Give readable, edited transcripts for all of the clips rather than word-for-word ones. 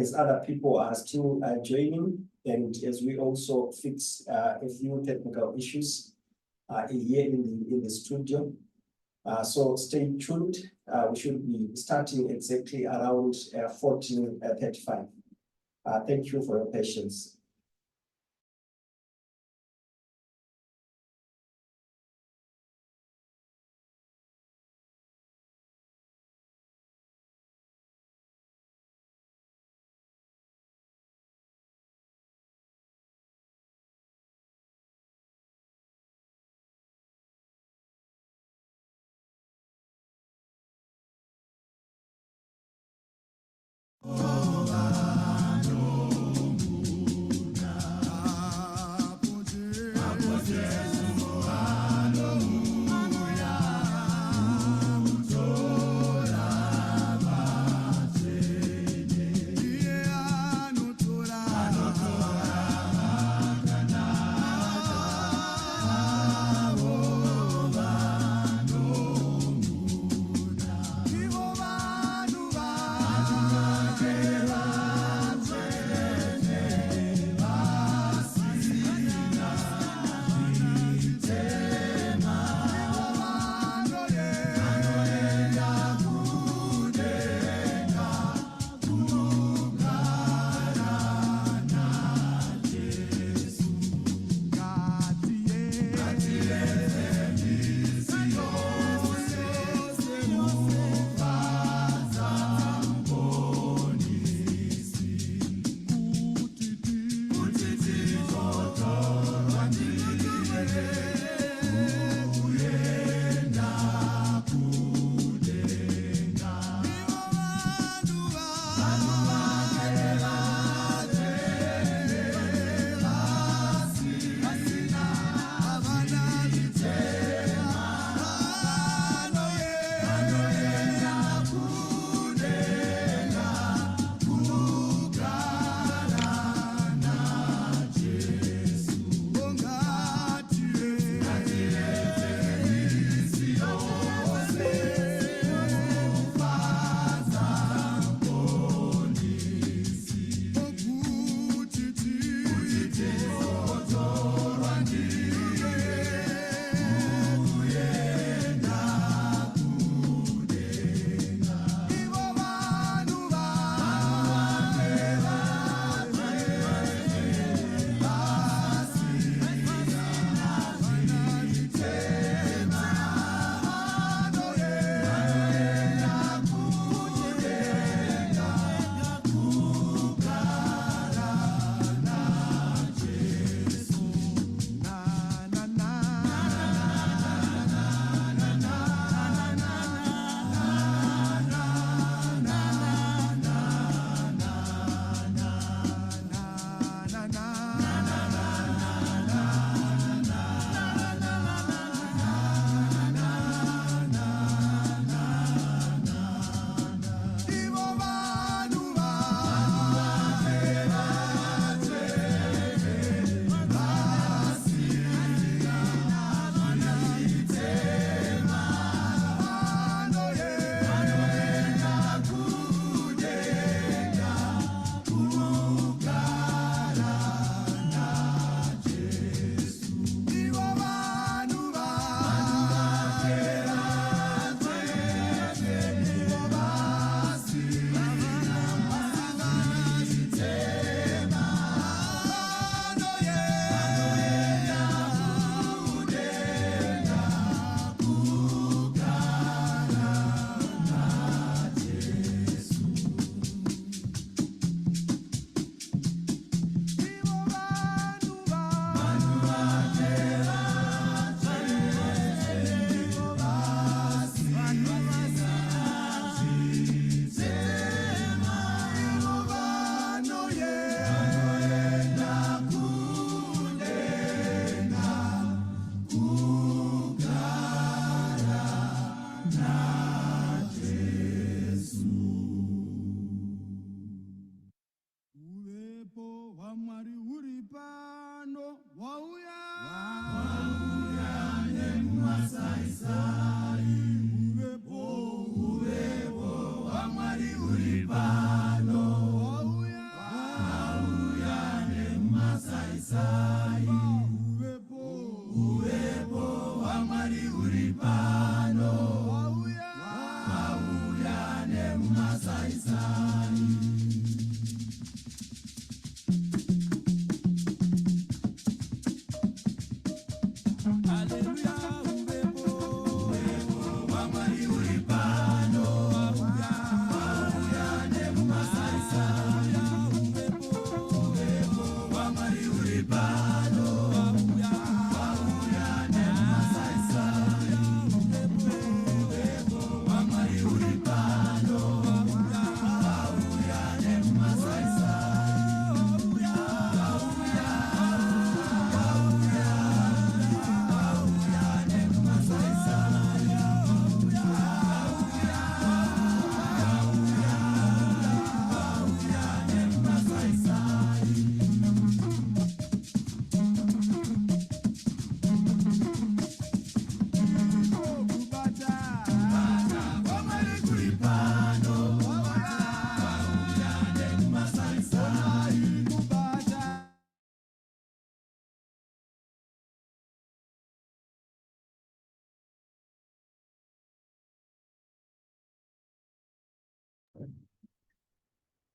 As other people are still joining, and as we also fix a few technical issues here in the studio. So stay tuned. We should be starting exactly around 14:35. Thank you for your patience.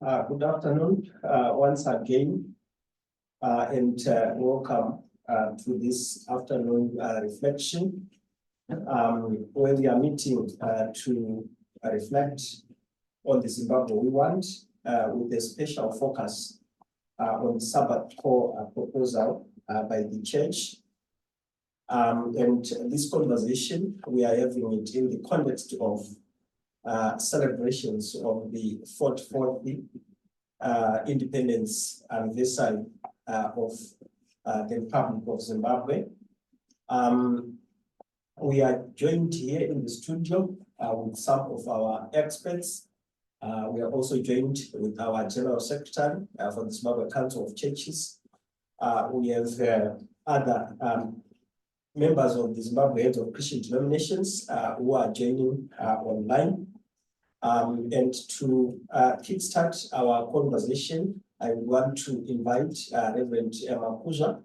Good afternoon once again, and welcome to this afternoon reflection, where we are meeting to reflect on the Zimbabwe we want, with a special focus on Sabbath Call proposal by the church. And this conversation, we are having it in the context of celebrations of the 44th independence anniversary of the Republic of Zimbabwe. We are joined here in the studio with some of our experts. We are also joined with our General Secretary for the Zimbabwe Council of Churches. We have other members of the Zimbabwe Heads of Christian Denominations who are joining online. And to kickstart our conversation, I want to invite Reverend Makuza.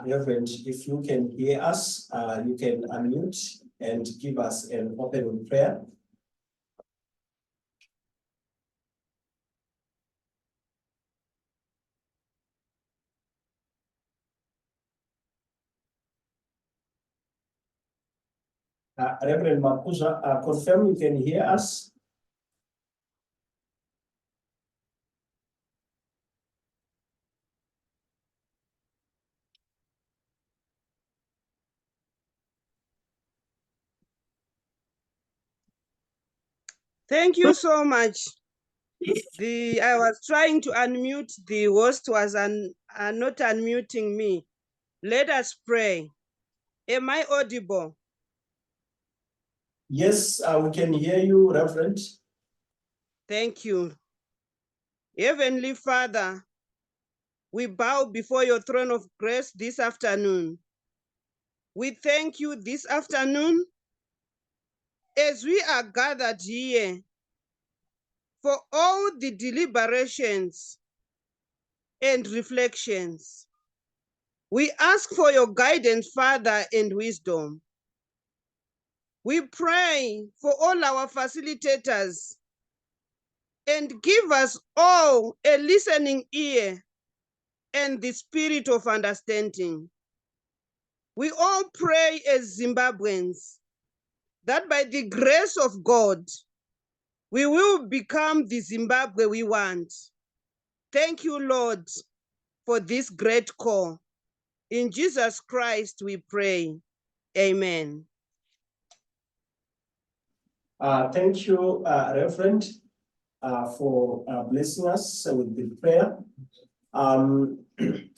Reverend, if you can hear us, you can unmute and give us an opening prayer. Reverend Makuza, confirm you can hear us. Thank you so much. I was trying to unmute, the host was not unmuting me. Let us pray. Am I audible? Yes, we can hear you, Reverend. Thank you. Heavenly Father, we bow before your throne of grace this afternoon. We thank you this afternoon as we are gathered here for all the deliberations and reflections. We ask for your guidance, Father, and wisdom. We pray for all our facilitators and give us all a listening ear and the spirit of understanding. We all pray as Zimbabweans that by the grace of God, we will become the Zimbabwe we want. Thank you, Lord, for this great call. In Jesus Christ we pray. Amen. Thank you, Reverend, for blessing us with the prayer.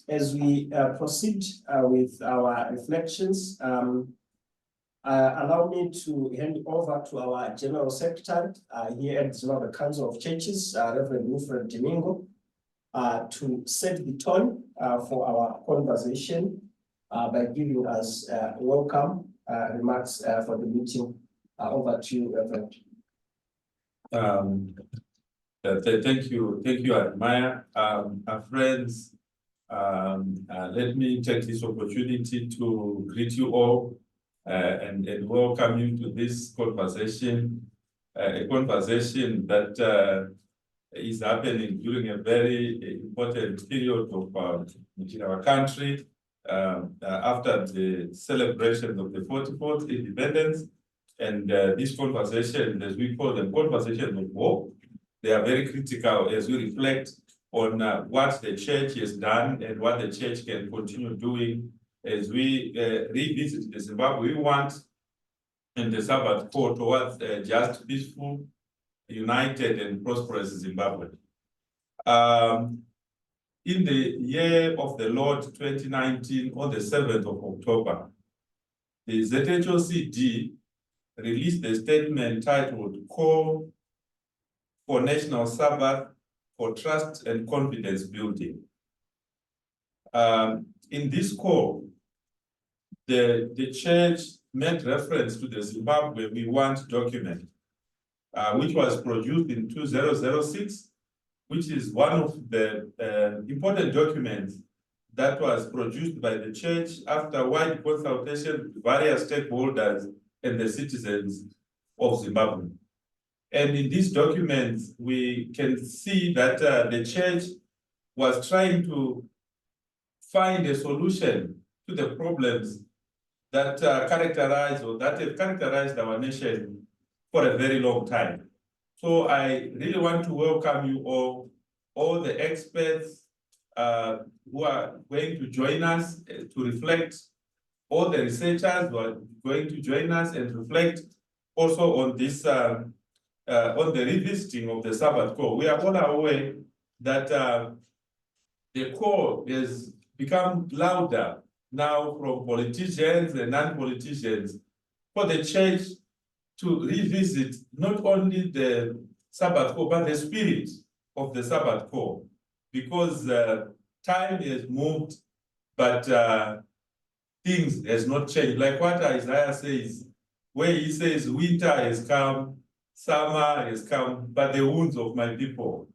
As we proceed with our reflections, allow me to hand over to our General Secretary here at the Zimbabwe Council of Churches, Reverend Wilfred Domingo, to set the tone for our conversation by giving us welcome remarks for the meeting. Over to you, Reverend. Thank you, Admire. Friends, let me take this opportunity to greet you all and welcome you to this conversation, a conversation that is happening during a very important period of in our country after the celebration of the 44th independence. And this conversation, as we call them, conversations of hope, they are very critical as we reflect on what the church has done and what the church can continue doing as we revisit the Zimbabwe we want and the Sabbath Call towards just, peaceful, united, and prosperous Zimbabwe. In the year of the Lord 2019, on the 7th of October, the ZHOCD released a statement titled Call for National Sabbath for Trust and Confidence Building. In this call, the church made reference to the Zimbabwe We Want document, which was produced in 2006, which is one of the important documents that was produced by the church after wide consultation with various stakeholders and the citizens of Zimbabwe. And in these documents, we can see that the church was trying to find a solution to the problems that characterize or that have characterized our nation for a very long time. So I really want to welcome you all the experts who are going to join us to reflect, all the researchers who are going to join us and reflect also on this, on the revisiting of the Sabbath Call. We are all aware that the call has become louder now from politicians and non-politicians for the church to revisit not only the Sabbath Call, but the spirit of the Sabbath Call, because time has moved, but things has not changed. Like what Isaiah says, where he says, winter has come, summer has come, but the wounds of my people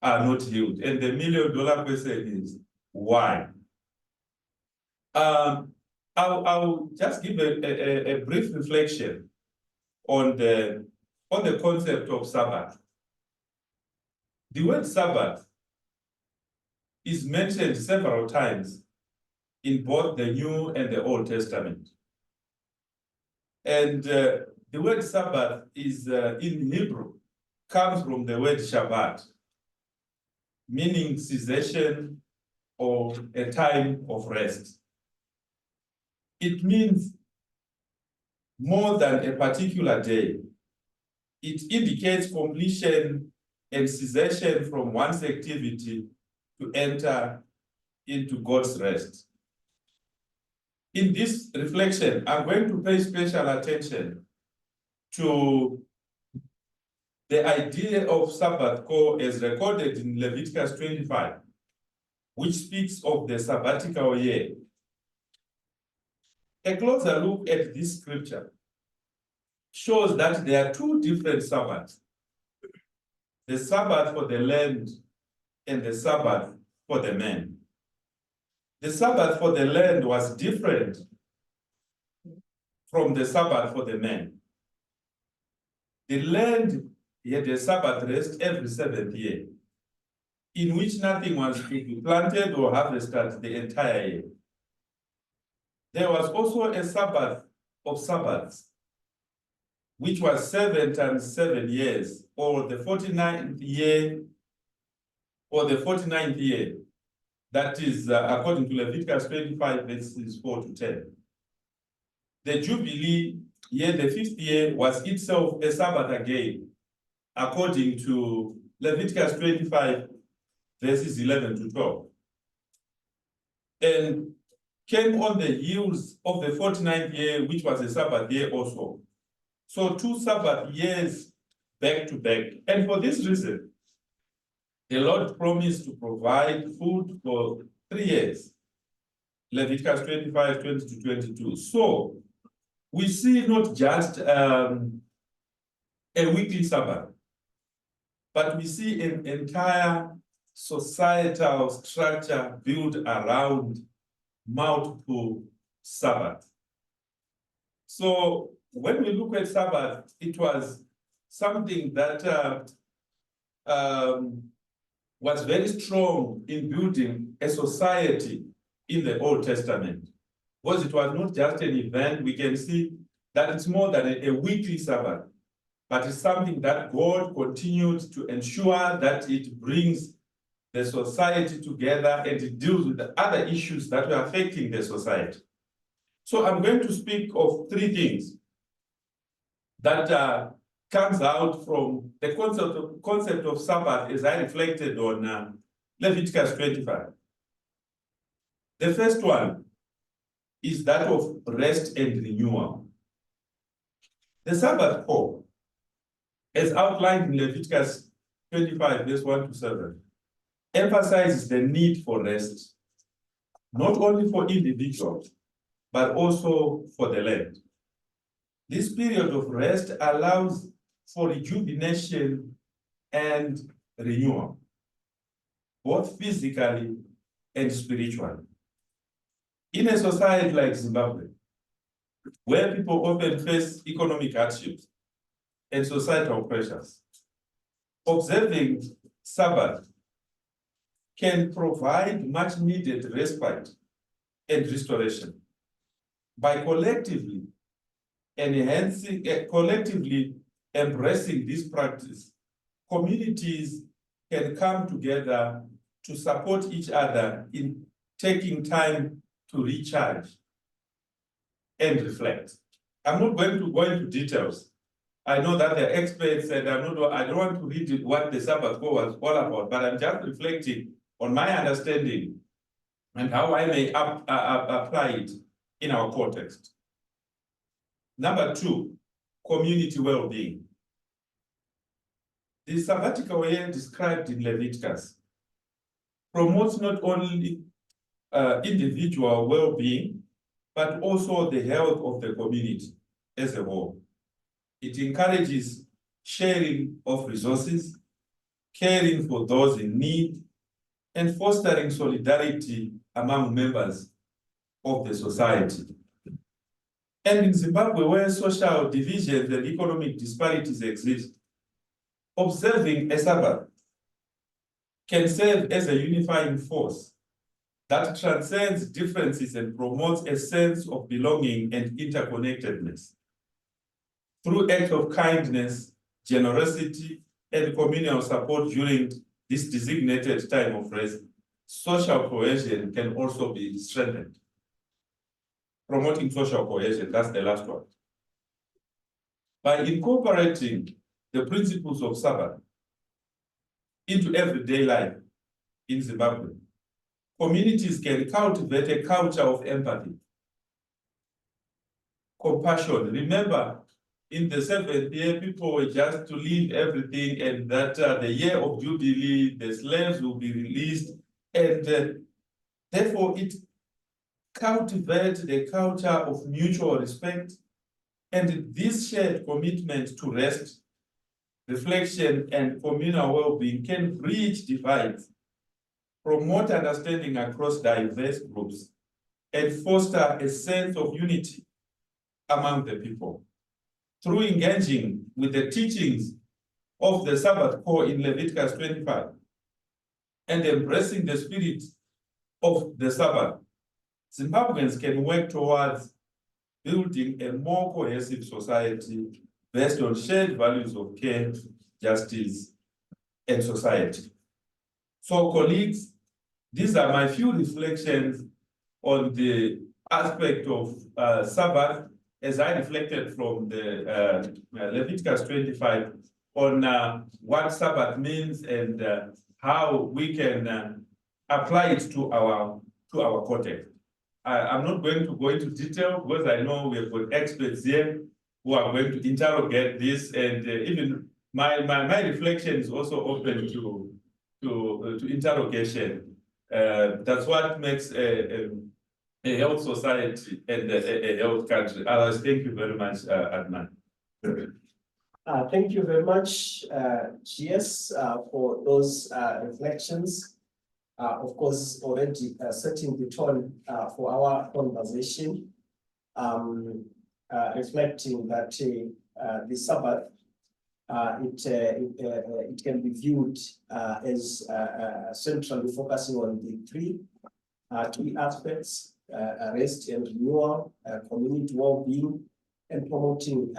are not healed. And the million-dollar question is, why? I'll just give a brief reflection on the concept of Sabbath. The word Sabbath is mentioned several times in both the New and the Old Testament. And the word Sabbath is in Hebrew, comes from the word Shabbat, meaning cessation or a time of rest. It means more than a particular day. It indicates completion and cessation from one's activity to enter into God's rest. In this reflection, I'm going to pay special attention to the idea of Sabbath Call as recorded in Leviticus 25, which speaks of the sabbatical year. A closer look at this scripture shows that there are two different Sabbaths: the Sabbath for the land and the Sabbath for the man. The Sabbath for the land was different from the Sabbath for the man. The land had a Sabbath rest every 7th year, in which nothing was to be planted or harvested the entire year. There was also a Sabbath of Sabbaths, which was 7 times 7 years, or the 49th year, That is according to Leviticus 25, verses 4 to 10. The Jubilee year, the 5th year, was itself a Sabbath again, according to Leviticus 25, verses 11 to 12. And came on the heels of the 49th year, which was a Sabbath year also. So 2 Sabbath years back to back. And for this reason, the Lord promised to provide food for 3 years. Leviticus 25, 20 to 22. So we see not just a weekly Sabbath, but we see an entire societal structure built around multiple Sabbaths. So when we look at Sabbath, it was something that was very strong in building a society in the Old Testament. Because it was not just an event, we can see that it's more than a weekly Sabbath, but it's something that God continued to ensure that it brings the society together and it deals with the other issues that were affecting the society. So I'm going to speak of 3 things that comes out from the concept of Sabbath as I reflected on Leviticus 25. The first one is that of rest and renewal. The Sabbath Call, as outlined in Leviticus 25, verse 1 to 7, emphasizes the need for rest, not only for individuals, but also for the land. This period of rest allows for rejuvenation and renewal, both physically and spiritually. In a society like Zimbabwe, where people often face economic hardships, and societal pressures. Observing Sabbath can provide much needed respite and restoration by collectively embracing this practice. Communities can come together to support each other in taking time to recharge and reflect. I'm not going to go into details. I know that they're experts, and I don't want to read what the Sabbath Call was all about, but I'm just reflecting on my understanding and how I may apply it in our context. Number two, community well-being. The sabbatical year described in Leviticus promotes not only individual well-being, but also the health of the community as a whole. It encourages sharing of resources, caring for those in need, and fostering solidarity among members of the society. And in Zimbabwe, where social divisions and economic disparities exist, observing a Sabbath can serve as a unifying force that transcends differences and promotes a sense of belonging and interconnectedness. Through acts of kindness, generosity, and communal support during this designated time of rest, social cohesion can also be strengthened. Promoting social cohesion, that's the last one. By incorporating the principles of Sabbath into everyday life in Zimbabwe, communities can cultivate a culture of empathy, compassion. Remember, in the seventh year, people were just to leave everything, and that the year of Jubilee, the slaves will be released, and therefore it cultivates the culture of mutual respect, and this shared commitment to rest, reflection, and communal well-being can bridge divides, promote understanding across diverse groups, and foster a sense of unity among the people. Through engaging with the teachings of the Sabbath Call in Leviticus 25 and embracing the spirit of the Sabbath, Zimbabweans can work towards building a more cohesive society based on shared values of care, justice, and society. So, colleagues, these are my few reflections on the aspect of Sabbath as I reflected from the Leviticus 25 on what Sabbath means and how we can apply it to our context. I'm not going to go into detail because I know we have got experts here who are going to interrogate this, and even my reflection is also open to interrogation. That's what makes a health society and a health country. Otherwise, thank you very much, Adnan. Thank you very much, GS, for those reflections. Of course, already setting the tone for our conversation, reflecting that the Sabbath, it can be viewed as centrally focusing on the three key aspects: rest and renewal, community well-being, and promoting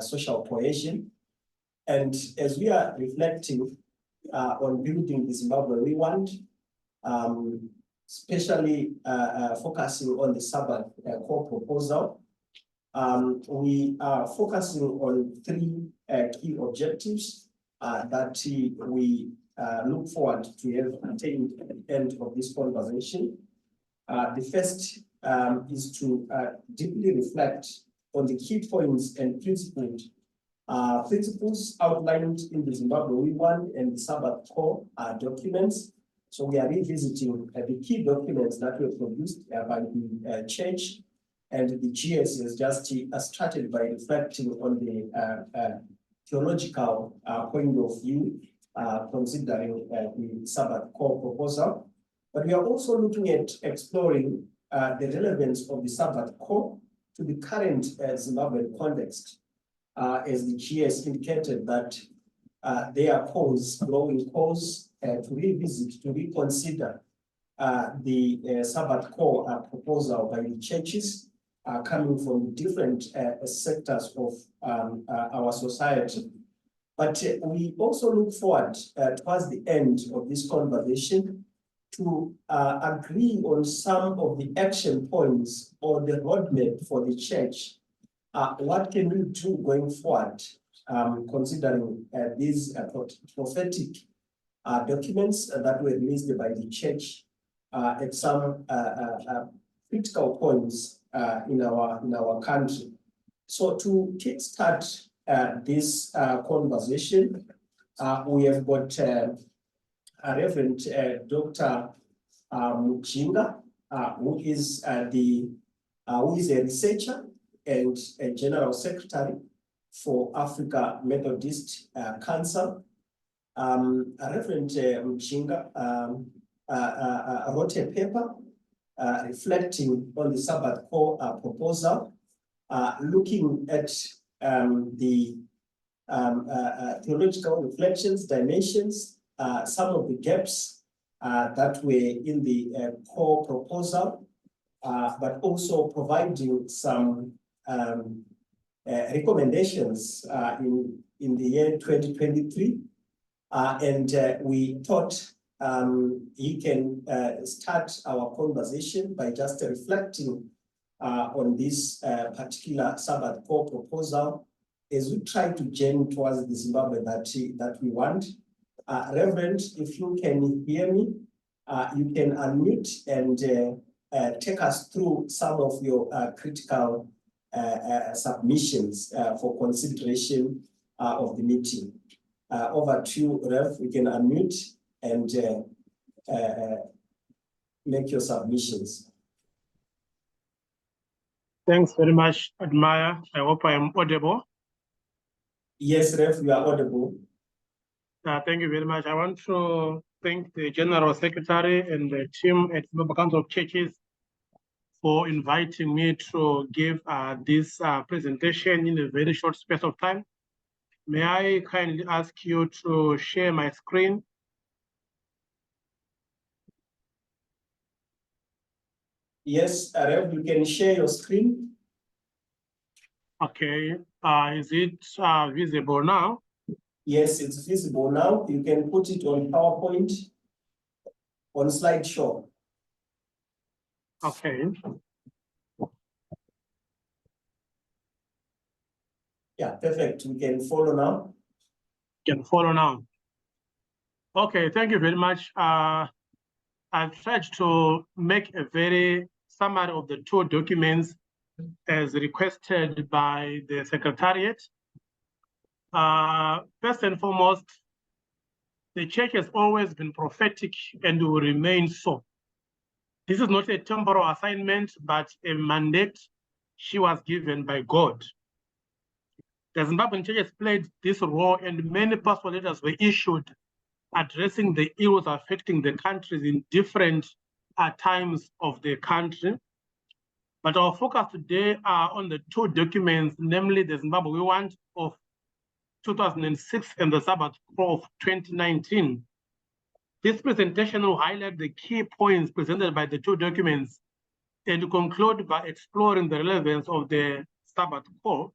social cohesion. And as we are reflecting on building the Zimbabwe we want, especially focusing on the Sabbath Call proposal, we are focusing on three key objectives that we look forward to have attained at the end of this conversation. The first is to deeply reflect on the key points and principles outlined in the Zimbabwe we want and the Sabbath Call documents. So we are revisiting the key documents that were produced by the church, and the GS has just started by reflecting on the theological point of view, considering the Sabbath Call proposal. But we are also looking at exploring the relevance of the Sabbath Call to the current Zimbabwean context. as the chair has indicated, that their growing cause to revisit, to reconsider the Sabbath Call proposal by the churches coming from different sectors of our society. But we also look forward towards the end of this conversation to agree on some of the action points or the roadmap for the church. What can we do going forward, considering these prophetic documents that were released by the church at some critical points in our country? So to kickstart this conversation, we have got Reverend Dr. Mujinga, who is a researcher and a general secretary for Africa Methodist Council. Reverend Mujinga wrote a paper reflecting on the Sabbath Call proposal, looking at the theological reflections, dimensions, some of the gaps that were in the core proposal, but also providing some recommendations in the year 2023. And we thought you can start our conversation by just reflecting on this particular Sabbath Call proposal as we try to journey towards the Zimbabwe that we want. Reverend, if you can hear me, you can unmute and take us through some of your critical submissions for consideration of the meeting. Over to you, Rev. You can unmute and make your submissions. Thanks very much, Admire. I hope I am audible. Yes, Rev, you are audible. Thank you very much. I want to thank the General Secretary and the team at Zimbabwe Council of Churches for inviting me to give this presentation in a very short space of time. May I kindly ask you to share my screen? Yes, Rev, you can share your screen. Okay, is it visible now? Yes, it's visible now. You can put it on PowerPoint, on slideshow. Okay. Yeah, perfect. We can follow now. Can follow now. Okay, thank you very much. I've tried to make a very summary of the two documents as requested by the Secretariat. First and foremost, the church has always been prophetic and will remain so. This is not a temporal assignment, but a mandate she was given by God. The Zimbabwean church has played this role, and many pastoral letters were issued addressing the ills affecting the countries in different times of the country. But our focus today are on the two documents, namely the Zimbabwe one of 2006 and the Sabbath Call of 2019. This presentation will highlight the key points presented by the two documents and conclude by exploring the relevance of the Sabbath Call.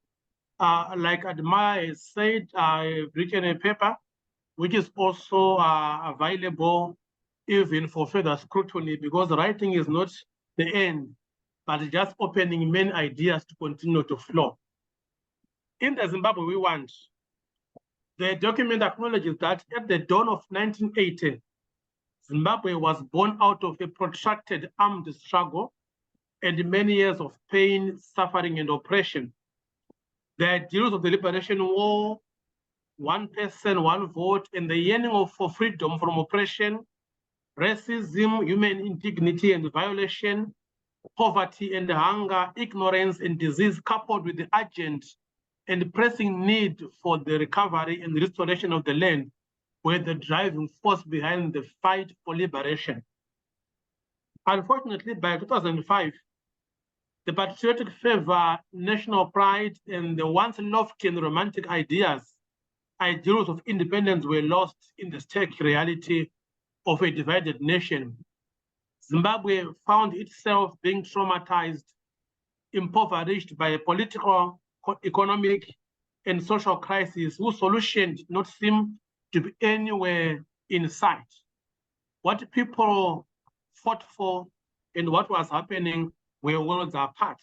Like Admire said, I've written a paper which is also available even for further scrutiny, because writing is not the end, but just opening many ideas to continue to flow. In the Zimbabwe we want, the document acknowledges that at the dawn of 1980, Zimbabwe was born out of a protracted armed struggle and many years of pain, suffering, and oppression. The ideals of the Liberation War, one person, one vote, and the yearning for freedom from oppression, racism, human indignity and violation, poverty and hunger, ignorance and disease, coupled with the urgent and pressing need for the recovery and restoration of the land, were the driving force behind the fight for liberation. Unfortunately, by 2005, The patriotic fervor, national pride, and the once lofty and romantic ideals of independence were lost in the stark reality of a divided nation. Zimbabwe found itself being traumatized, impoverished by a political, economic, and social crisis whose solution did not seem to be anywhere in sight. What people fought for and what was happening were worlds apart.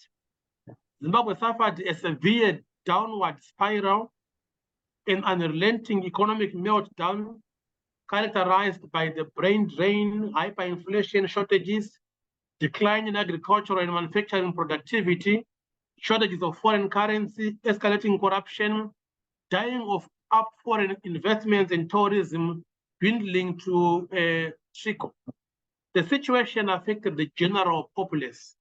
Zimbabwe suffered a severe downward spiral, an unrelenting economic meltdown characterized by the brain drain, hyperinflation, shortages, decline in agricultural and manufacturing productivity, shortages of foreign currency, escalating corruption, dying of up foreign investments in tourism, dwindling to a trickle. The situation affected the general populace,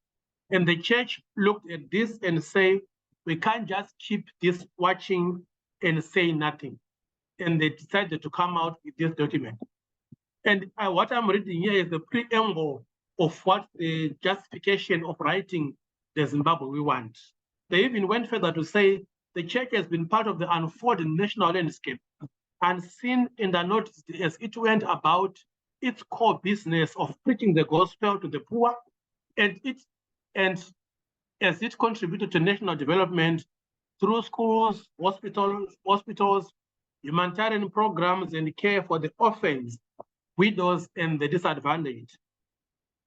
and the church looked at this and say, we can't just keep this watching and say nothing. And they decided to come out with this document. And what I'm reading here is the preamble of what the justification of writing the Zimbabwe we want. They even went further to say the church has been part of the unfolding national landscape, unseen and unnoticed as it went about its core business of preaching the gospel to the poor, and as it contributed to national development through schools, hospitals, humanitarian programs, and care for the orphans, widows, and the disadvantaged.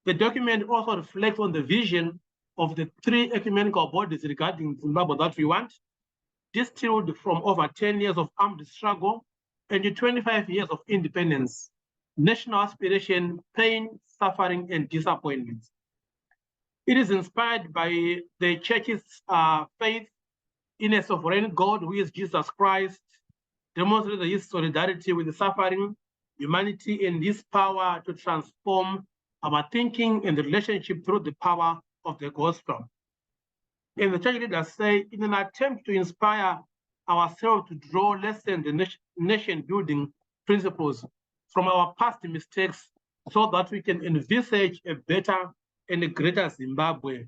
The document also reflects on the vision of the 3 ecumenical bodies regarding Zimbabwe that we want, distilled from over 10 years of armed struggle and 25 years of independence, national aspiration, pain, suffering, and disappointment. It is inspired by the church's faith in a sovereign God who is Jesus Christ, demonstrated his solidarity with the suffering, humanity, and his power to transform our thinking and the relationship through the power of the gospel. And the church leaders say, in an attempt to inspire ourselves to draw lessons and nation-building principles from our past mistakes so that we can envisage a better and a greater Zimbabwe.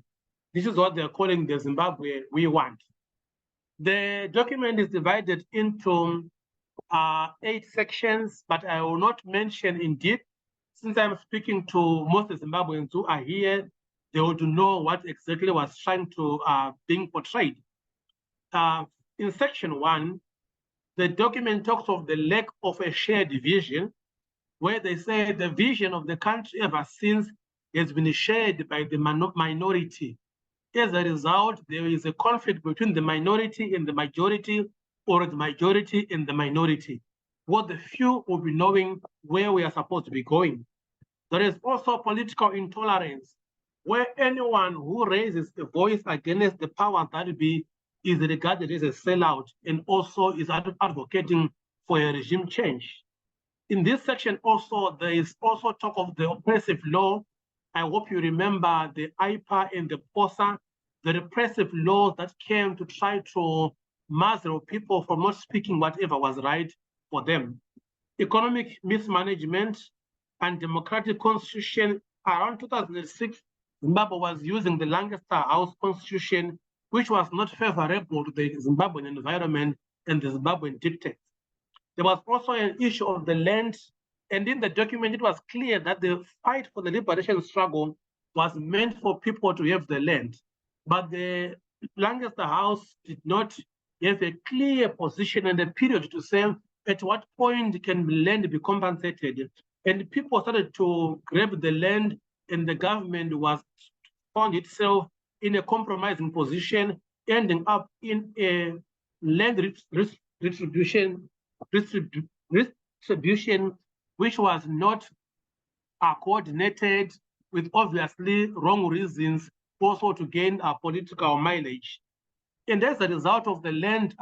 This is what they're calling the Zimbabwe we want. The document is divided into 8 sections, but I will not mention in depth. Since I'm speaking to most Zimbabweans who are here, they would know what exactly was trying to being portrayed. In section 1, the document talks of the lack of a shared vision, where they say the vision of the country ever since has been shared by the minority. As a result, there is a conflict between the minority and the majority, or the majority and the minority. What the few will be knowing where we are supposed to be going. There is also political intolerance, where anyone who raises a voice against the powers that be is regarded as a sellout and also is advocating for a regime change. In this section also, there is also talk of the oppressive law. I hope you remember the IPA and the POSA, the repressive laws that came to try to muzzle people from not speaking whatever was right for them. Economic mismanagement and democratic constitution. Around 2006, Zimbabwe was using the Lancaster House constitution, which was not favorable to the Zimbabwean environment and the Zimbabwean dictates. There was also an issue of the land, and in the document, it was clear that the fight for the liberation struggle was meant for people to have the land. But the Lancaster House did not have a clear position and a period to say at what point can land be compensated. And people started to grab the land, and the government found itself in a compromising position, ending up in a land distribution which was not coordinated, with obviously wrong reasons, also to gain political mileage. And as a result of the land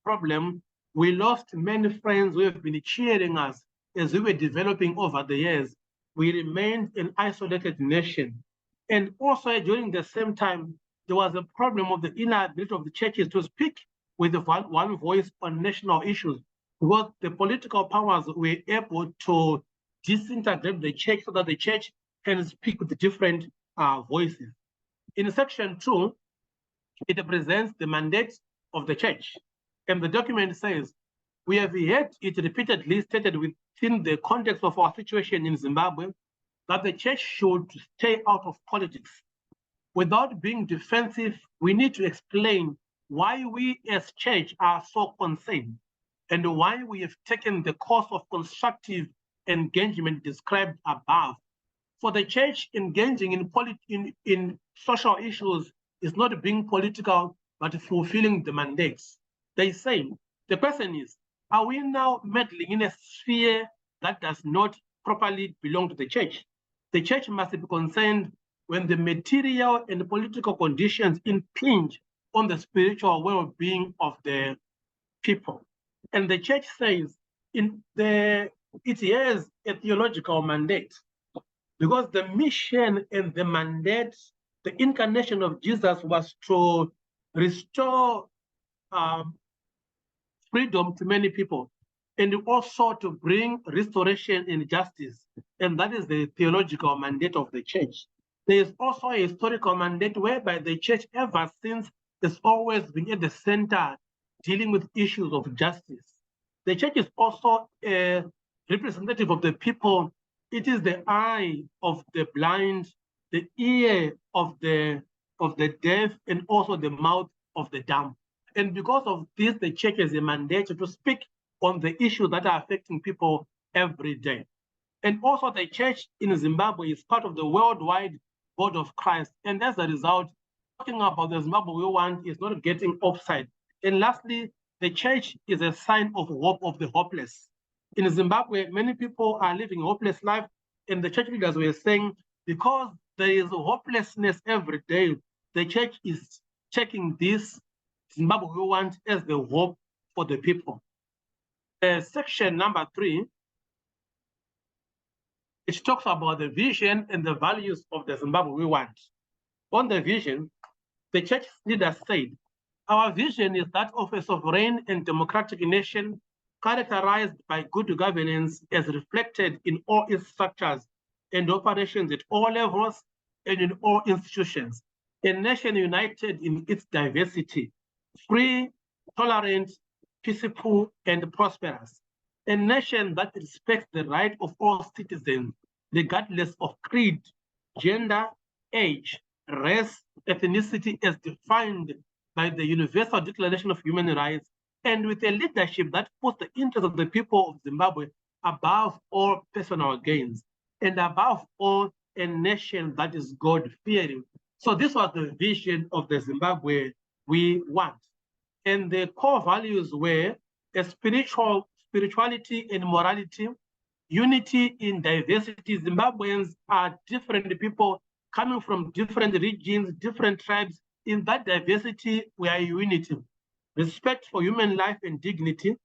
problem, we lost many friends who have been cheering us as we were developing over the years. We remained an isolated nation. And also during the same time, there was a problem of the inability of the churches to speak with one voice on national issues, because the political powers were able to disintegrate the church so that the church can speak with different voices. In section 2, it presents the mandate of the church. And the document says, we have heard it repeatedly stated within the context of our situation in Zimbabwe that the church should stay out of politics. Without being defensive, we need to explain why we as church are so concerned and why we have taken the course of constructive engagement described above. For the church, engaging in social issues is not being political, but fulfilling the mandates. They say, the question is, are we now meddling in a sphere that does not properly belong to the church? The church must be concerned when the material and political conditions impinge on the spiritual well-being of the people. And the church says it has a theological mandate, because the mission and the mandate, the incarnation of Jesus was to restore freedom to many people, and also to bring restoration and justice. And that is the theological mandate of the church. There is also a historical mandate whereby the church ever since has always been at the center dealing with issues of justice. The church is also a representative of the people. It is the eye of the blind, the ear of the deaf, and also the mouth of the dumb. And because of this, the church has a mandate to speak on the issues that are affecting people every day. And also the church in Zimbabwe is part of the worldwide body of Christ. And as a result, talking about the Zimbabwe we want is not getting offside. And lastly, the church is a sign of hope of the hopeless. In Zimbabwe, many people are living a hopeless life, and the church leaders were saying, because there is hopelessness every day, the church is checking this Zimbabwe we want as the hope for the people. Section number 3, it talks about the vision and the values of the Zimbabwe we want. On the vision, the church leaders said, our vision is that of a sovereign and democratic nation characterized by good governance as reflected in all its structures and operations at all levels and in all institutions. A nation united in its diversity, free, tolerant, peaceful, and prosperous. A nation that respects the right of all citizens, regardless of creed, gender, age, race, ethnicity, as defined by the Universal Declaration of Human Rights, and with a leadership that puts the interests of the people of Zimbabwe above all personal gains, and above all, a nation that is God-fearing. So this was the vision of the Zimbabwe we want. And the core values were a spirituality and morality, unity in diversity. Zimbabweans are different people coming from different regions, different tribes. In that diversity, we are unity. Respect for human life and dignity,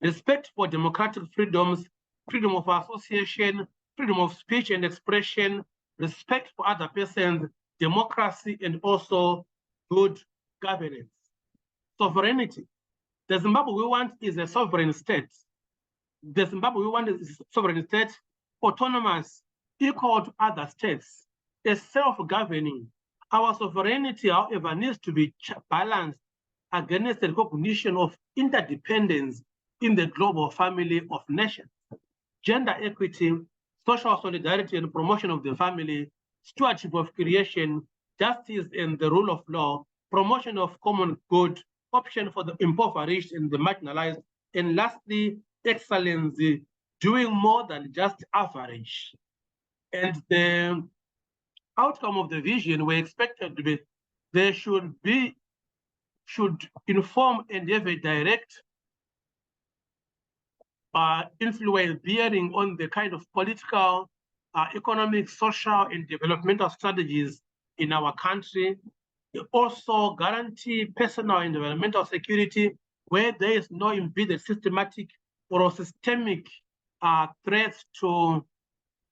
respect for democratic freedoms, freedom of association, freedom of speech and expression, respect for other persons, democracy, and also good governance. Sovereignty. The Zimbabwe we want is a sovereign state. The Zimbabwe we want is a sovereign state, autonomous, equal to other states, a self-governing. Our sovereignty, however, needs to be balanced against the recognition of interdependence in the global family of nations. Gender equity, social solidarity and promotion of the family, stewardship of creation, justice and the rule of law, promotion of common good, option for the impoverished and the marginalized, and lastly, excellence, doing more than just average. And the outcome of the vision we expected to be, there should inform and have a direct influence bearing on the kind of political, economic, social, and developmental strategies in our country. It also guarantee personal and environmental security where there is no impeded systematic or systemic threats to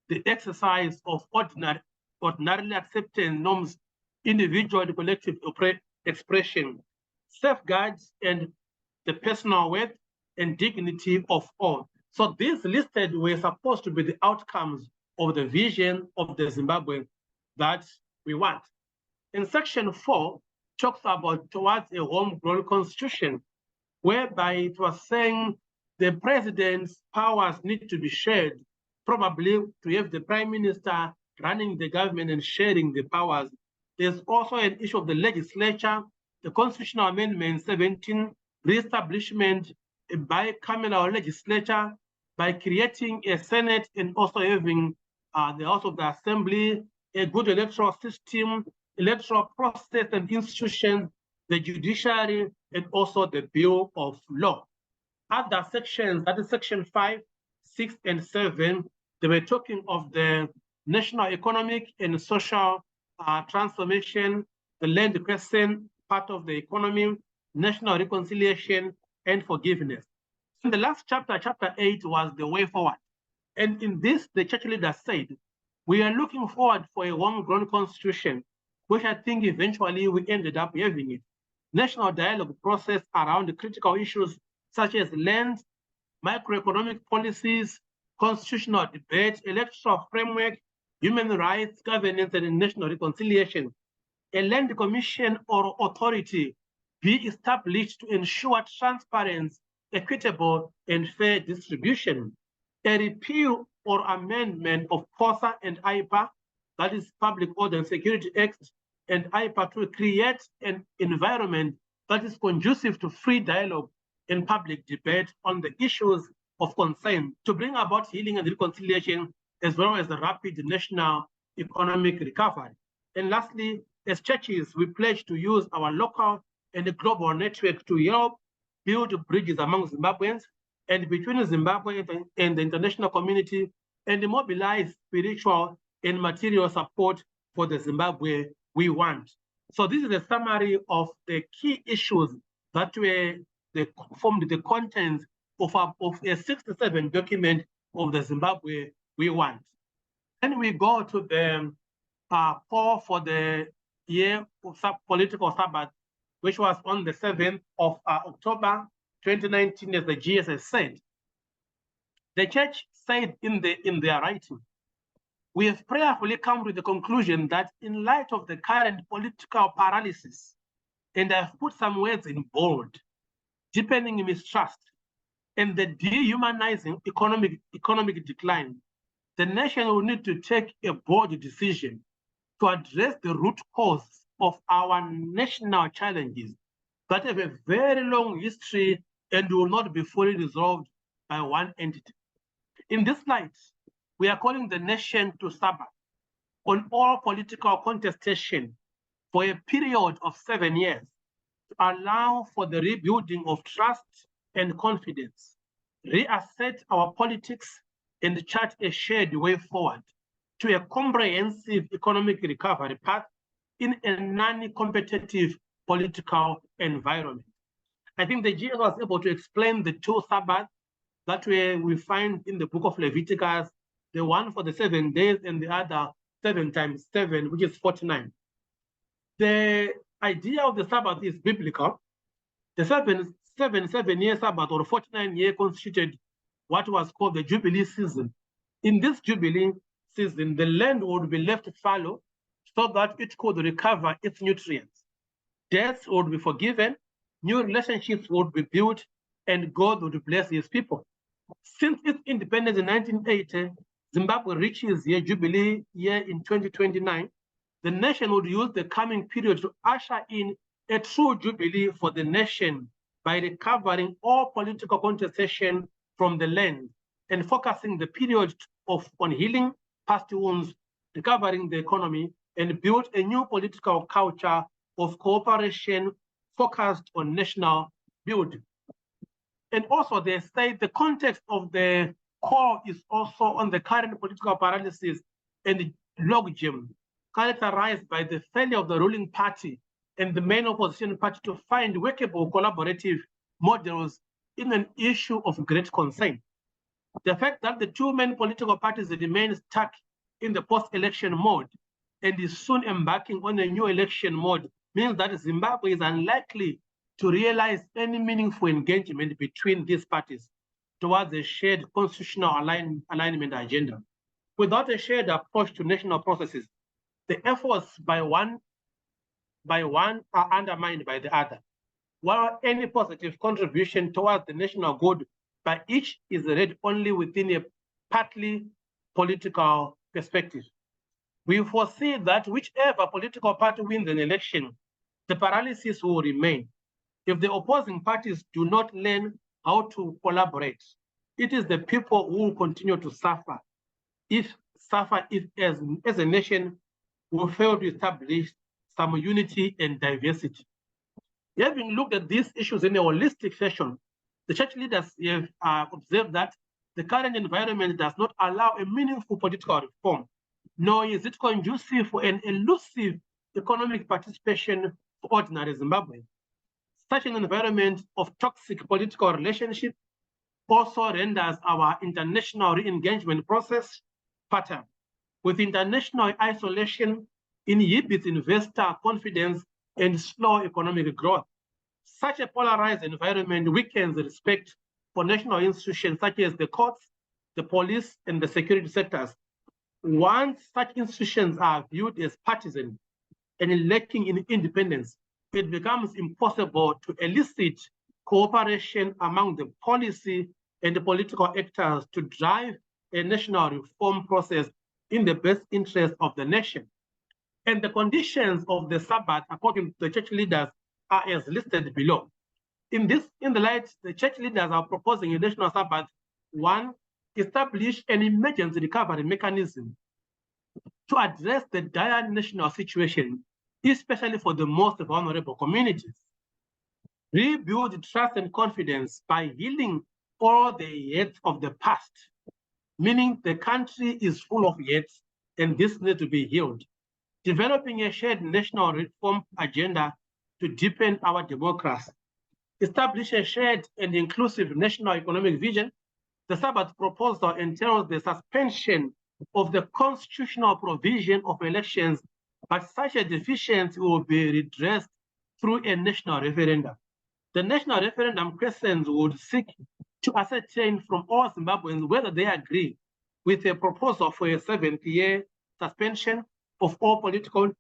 the exercise of ordinarily accepted norms, individual and collective expression, safeguards and the personal worth and dignity of all. So these listed were supposed to be the outcomes of the vision of the Zimbabwe that we want. And section 4 talks about towards a homegrown constitution, whereby it was saying the president's powers need to be shared, probably to have the prime minister running the government and sharing the powers. There's also an issue of the legislature, the constitutional amendment 17, reestablishment a bicameral legislature by creating a Senate and also having the House of the Assembly, a good electoral system, electoral process and institutions, the judiciary, and also the Bill of Law. Other sections, that is section 5, 6, and 7, they were talking of the national economic and social transformation, the land question part of the economy, national reconciliation, and forgiveness. In the last chapter, chapter 8, was the way forward. And in this, the church leader said, we are looking forward for a homegrown constitution, which I think eventually we ended up having it. National dialogue process around the critical issues such as land, macroeconomic policies, constitutional debate, electoral framework, human rights, governance, and national reconciliation. A land commission or authority be established to ensure transparent, equitable, and fair distribution. A repeal or amendment of POSA and IPA, that is Public Order and Security Act, and IPA to create an environment that is conducive to free dialogue and public debate on the issues of concern to bring about healing and reconciliation, as well as the rapid national economic recovery. And lastly, as churches, we pledge to use our local and the global network to help build bridges among Zimbabweans and between Zimbabwe and the international community, and mobilize spiritual and material support for the Zimbabwe we want. So this is a summary of the key issues that formed the contents of a 67 document of the Zimbabwe we want. Then we go to the call for the year of political Sabbath, which was on the 7th of October 2019, as the GS has said. The church said in their writing, we have prayerfully come to the conclusion that in light of the current political paralysis, and I've put some words in bold, deepening mistrust, and the dehumanizing economic decline, the nation will need to take a bold decision to address the root cause of our national challenges that have a very long history and will not be fully resolved by one entity. In this light, we are calling the nation to Sabbath on all political contestation for a period of 7 years to allow for the rebuilding of trust and confidence, reassert our politics, and chart a shared way forward to a comprehensive economic recovery path in a non-competitive political environment. I think the GS was able to explain the two Sabbaths that we find in the book of Leviticus, the one for the 7 days and the other 7 times 7, which is 49. The idea of the Sabbath is biblical. The 7-year Sabbath or 49-year constituted what was called the Jubilee season. In this Jubilee season, the land would be left fallow so that it could recover its nutrients. Deaths would be forgiven, new relationships would be built, and God would bless his people. Since its independence in 1980, Zimbabwe reaches the Jubilee year in 2029. The nation would use the coming period to usher in a true Jubilee for the nation by recovering all political contestation from the land and focusing the period on healing past wounds, recovering the economy, and build a new political culture of cooperation focused on national building. And also they say the context of the call is also on the current political paralysis and logjam characterized by the failure of the ruling party and the main opposition party to find workable collaborative models in an issue of great concern. The fact that the two main political parties remain stuck in the post-election mode and is soon embarking on a new election mode means that Zimbabwe is unlikely to realize any meaningful engagement between these parties towards a shared constitutional alignment agenda. Without a shared approach to national processes, the efforts by one by one are undermined by the other, while any positive contribution towards the national good by each is read only within a partly political perspective. We foresee that whichever political party wins an election, the paralysis will remain. If the opposing parties do not learn how to collaborate, it is the people who will continue to suffer. If as a nation we fail to establish some unity and diversity. Having looked at these issues in a holistic fashion, the church leaders have observed that the current environment does not allow a meaningful political reform, nor is it conducive for an elusive economic participation for ordinary Zimbabwe. Such an environment of toxic political relationship also renders our international re-engagement process pattern, with international isolation, inhibits investor confidence and slow economic growth. Such a polarized environment weakens respect for national institutions such as the courts, the police, and the security sectors. Once such institutions are viewed as partisan and lacking in independence, it becomes impossible to elicit cooperation among the policy and the political actors to drive a national reform process in the best interest of the nation. And the conditions of the Sabbath, according to the church leaders, are as listed below. In the light, the church leaders are proposing a national Sabbath. One, establish an emergency recovery mechanism to address the dire national situation, especially for the most vulnerable communities. Rebuild trust and confidence by healing all the hurts of the past, meaning the country is full of hurts and this needs to be healed. Developing a shared national reform agenda to deepen our democracy. Establish a shared and inclusive national economic vision. The Sabbath proposal entails the suspension of the constitutional provision of elections, but such a deficiency will be redressed through a national referendum. The national referendum questions would seek to ascertain from all Zimbabweans whether they agree with a proposal for a 7th-year suspension of all political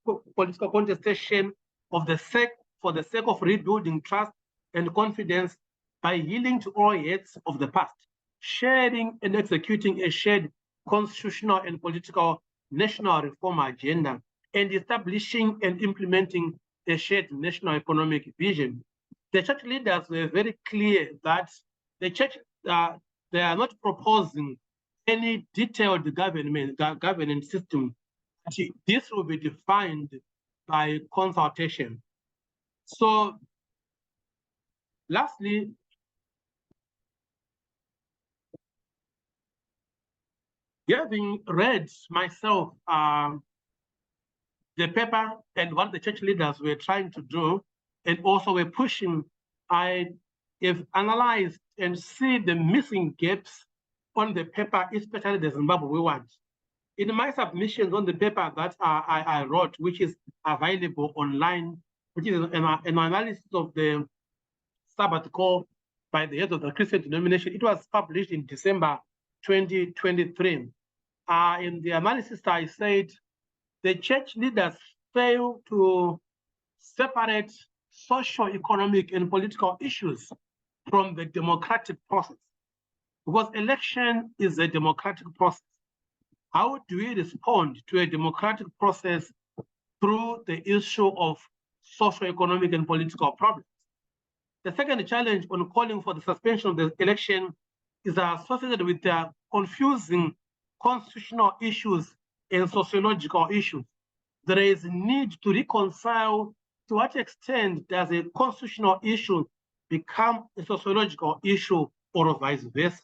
contestation for the sake of rebuilding trust and confidence by yielding to all hurts of the past, sharing and executing a shared constitutional and political national reform agenda, and establishing and implementing a shared national economic vision. The church leaders were very clear that the church, they are not proposing any detailed governance system. This will be defined by consultation. So, lastly, having read myself the paper and what the church leaders were trying to do, and also were pushing, I have analyzed and see the missing gaps on the paper, especially the Zimbabwe ones. In my submissions on the paper that I wrote, which is available online, which is an analysis of the Sabbath Call by the head of the Christian denomination, it was published in December 2023. In the analysis, I said the church leaders fail to separate social, economic, and political issues from the democratic process, because election is a democratic process. How do we respond to a democratic process through the issue of social, economic, and political problems? The second challenge on calling for the suspension of the election is associated with the confusing constitutional issues and sociological issues. There is a need to reconcile to what extent does a constitutional issue become a sociological issue or vice versa.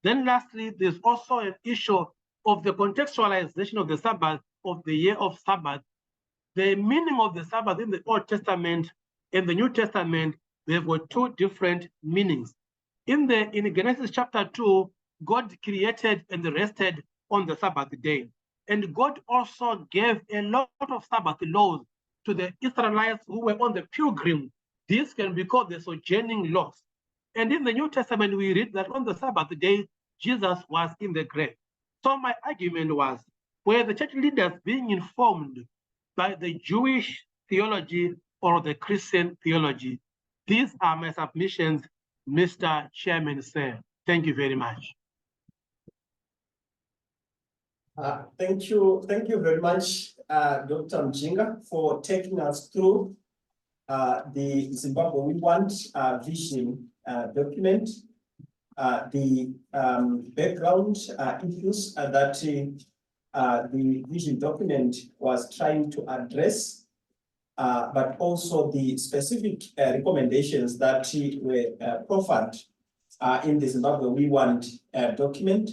Then lastly, there's also an issue of the contextualization of the Sabbath, of the year of Sabbath. The meaning of the Sabbath in the Old Testament and the New Testament, they've got two different meanings. In Genesis chapter 2, God created and rested on the Sabbath day. And God also gave a lot of Sabbath laws to the Israelites who were on the pilgrim. This can be called the sojourning laws. And in the New Testament, we read that on the Sabbath day, Jesus was in the grave. So my argument was, where the church leaders being informed by the Jewish theology or the Christian theology. These are my submissions, Mr. Chairman, sir. Thank you very much. Thank you very much, Dr. Mjinga, for taking us through the Zimbabwe We Want vision document, the background issues that the vision document was trying to address, but also the specific recommendations that were proffered in the Zimbabwe We Want document.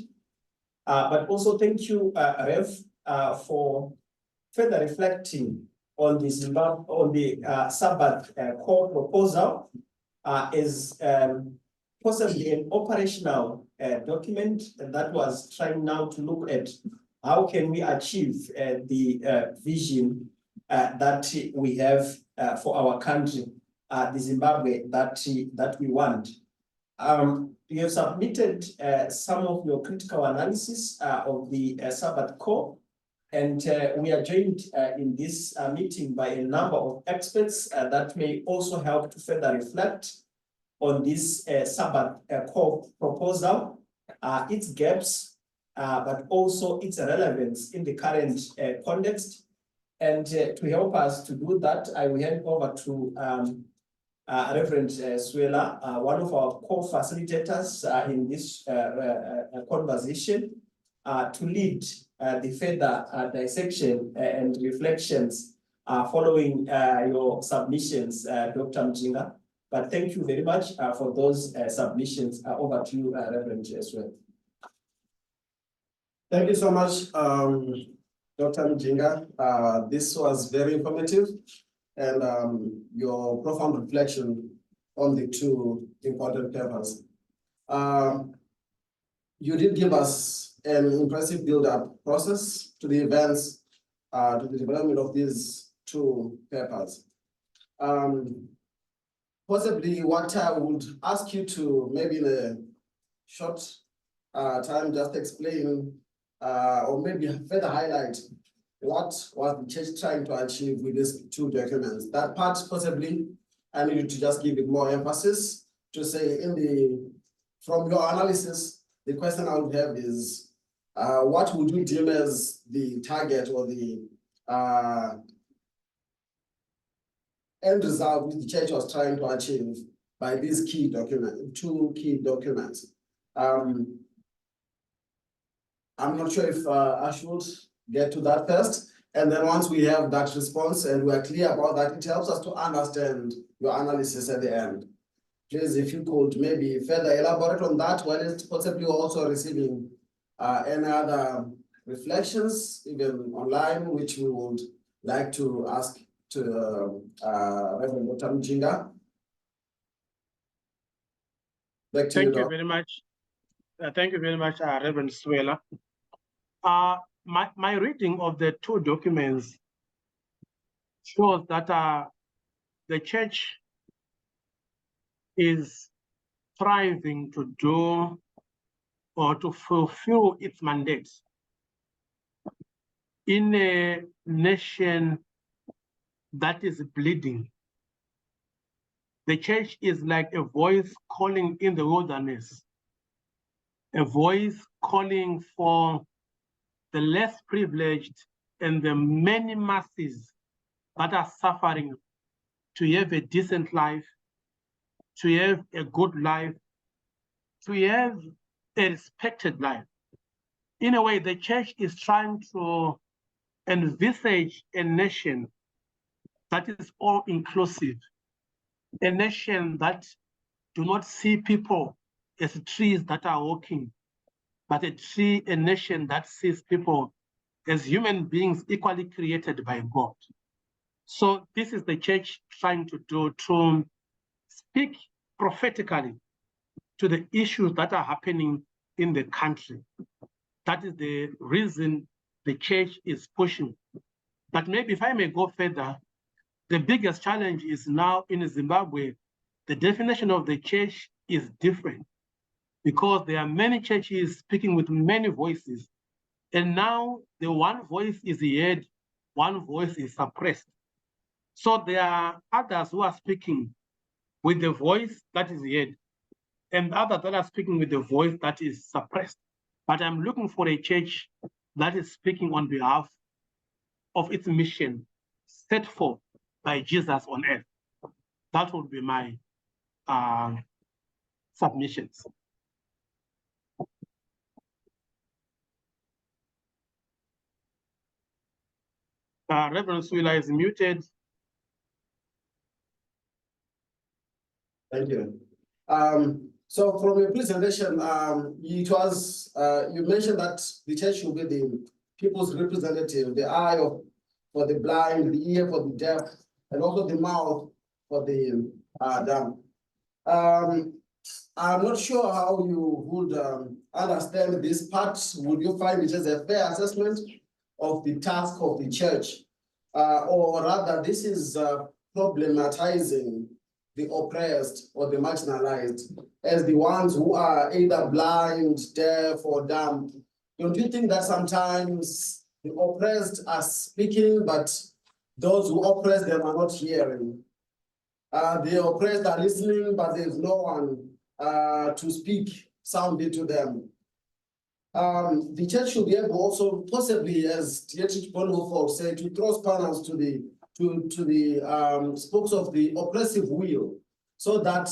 But also thank you, Rev, for further reflecting on the Sabbath Call proposal as possibly an operational document that was trying now to look at how can we achieve the vision that we have for our country, the Zimbabwe that we want. You have submitted some of your critical analysis of the Sabbath Call, and we are joined in this meeting by a number of experts that may also help to further reflect on this Sabbath Call proposal, its gaps, but also its relevance in the current context. And to help us to do that, I will hand over to Reverend Swela, one of our co-facilitators in this conversation, to lead the further dissection and reflections following your submissions, Dr. Mjinga. But thank you very much for those submissions. Over to you, Reverend Swela. Thank you so much, Dr. Mjinga. This was very informative, and your profound reflection on the two important papers. You did give us an impressive build-up process to the events, to the development of these two papers. Possibly what I would ask you to, maybe in a short time, just explain or maybe further highlight what was the church trying to achieve with these two documents. That part, possibly, I need you to just give it more emphasis to say from your analysis, the question I would have is, what would you deem as the target or the end result which the church was trying to achieve by these key documents, two key documents? I'm not sure if I should get to that first. And then once we have that response and we're clear about that, it helps us to understand your analysis at the end. Please, if you could maybe further elaborate on that, while it's possibly also receiving any other reflections, even online, which we would like to ask to Reverend Dr. Mjinga. Back to you. Thank you very much. Thank you very much, Reverend Swela. My reading of the two documents shows that the church is striving to do or to fulfill its mandate in a nation that is bleeding. The church is like a voice calling in the wilderness, a voice calling for the less privileged and the many masses that are suffering to have a decent life, to have a good life, to have a respected life. In a way, the church is trying to envisage a nation that is all inclusive, a nation that do not see people as trees that are walking, but a nation that sees people as human beings equally created by God. So this is the church trying to do, to speak prophetically to the issues that are happening in the country. That is the reason the church is pushing. But maybe if I may go further, the biggest challenge is now in Zimbabwe, the definition of the church is different, because there are many churches speaking with many voices. And now the one voice is heard, one voice is suppressed. So there are others who are speaking with the voice that is heard, and others that are speaking with the voice that is suppressed. But I'm looking for a church that is speaking on behalf of its mission set forth by Jesus on earth. That would be my submissions. Reverend Swila is muted. Thank you. So from your presentation, it was, you mentioned that the church should be the people's representative, the eye for the blind, the ear for the deaf, and also the mouth for the dumb. I'm not sure how you would understand this part. Would you find it as a fair assessment of the task of the church? Or rather, this is problematizing the oppressed or the marginalized as the ones who are either blind, deaf, or dumb. Don't you think that sometimes the oppressed are speaking, but those who oppress them are not hearing? The oppressed are listening, but there's no one to speak soundly to them. The church should be able also possibly, as Dietrich Bonhoeffer said, to throw spanners to the spokes of the oppressive wheel, so that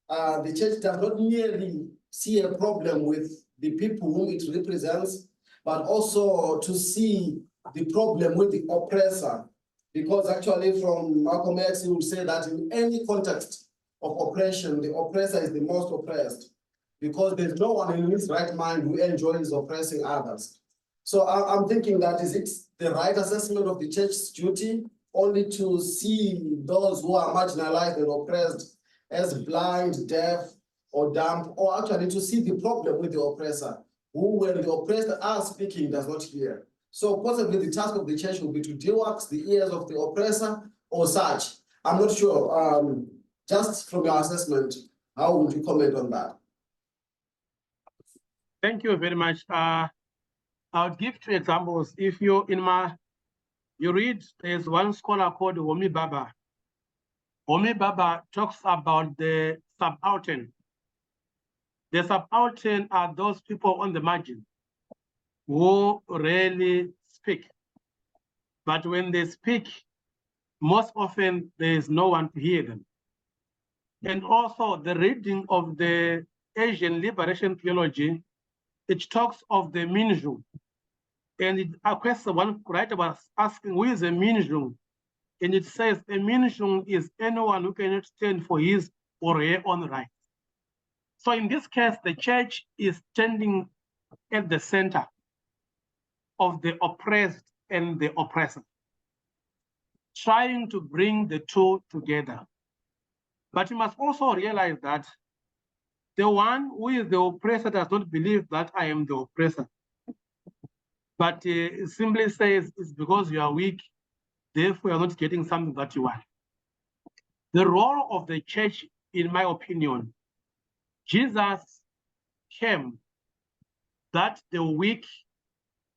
the church does not merely see a problem with the people whom it represents, but also to see the problem with the oppressor. Because actually from Malcolm X, he would say that in any context of oppression, the oppressor is the most oppressed, because there's no one in his right mind who enjoys oppressing others. So I'm thinking that is it the right assessment of the church's duty only to see those who are marginalized and oppressed as blind, deaf, or dumb, or actually to see the problem with the oppressor, who when the oppressed are speaking does not hear. So possibly the task of the church will be to de-wax the ears of the oppressor or such. I'm not sure. Just from your assessment, how would you comment on that? Thank you very much. I'll give 2 examples. If you read, there's one scholar called Homi Bhabha. Homi Bhabha talks about the subaltern. The subaltern are those people on the margin who rarely speak. But when they speak, most often there is no one to hear them. And also the reading of the Asian liberation theology, it talks of the Minjung. And a question one writer was asking, who is a Minjung? And it says a Minjung is anyone who cannot stand for his or her own rights. So in this case, the church is standing at the center of the oppressed and the oppressor, trying to bring the two together. But you must also realize that the one who is the oppressor does not believe that I am the oppressor, but simply says it's because you are weak, therefore you are not getting something that you want. The role of the church, in my opinion, Jesus came that the weak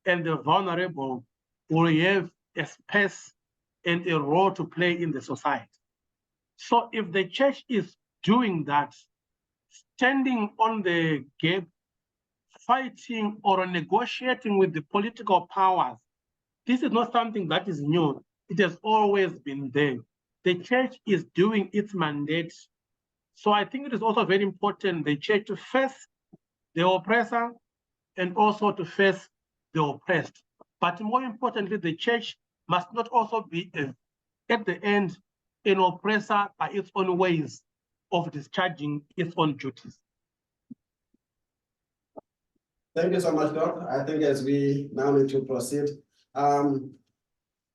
and the vulnerable will have a space and a role to play in the society. So if the church is doing that, standing on the gap, fighting or negotiating with the political powers, this is not something that is new. It has always been there. The church is doing its mandate. So I think it is also very important the church to face the oppressor and also to face the oppressed. But more importantly, the church must not also be, at the end, an oppressor by its own ways of discharging its own duties. Thank you so much, Doc. I think as we now need to proceed,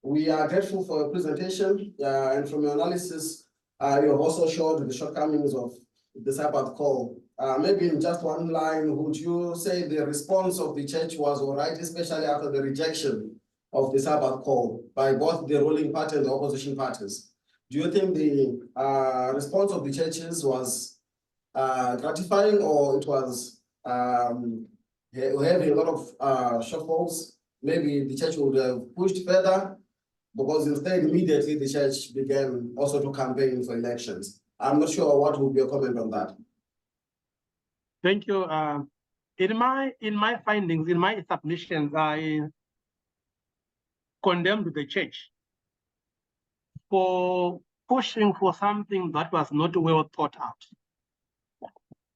we are grateful for your presentation, and from your analysis, you have also showed the shortcomings of the Sabbath Call. Maybe in just one line, would you say the response of the church was all right, especially after the rejection of the Sabbath Call by both the ruling party and the opposition parties? Do you think the response of the churches was gratifying, or it was having a lot of shortfalls? Maybe the church would have pushed further Because instead, immediately the church began also to campaign for elections. I'm not sure what would be your comment on that. Thank you. In my findings, in my submissions, I condemned the church for pushing for something that was not well thought out.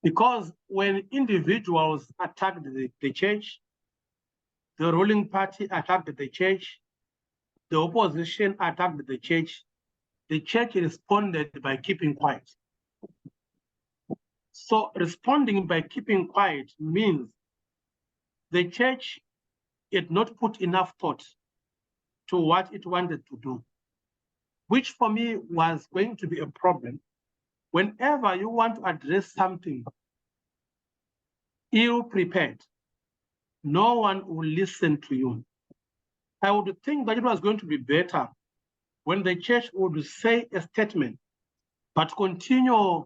Because when individuals attacked the church, the ruling party attacked the church, the opposition attacked the church responded by keeping quiet. So responding by keeping quiet means the church had not put enough thought to what it wanted to do, which for me was going to be a problem. Whenever you want to address something ill-prepared, no one will listen to you. I would think that it was going to be better when the church would say a statement, but continue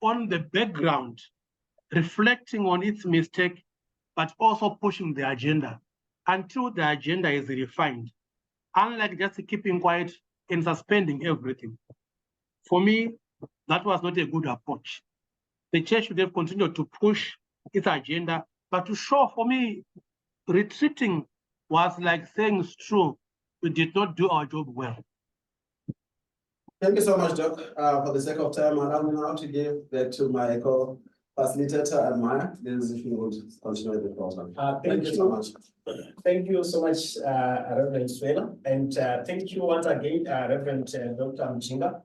on the background, reflecting on its mistake, but also pushing the agenda until the agenda is refined, unlike just keeping quiet and suspending everything. For me, that was not a good approach. The church should have continued to push its agenda, but to show, for me, retreating was like saying it's true, we did not do our job well. Thank you so much, Doc. For the sake of time, allow me now to give that to my co-facilitator, Maya. This is if you would continue the program. Thank you so much. Thank you so much, Reverend Swela, and thank you once again, Reverend Dr. Mchinga,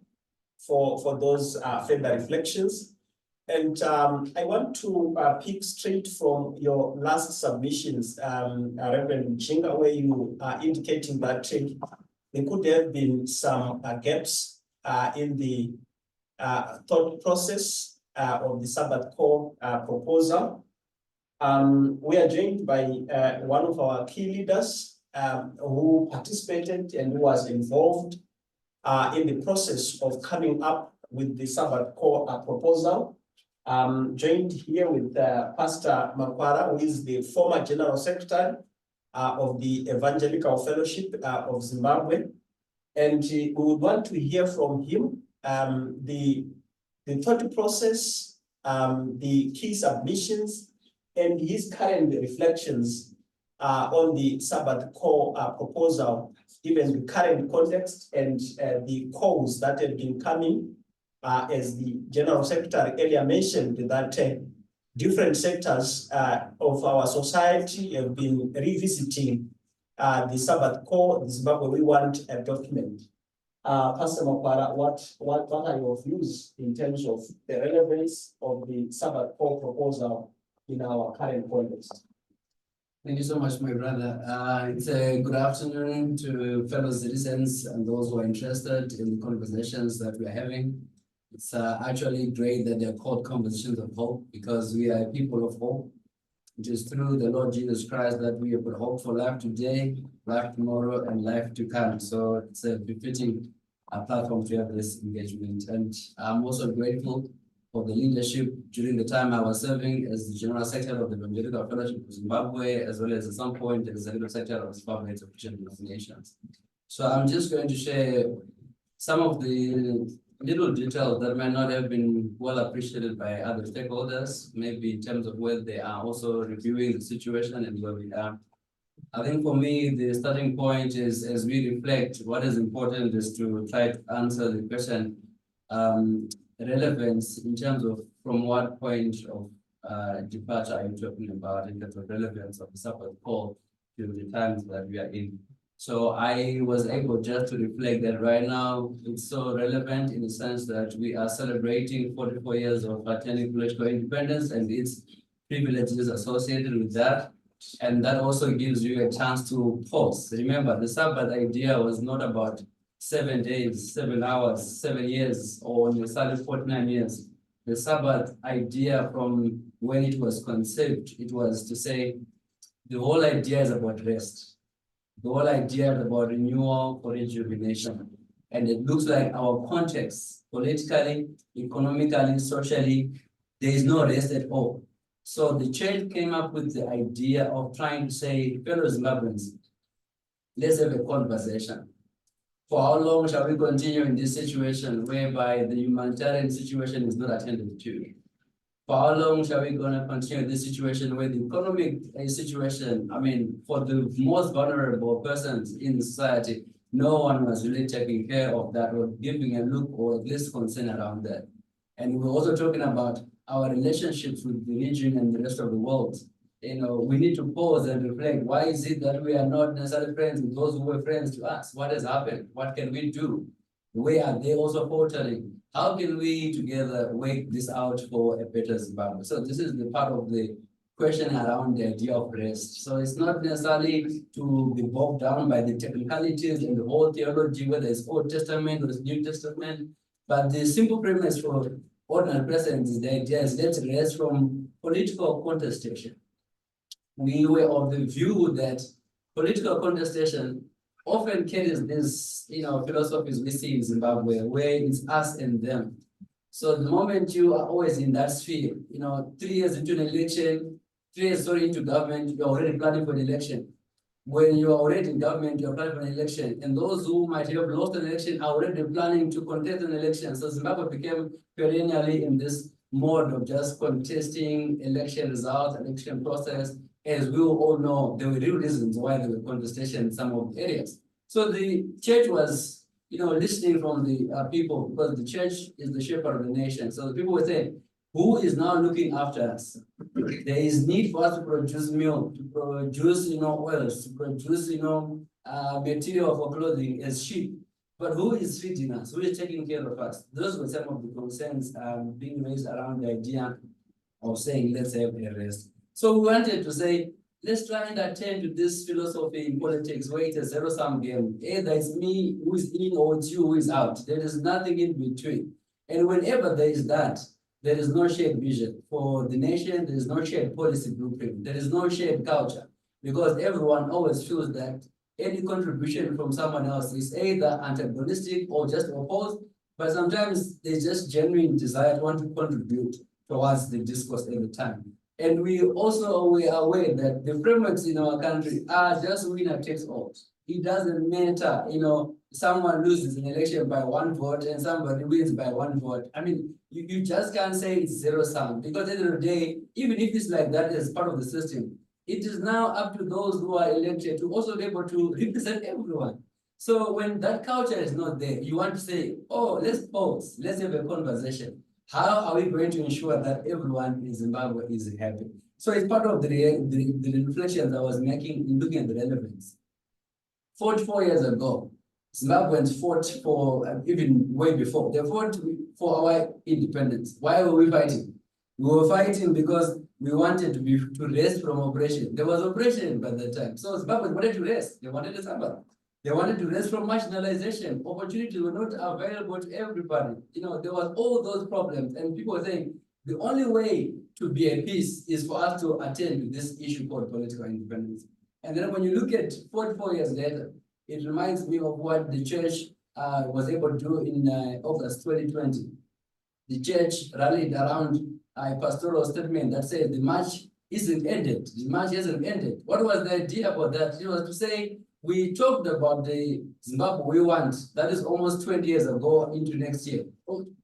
for those further reflections. And I want to pick straight from your last submissions, Reverend Mchinga, where you are indicating that there could have been some gaps in the thought process of the Sabbath Call proposal. We are joined by one of our key leaders who participated and who was involved in the process of coming up with the Sabbath Call proposal. Joined here with Pastor Makwara, who is the former General Secretary of the Evangelical Fellowship of Zimbabwe. And we would want to hear from him the thought process, the key submissions, and his current reflections on the Sabbath Call proposal, given the current context and the calls that have been coming, as the General Secretary earlier mentioned, that different sectors of our society have been revisiting the Sabbath Call, the Zimbabwe We Want a document. Pastor Makwara, what are your views in terms of the relevance of the Sabbath Call proposal in our current context? Thank you so much, my brother. It's a good afternoon to fellow citizens and those who are interested in the conversations that we are having. It's actually great that they're called conversations of hope, because we are people of hope. It is through the Lord Jesus Christ that we have got hope for life today, life tomorrow, and life to come. So it's a befitting platform to have this engagement. And I'm also grateful for the leadership during the time I was serving as the General Secretary of the Evangelical Fellowship of Zimbabwe, as well as at some point the Executive Secretary of Zimbabwe Christian Nations. So I'm just going to share some of the little details that might not have been well appreciated by other stakeholders, maybe in terms of where they are also reviewing the situation and where we are. I think for me, the starting point is, as we reflect, what is important is to try to answer the question, relevance in terms of from what point of departure are you talking about in terms of relevance of the Sabbath Call to the times that we are in. So I was able just to reflect that right now it's so relevant in the sense that we are celebrating 44 years of attaining political independence and its privileges associated with that. And that also gives you a chance to pause. Remember, the Sabbath idea was not about 7 days, 7 hours, 7 years, or necessarily 49 years. The Sabbath idea from when it was conceived, it was to say the whole idea is about rest. The whole idea is about renewal or rejuvenation. And it looks like our context, politically, economically, socially, there is no rest at all. So the church came up with the idea of trying to say, fellow Zimbabweans, let's have a conversation. For how long shall we continue in this situation whereby the humanitarian situation is not attended to? For how long shall we gonna continue this situation where the economic situation, I mean, for the most vulnerable persons in society, no one was really taking care of that or giving a look or at least concern around that. And we're also talking about our relationships with the region and the rest of the world. You know, we need to pause and reflect. Why is it that we are not necessarily friends with those who were friends to us? What has happened? What can we do? Where are they also faltering? How can we together work this out for a better Zimbabwe? So this is the part of the question around the idea of rest. So it's not necessarily to be bogged down by the technicalities and the whole theology, whether it's Old Testament or it's New Testament, but the simple premise for ordinary presence is the idea is let's rest from political contestation. We were of the view that political contestation often carries this, philosophies we see in Zimbabwe, where it's us and them. So the moment you are always in that sphere, 3 years into an election, 3 years into government, you're already planning for an election. When you are already in government, you're planning for an election. And those who might have lost an election are already planning to contest an election. So Zimbabwe became perennially in this mode of just contesting election results, election process. As we all know, there were real reasons why there were contestation in some of the areas. So the church was, listening from the people, because the church is the shepherd of the nation. So the people were saying, who is now looking after us? There is need for us to produce milk, to produce, oils, to produce, material for clothing as sheep. But who is feeding us? Who is taking care of us? Those were some of the concerns being raised around the idea of saying, let's have a rest. So we wanted to say, let's try and attend to this philosophy in politics where it's a zero-sum game. Either it's me who is in or it's you who is out. There is nothing in between. And whenever there is that, there is no shared vision for the nation. There is no shared policy blueprint. There is no shared culture, because everyone always feels that any contribution from someone else is either antagonistic or just opposed. But sometimes there's just genuine desire to want to contribute towards the discourse every time. And we also were aware that the frameworks in our country are just winner takes all. It doesn't matter, someone loses an election by 1 vote and somebody wins by 1 vote. I mean, you just can't say it's zero sum, because at the end of the day, even if it's like that as part of the system, it is now up to those who are elected to also be able to represent everyone. So when that culture is not there, you want to say, oh, let's pause, let's have a conversation. How are we going to ensure that everyone in Zimbabwe is happy? So it's part of the reflections I was making in looking at the relevance. 44 years ago, Zimbabweans fought for, even way before, they fought for our independence. Why were we fighting? We were fighting because we wanted to rest from oppression. There was oppression by that time. So Zimbabweans wanted to rest. They wanted a Sabbath. They wanted to rest from marginalization. Opportunities were not available to everybody. There was all those problems, and people were saying the only way to be at peace is for us to attend to this issue called political independence. And then when you look at 44 years later, it reminds me of what the church was able to do in August 2020. The church rallied around a pastoral statement that said the march isn't ended. The march hasn't ended. What was the idea about that? It was to say, we talked about the Zimbabwe we want. That is almost 20 years ago into next year.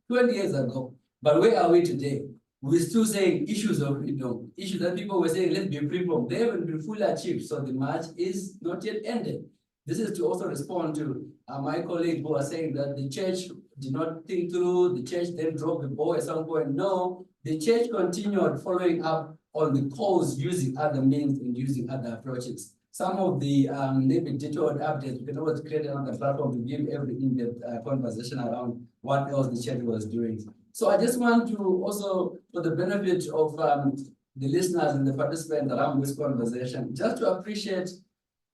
20 years ago. But where are we today? We're still saying issues of freedom, issues that people were saying, let's be free from. They haven't been fully achieved. So the march is not yet ended. This is to also respond to my colleague who are saying that the church did not think through, the church then dropped the ball at some point. No, the church continued following up on the calls using other means and using other approaches. Some of the maybe detailed updates, we can always create another platform to give every in-depth conversation around what else the church was doing. So I just want to also, for the benefit of the listeners and the participants around this conversation, just to appreciate,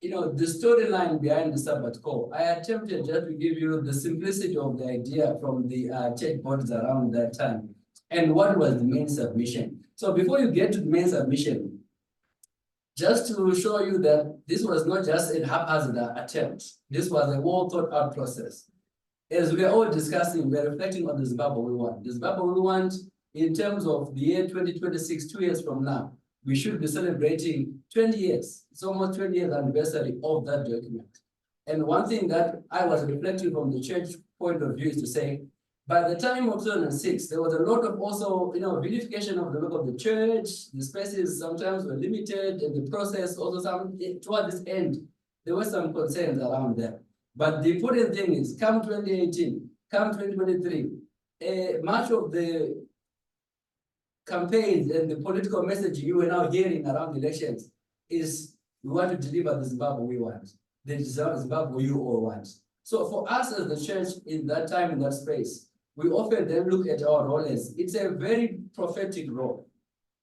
the storyline behind the Sabbath Call. I attempted just to give you the simplicity of the idea from the church bodies around that time, and what was the main submission. So before you get to the main submission, just to show you that this was not just a haphazard attempt, this was a well thought out process. As we are all discussing, we are reflecting on the Zimbabwe we want. The Zimbabwe we want, in terms of the year 2026, 2 years from now, we should be celebrating 20 years. It's almost 20 years anniversary of that document. And one thing that I was reflecting from the church point of view is to say, by the time of 2006, there was a lot of also, vilification of the work of the church. The spaces sometimes were limited, and the process also toward this end, there were some concerns around that. But the important thing is, come 2018, come 2023, much of the campaigns and the political message you are now hearing around elections is we want to deliver the Zimbabwe we want, the Zimbabwe you all want. So for us as the church in that time, in that space, we often then look at our role as it's a very prophetic role.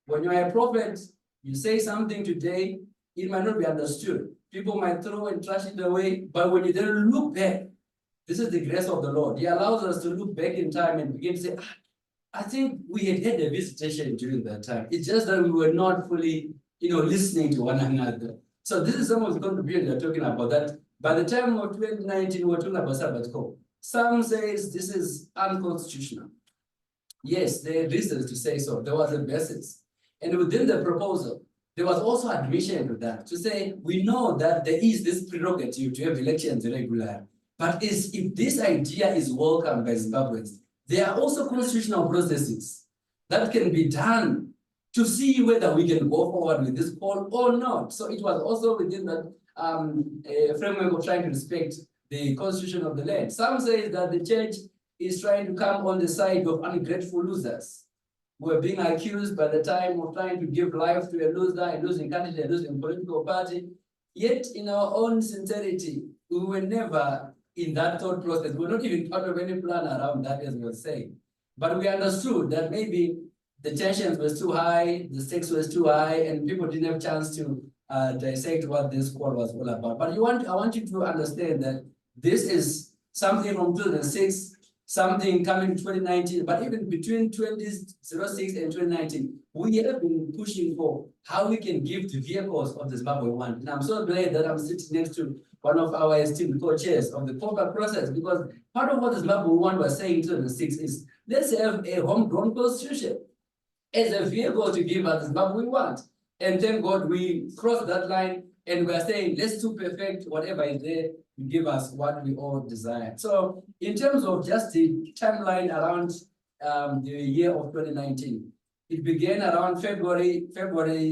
When you are a prophet, you say something today, it might not be understood. People might throw and trash it away, but when you then look back, this is the grace of the Lord. He allows us to look back in time and begin to say, I think we had a visitation during that time. It's just that we were not fully, listening to one another. So this is some of the contributions we're talking about, that by the time of 2019, we're talking about Sabbath Call. Some says this is unconstitutional. Yes, there are reasons to say so. There was a basis. And within the proposal, there was also admission to that, to say, we know that there is this prerogative to have elections regular, but if this idea is welcomed by Zimbabweans, there are also constitutional processes that can be done to see whether we can go forward with this call or not. So it was also within that framework of trying to respect the constitution of the land. Some say that the church is trying to come on the side of ungrateful losers who are being accused by the time of trying to give life to a loser, a losing candidate, a losing political party. Yet in our own sincerity, we were never in that thought process. We're not even part of any plan around that, as we were saying. But we understood that maybe the tensions were too high, the stakes was too high, and people didn't have a chance to dissect what this call was all about. But I want you to understand that this is something from 2006, something coming to 2019, but even between 2006 and 2019, we have been pushing for how we can give the vehicles of the Zimbabwe one. And I'm so glad that I'm sitting next to one of our esteemed co-chairs of the corporate process, because part of what the Zimbabwe one was saying in 2006 is, let's have a homegrown constitution as a vehicle to give us the Zimbabwe we want. And thank God we crossed that line, and we are saying, let's to perfect whatever is there to give us what we all desire. So in terms of just the timeline around the year of 2019, it began around February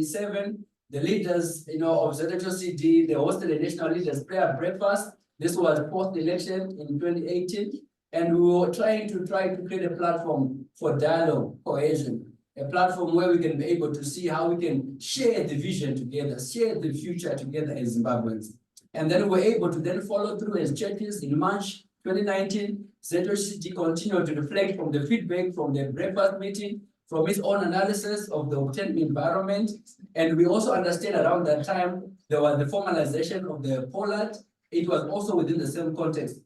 7. The leaders, of ZHOCD, they hosted a national leaders prayer breakfast. This was post-election in 2018. And we were trying to create a platform for dialogue, cohesion, a platform where we can be able to see how we can share the vision together, share the future together as Zimbabweans. And then we're able to then follow through as churches in March 2019. ZHOCD continued to reflect from the feedback from the breakfast meeting, from its own analysis of the obtained environment. And we also understand around that time, there was the formalization of the Pollard. It was also within the same context.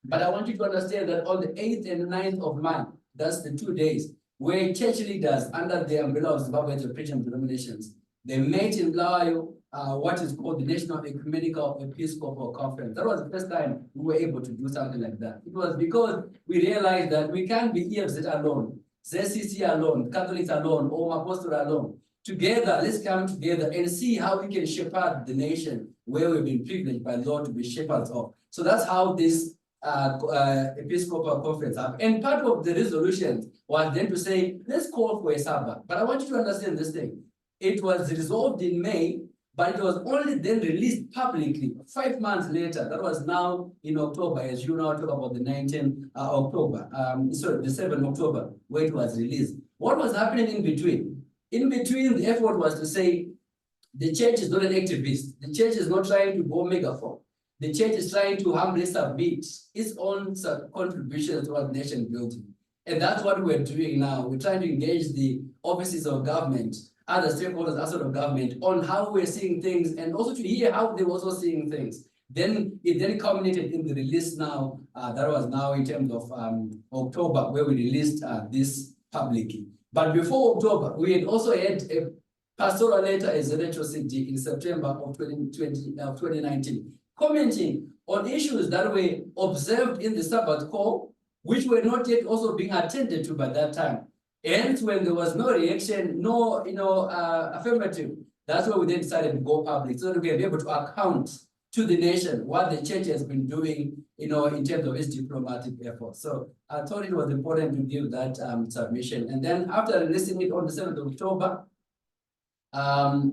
But I want you to understand that on the 8th and 9th of March, that's the 2 days, where church leaders under the umbrella of Zimbabwe Christian denominations, they met in Bulawayo, what is called the National Ecumenical Episcopal Conference. That was the first time we were able to do something like that. It was because we realized that we can't be EFZ alone, ZCC alone, Catholics alone, or Apostle alone. Together, let's come together and see how we can shepherd the nation where we've been privileged by the Lord to be shepherds of. So that's how this Episcopal Conference happened. And part of the resolution was then to say, let's call for a Sabbath. But I want you to understand this thing. It was resolved in May, but it was only then released publicly 5 months later. That was now in October, as you now talk about the 19th October, the 7th October, where it was released. What was happening in between? In between, the effort was to say, the church is not an activist. The church is not trying to go megaphone. The church is trying to humbly submit its own contributions towards nation building. And that's what we're doing now. We're trying to engage the offices of government, other stakeholders outside of government, on how we're seeing things, and also to hear how they're also seeing things. Then it culminated in the release now, that was now in terms of October, where we released this publicly. But before October, we had also had a pastoral letter as a ZHOCD in September of 2019, commenting on issues that were observed in the Sabbath Call, which were not yet also being attended to by that time. And when there was no reaction, no affirmative, that's why we then decided to go public, so that we can be able to account to the nation what the church has been doing, in terms of its diplomatic efforts. So I thought it was important to give that submission. And then after releasing it on the 7th of October,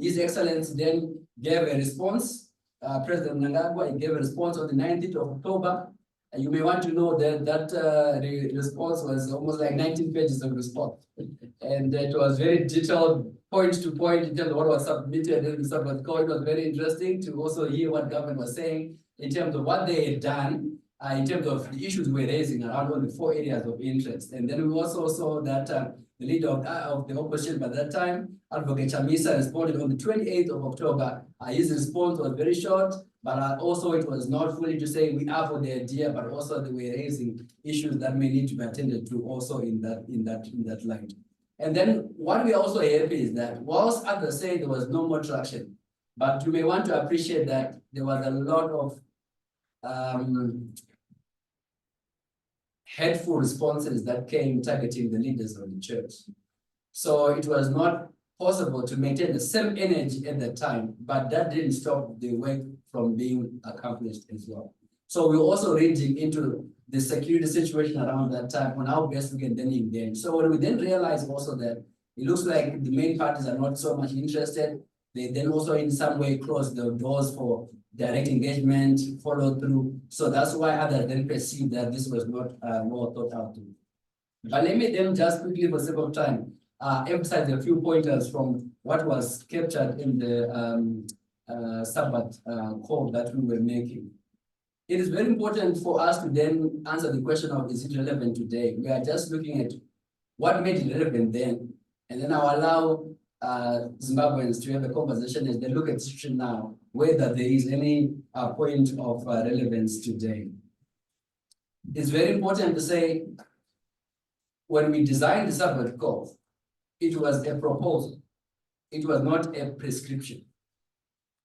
His Excellency then gave a response. President Mnangagwa gave a response on the 19th of October. And you may want to know that the response was almost like 19 pages of response. And it was very detailed, point to point, in terms of what was submitted in the Sabbath Call. It was very interesting to also hear what government was saying in terms of what they had done, in terms of the issues we're raising around all the 4 areas of interest. And then we also saw that the leader of the opposition by that time, Advocate Chamisa, responded on the 28th of October. His response was very short, but also it was not fully to say we are for the idea, but also they were raising issues that may need to be attended to also in that light. And then what we are also happy is that whilst others say there was no more traction, but you may want to appreciate that there was a lot of hateful responses that came targeting the leaders of the church. So it was not possible to maintain the same energy at that time, but that didn't stop the work from being accomplished as well. So we're also reading into the security situation around that time on how best we can then engage. So when we then realize also that it looks like the main parties are not so much interested, they then also in some way close the doors for direct engagement, follow through. So that's why others then perceive that this was not well thought out. But let me then just quickly, for the sake of time, emphasize a few pointers from what was captured in the Sabbath call that we were making. It is very important for us to then answer the question of, is it relevant today? We are just looking at what made it relevant then, and then I'll allow Zimbabweans to have a conversation as they look at the situation now, whether there is any point of relevance today. It's very important to say, when we designed the Sabbath Call, it was a proposal. It was not a prescription.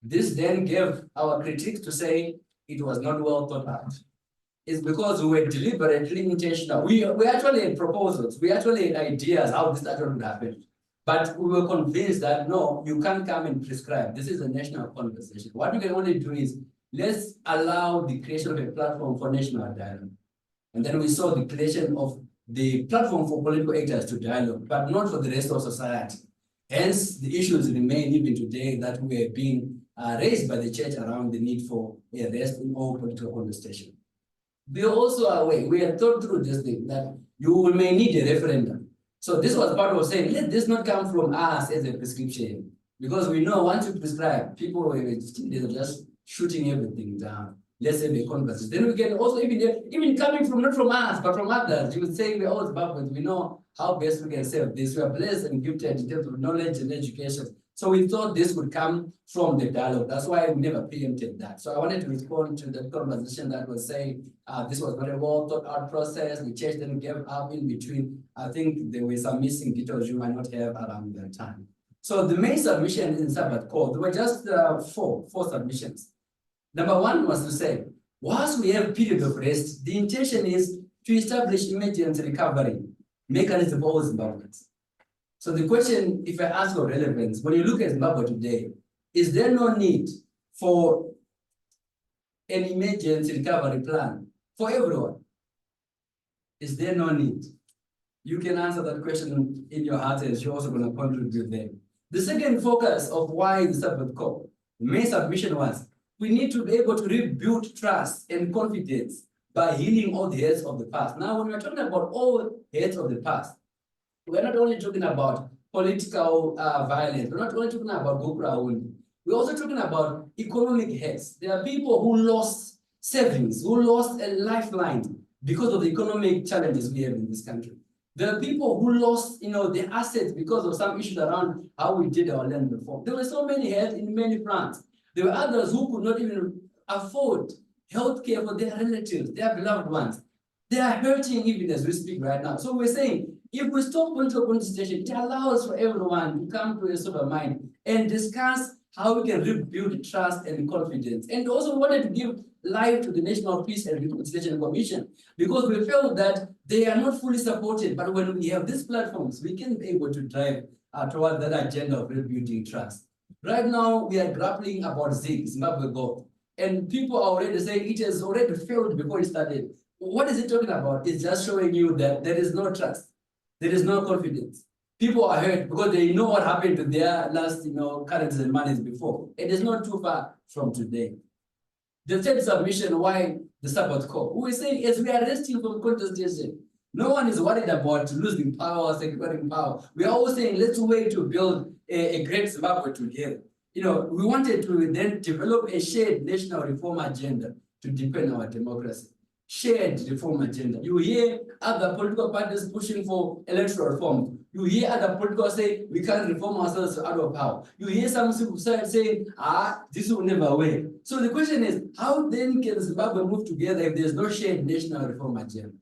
This then gave our critics to say it was not well thought out. It's because we were deliberately intentional. We actually had proposals. We actually had ideas how this actually would happen. But we were convinced that, no, you can't come and prescribe. This is a national conversation. What you can only do is, let's allow the creation of a platform for national dialogue. And then we saw the creation of the platform for political actors to dialogue, but not for the rest of society. Hence, the issues remain even today that were being raised by the church around the need for a rest in all political contestation. We are also aware, we have thought through this thing, that you may need a referendum. So this was part of saying, let this not come from us as a prescription, because we know once you prescribe, people are just shooting everything down. Let's have a conversation. Then we can also, even coming from, not from us, but from others, you would say we're all Zimbabweans, we know how best we can serve this. We are blessed and gifted in terms of knowledge and education. So we thought this would come from the dialogue. That's why we never preempted that. So I wanted to respond to the conversation that was saying this was not a well thought out process. The church then gave up in between. I think there were some missing details you might not have around that time. So the main submission in Sabbath Call, there were just four submissions. Number one was to say, whilst we have a period of rest, the intention is to establish emergency recovery mechanism for all Zimbabweans. So the question, if I ask for relevance, when you look at Zimbabwe today, is there no need for an emergency recovery plan for everyone? Is there no need? You can answer that question in your heart as you're also going to contribute there. The second focus of why the Sabbath Call, the main submission was, we need to be able to rebuild trust and confidence by healing all the hurts of the past. Now, when we're talking about all hurts of the past, we're not only talking about political violence, we're not only talking about Gokra only, we're also talking about economic hurts. There are people who lost savings, who lost a lifeline because of the economic challenges we have in this country. There are people who lost, their assets because of some issues around how we did our land reform. There were so many hurts in many fronts. There were others who could not even afford healthcare for their relatives, their beloved ones. They are hurting even as we speak right now. So we're saying, if we stop political contestation, it allows for everyone to come to a sober mind and discuss how we can rebuild trust and confidence. And also wanted to give life to the National Peace and Reconciliation Commission, because we felt that they are not fully supported. But when we have these platforms, we can be able to drive towards that agenda of rebuilding trust. Right now, we are grappling about Zimbabwe Gold. And people are already saying it has already failed before it started. What is it talking about? It's just showing you that there is no trust. There is no confidence. People are hurt because they know what happened to their last, currencies and monies before. It is not too far from today. The third submission, why the Sabbath Call? We say as we are resting from contestation, no one is worried about losing power or securing power. We are all saying, let's wait to build a great Zimbabwe together. We wanted to then develop a shared national reform agenda to deepen our democracy. Shared reform agenda. You hear other political parties pushing for electoral reform. You hear other political say we can't reform ourselves out of power. You hear some people saying, this will never work. So the question is, how then can Zimbabwe move together if there's no shared national reform agenda?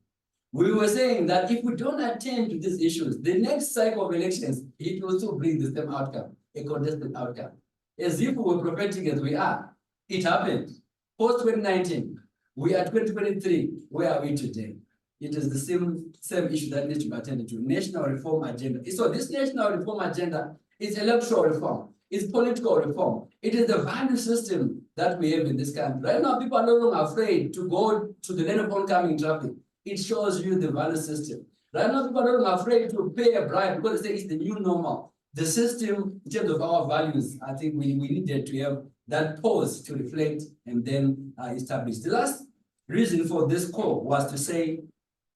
We were saying that if we don't attend to these issues, the next cycle of elections, it will still bring the same outcome, a contested outcome. As if we were prophetic as we are, it happened. Post-2019, we are 2023, where are we today? It is the same issue that needs to be attended to, national reform agenda. So this national reform agenda is electoral reform, it's political reform. It is the value system that we have in this country. Right now, people are no longer afraid to go to the lane of oncoming traffic. It shows you the value system. Right now, people are not afraid to pay a bribe because they say it's the new normal. The system, in terms of our values, I think we needed to have that pause to reflect and then establish. The last reason for this call was to say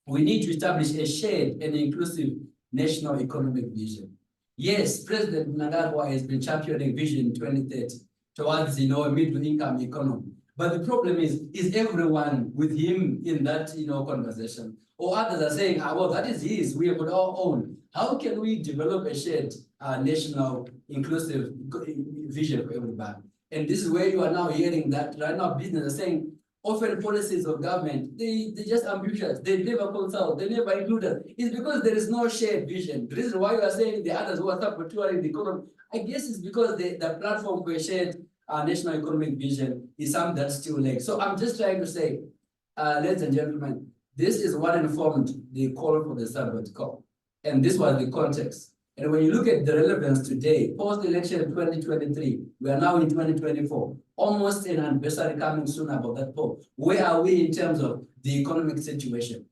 we need to establish a shared and inclusive national economic vision. Yes, President Mnangagwa has been championing Vision 2030 towards a middle-income economy. But the problem is everyone with him in that conversation? Or others are saying, well, that is his, we have our own. How can we develop a shared national inclusive vision for everybody? And this is where you are now hearing that right now business are saying often policies of government, they just ambitious, they never consult, they never include us. It's because there is no shared vision. The reason why you are saying the others who are supporting the economy, I guess it's because the platform for a shared national economic vision is something that still lacks. So I'm just trying to say, ladies and gentlemen, this is what informed the call for the Sabbath Call. And this was the context. And when you look at the relevance today, post-election 2023, we are now in 2024, almost an anniversary coming soon about that poll. Where are we in terms of the economic situation?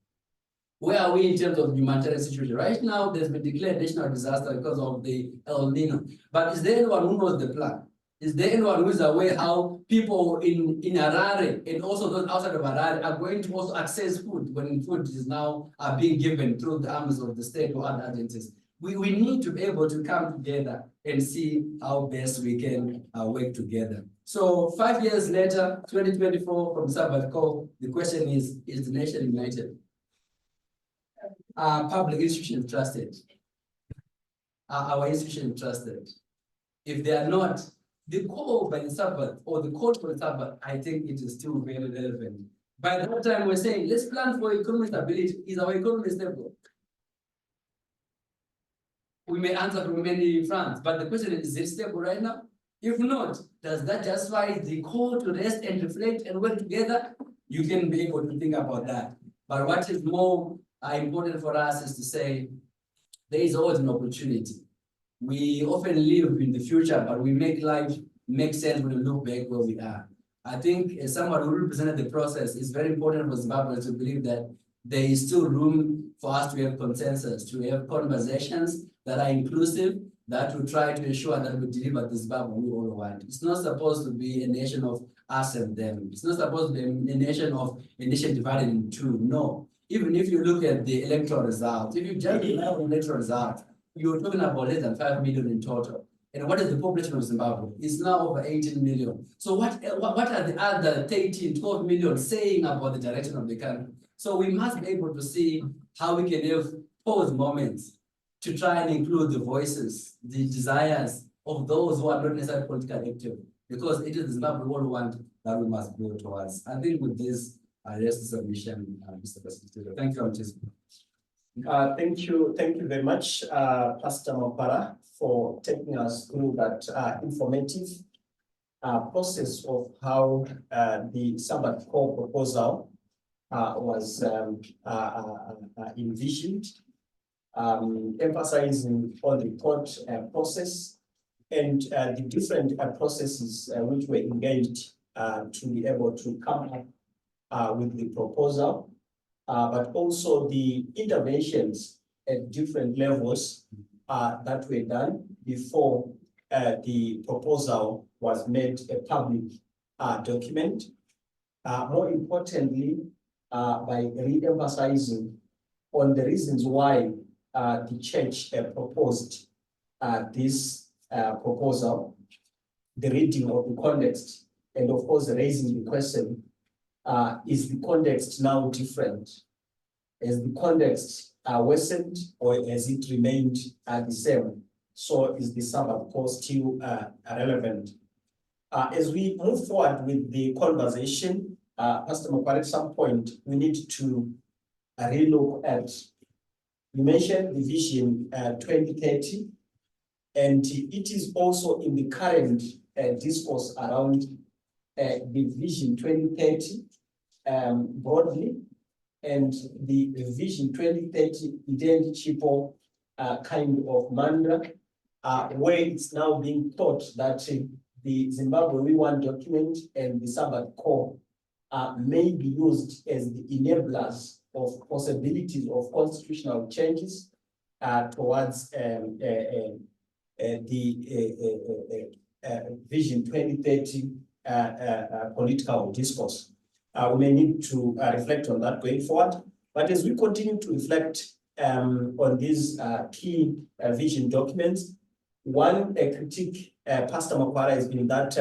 Where are we in terms of humanitarian situation? Right now, there's been declared national disaster because of the El Nino. But is there anyone who knows the plan? Is there anyone who is aware how people in Harare and also those outside of Harare are going to also access food when food is now being given through the arms of the state or other agencies? We need to be able to come together and see how best we can work together. So 5 years later, 2024 from Sabbath Call, the question is the nation united? Are public institutions trusted? Are our institutions trusted? If they are not, the call by the Sabbath or the call for the Sabbath, I think it is still very relevant. By that time, we're saying, let's plan for economic stability. Is our economy stable? We may answer from many fronts, but the question is it stable right now? If not, does that justify the call to rest and reflect and work together? You can be able to think about that. But what is more important for us is to say, there is always an opportunity. We often live in the future, but we make life make sense when we look back where we are. I think as someone who represented the process, it's very important for Zimbabweans to believe that there is still room for us to have consensus, to have conversations that are inclusive, that will try to ensure that we deliver the Zimbabwe we all want. It's not supposed to be a nation of us and them. It's not supposed to be a nation divided in two. No. Even if you look at the electoral results, if you just rely on electoral results, you're talking about less than 5 million in total. And what is the population of Zimbabwe? It's now over 18 million. So what are the other 13, 12 million saying about the direction of the country? So we must be able to see how we can have pause moments to try and include the voices, the desires of those who are not necessarily politically active, because it is the Zimbabwe we all want that we must go towards. I think with this, I rest the submission, Mr. President. Thank you, Thank you very much, Pastor Mapara, for taking us through that informative process of how the Sabbath Call proposal was envisioned, emphasizing on the court process and the different processes which were engaged to be able to come up with the proposal, but also the interventions at different levels that were done before the proposal was made a public document. More importantly, by re-emphasizing on the reasons why the church proposed this proposal, the reading of the context, and of course raising the question, is the context now different? Has the context worsened, or has it remained the same? So is the Sabbath Call still relevant? As we move forward with the conversation, Pastor Makwara, at some point, we need to relook at, you mentioned the vision 2030, and it is also in the current discourse around the vision 2030 broadly, and the vision 2030 identity kind of mantra, where it's now being thought that the Zimbabwe We Want document and the Sabbath Call may be used as the enablers of possibilities of constitutional changes towards the Vision 2030 political discourse. We may need to reflect on that going forward. But as we continue to reflect on these key vision documents, one critique, Pastor Makwara, has been that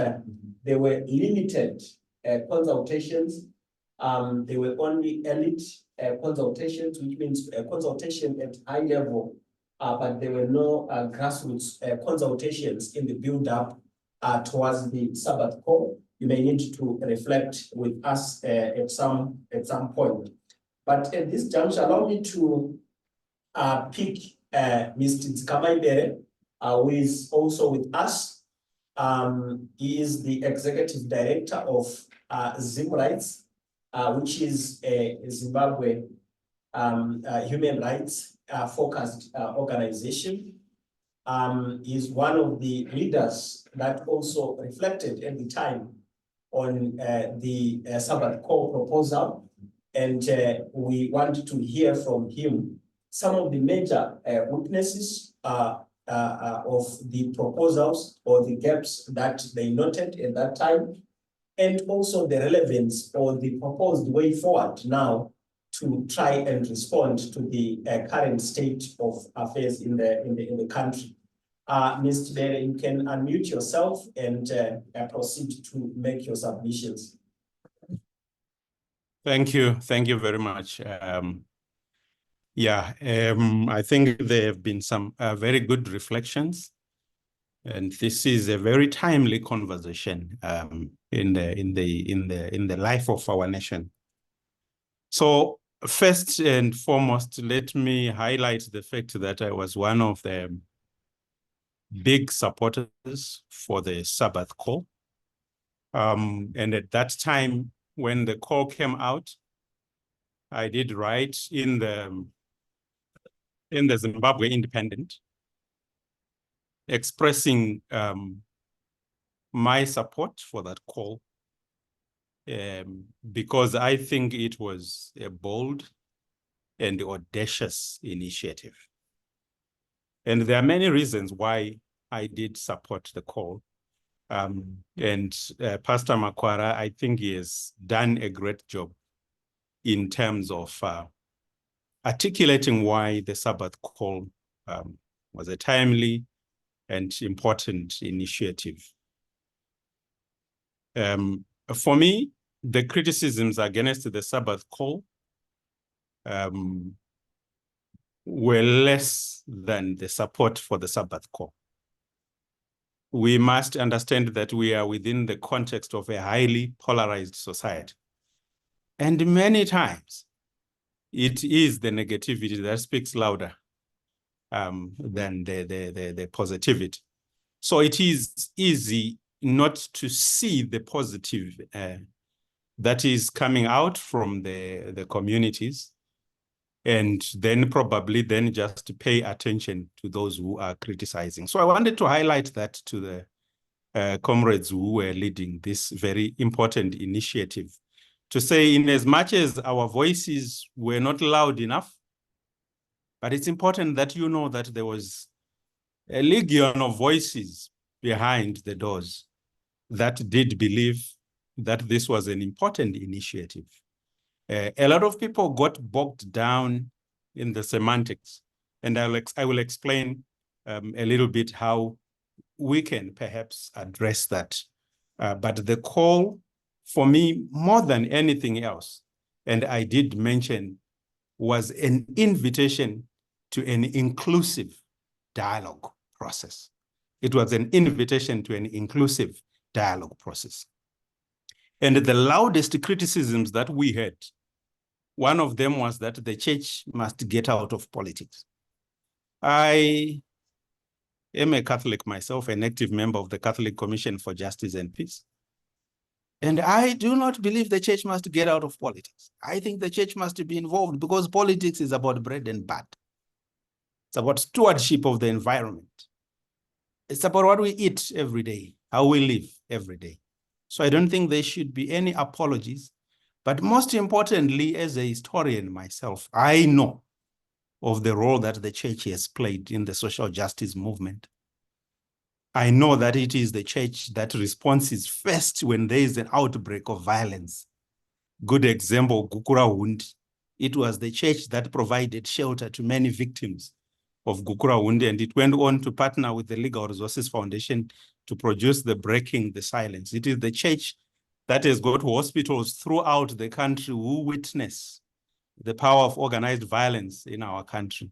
there were limited consultations. There were only elite consultations, which means consultation at high level, but there were no grassroots consultations in the build-up towards the Sabbath Call. You may need to reflect with us at some point. But at this juncture, allow me to pick Mr. Nzikamaibere, who is also with us. He is the executive director of Zim Rights, which is a Zimbabwe human rights focused organization. He's one of the leaders that also reflected at the time on the Sabbath Call proposal, and we want to hear from him some of the major weaknesses of the proposals or the gaps that they noted at that time, and also the relevance or the proposed way forward now to try and respond to the current state of affairs in the country. Mr. Bere, you can unmute yourself and proceed to make your submissions. Thank you very much. I think there have been some very good reflections, and this is a very timely conversation in the life of our nation. So first and foremost, let me highlight the fact that I was one of the big supporters for the Sabbath Call. And at that time, when the call came out, I did write in the Zimbabwe Independent, expressing my support for that call, because I think it was a bold and audacious initiative. And there are many reasons why I did support the call. And Pastor Makwara, I think he has done a great job in terms of articulating why the Sabbath Call was a timely and important initiative. For me, the criticisms against the Sabbath Call were less than the support for the Sabbath Call. We must understand that we are within the context of a highly polarized society. And many times, it is the negativity that speaks louder than the positivity. So it is easy not to see the positive that is coming out from the communities, and then probably then just pay attention to those who are criticizing. So I wanted to highlight that to comrades who were leading this very important initiative to say, in as much as our voices were not loud enough, but it's important that you know that there was a legion of voices behind the doors that did believe that this was an important initiative. A lot of people got bogged down in the semantics, and I will explain a little bit how we can perhaps address that. But the call for me, more than anything else, and I did mention, was an invitation to an inclusive dialogue process. It was an invitation to an inclusive dialogue process. And the loudest criticisms that we had, one of them was that the church must get out of politics. I am a Catholic myself, an active member of the Catholic Commission for Justice and Peace. And I do not believe the church must get out of politics. I think the church must be involved because politics is about bread and butter. It's about stewardship of the environment. It's about what we eat every day, how we live every day. So I don't think there should be any apologies. But most importantly, as a historian myself, I know of the role that the church has played in the social justice movement. I know that it is the church that responds first when there is an outbreak of violence. Good example, Gukura Hundi. It was the church that provided shelter to many victims of Gukura Hundi, and it went on to partner with the Legal Resources Foundation to produce the Breaking the Silence. It is the church that has got hospitals throughout the country who witness the power of organized violence in our country.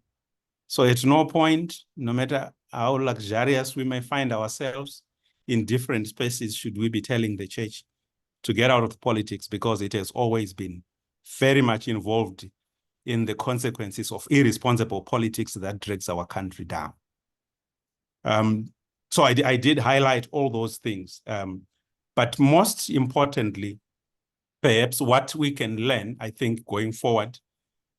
So at no point, no matter how luxurious we may find ourselves in different spaces, should we be telling the church to get out of politics, because it has always been very much involved in the consequences of irresponsible politics that drags our country down. So I did highlight all those things. But most importantly, perhaps what we can learn, I think, going forward,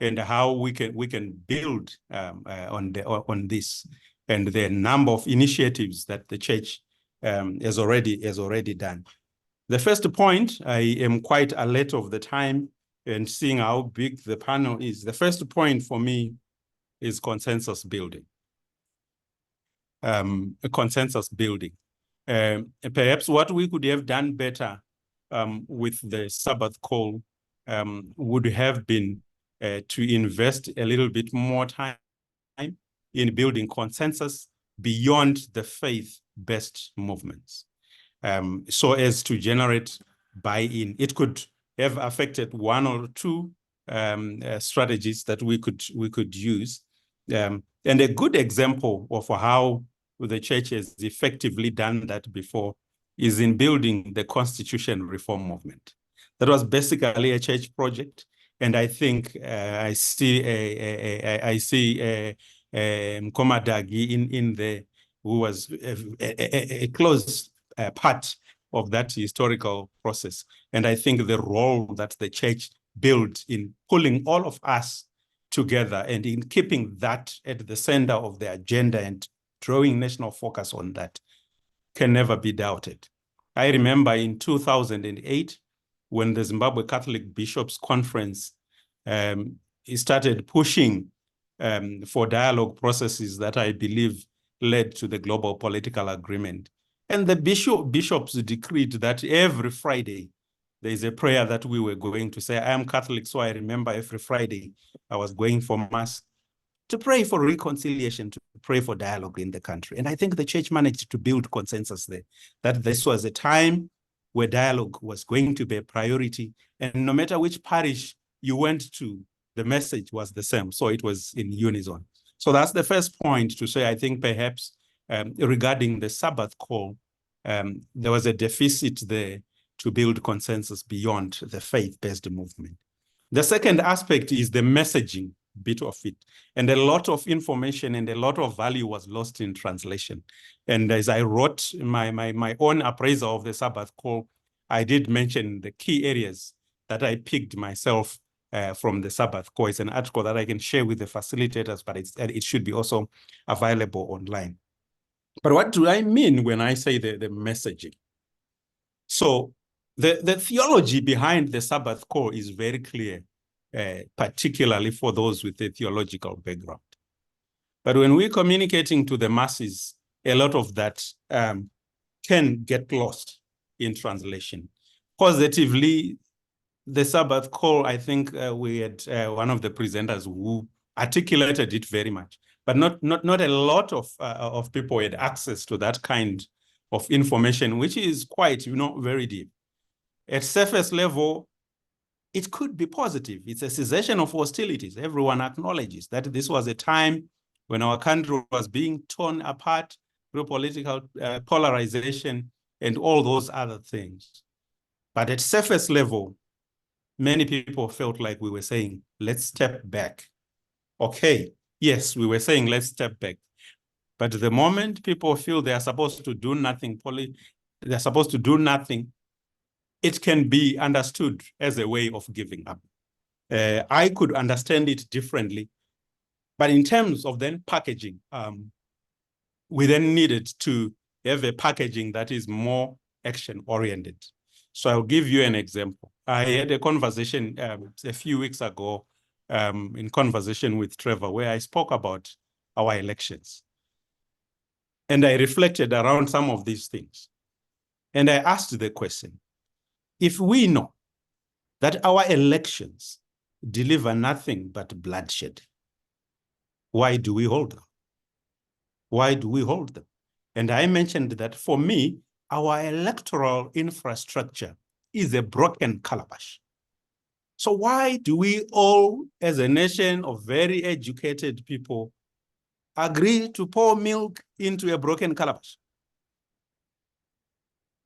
and how we can build on this, and the number of initiatives that the church has already done. The first point, I am quite alert of the time and seeing how big the panel is. The first point for me is consensus building. A consensus building. Perhaps what we could have done better with the Sabbath Call would have been to invest a little bit more time in building consensus beyond the faith-based movements, so as to generate buy-in. It could have affected one or two strategies that we could use. And a good example of how the church has effectively done that before is in building the Constitution Reform Movement. That was basically a church project, and I think I see Mkomadagi in there, who was a close part of that historical process. And I think the role that the church built in pulling all of us together and in keeping that at the center of the agenda and drawing national focus on that can never be doubted. I remember in 2008, when the Zimbabwe Catholic Bishops' Conference started pushing for dialogue processes that I believe led to the global political agreement. And the bishops decreed that every Friday, there is a prayer that we were going to say. I am Catholic, so I remember every Friday I was going for Mass to pray for reconciliation, to pray for dialogue in the country. And I think the church managed to build consensus there, that this was a time where dialogue was going to be a priority. And no matter which parish you went to, the message was the same. So it was in unison. So that's the first point to say, I think perhaps regarding the Sabbath Call, there was a deficit there to build consensus beyond the faith-based movement. The second aspect is the messaging bit of it. And a lot of information and a lot of value was lost in translation. And as I wrote my own appraisal of the Sabbath Call, I did mention the key areas that I picked myself from the Sabbath Call. It's an article that I can share with the facilitators, but it should be also available online. But what do I mean when I say the messaging? So the theology behind the Sabbath Call is very clear, particularly for those with a theological background. But when we're communicating to the masses, a lot of that can get lost in translation. Positively, the Sabbath Call, I think we had one of the presenters who articulated it very much, but not a lot of people had access to that kind of information, which is quite, very deep. At surface level, it could be positive. It's a cessation of hostilities. Everyone acknowledges that this was a time when our country was being torn apart through political polarization and all those other things. But at surface level, many people felt like we were saying, let's step back. Okay, yes, we were saying, let's step back. But the moment people feel they are supposed to do nothing, they're supposed to do nothing, it can be understood as a way of giving up. I could understand it differently. But in terms of then packaging, we then needed to have a packaging that is more action-oriented. So I'll give you an example. I had a conversation a few weeks ago in conversation with Trevor where I spoke about our elections. And I reflected around some of these things. And I asked the question, if we know that our elections deliver nothing but bloodshed, why do we hold them? Why do we hold them? And I mentioned that for me, our electoral infrastructure is a broken calabash. So why do we all, as a nation of very educated people, agree to pour milk into a broken calabash?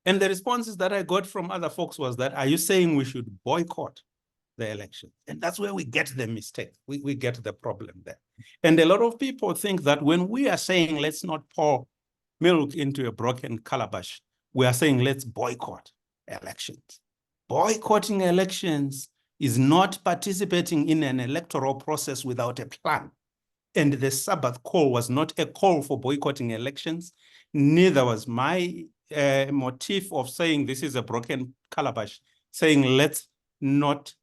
And the responses that I got from other folks was that, are you saying we should boycott the election? And that's where we get the mistake. We get the problem there. And a lot of people think that when we are saying let's not pour milk into a broken calabash, we are saying let's boycott elections. Boycotting elections is not participating in an electoral process without a plan. And the Sabbath Call was not a call for boycotting elections. Neither was my motive of saying this is a broken calabash, saying let's not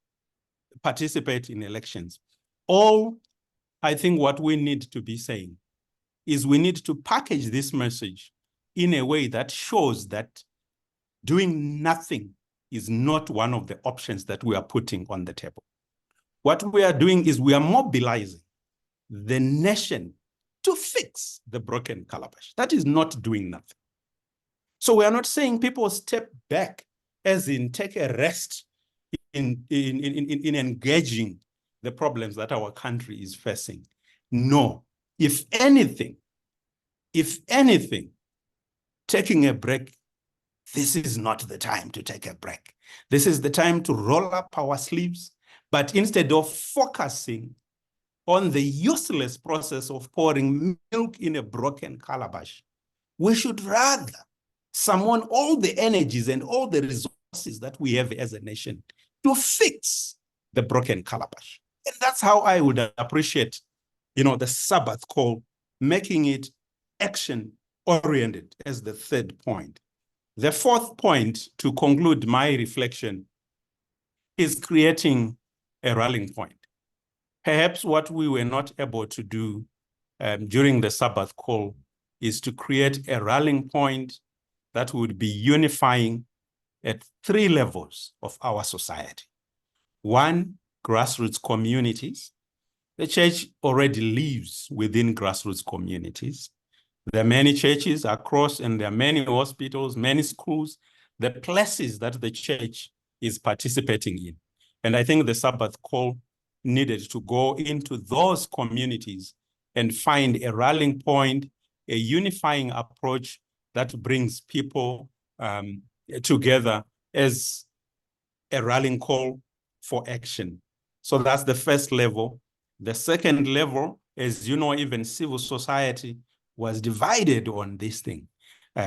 participate in elections. All I think what we need to be saying is we need to package this message in a way that shows that doing nothing is not one of the options that we are putting on the table. What we are doing is we are mobilizing the nation to fix the broken calabash. That is not doing nothing. So we are not saying people step back, as in take a rest in engaging the problems that our country is facing. No, if anything, taking a break, this is not the time to take a break. This is the time to roll up our sleeves, but instead of focusing on the useless process of pouring milk in a broken calabash, we should rather summon all the energies and all the resources that we have as a nation to fix the broken calabash. And that's how I would appreciate, the Sabbath Call, making it action-oriented as the third point. The fourth point, to conclude my reflection, is creating a rallying point. Perhaps what we were not able to do during the Sabbath Call is to create a rallying point that would be unifying at three levels of our society. One, grassroots communities. The church already lives within grassroots communities. There are many churches across, and there are many hospitals, many schools, the places that the church is participating in. And I think the Sabbath Call needed to go into those communities and find a rallying point, a unifying approach that brings people together as a rallying call for action. So that's the first level. The second level, as you know, even civil society was divided on this thing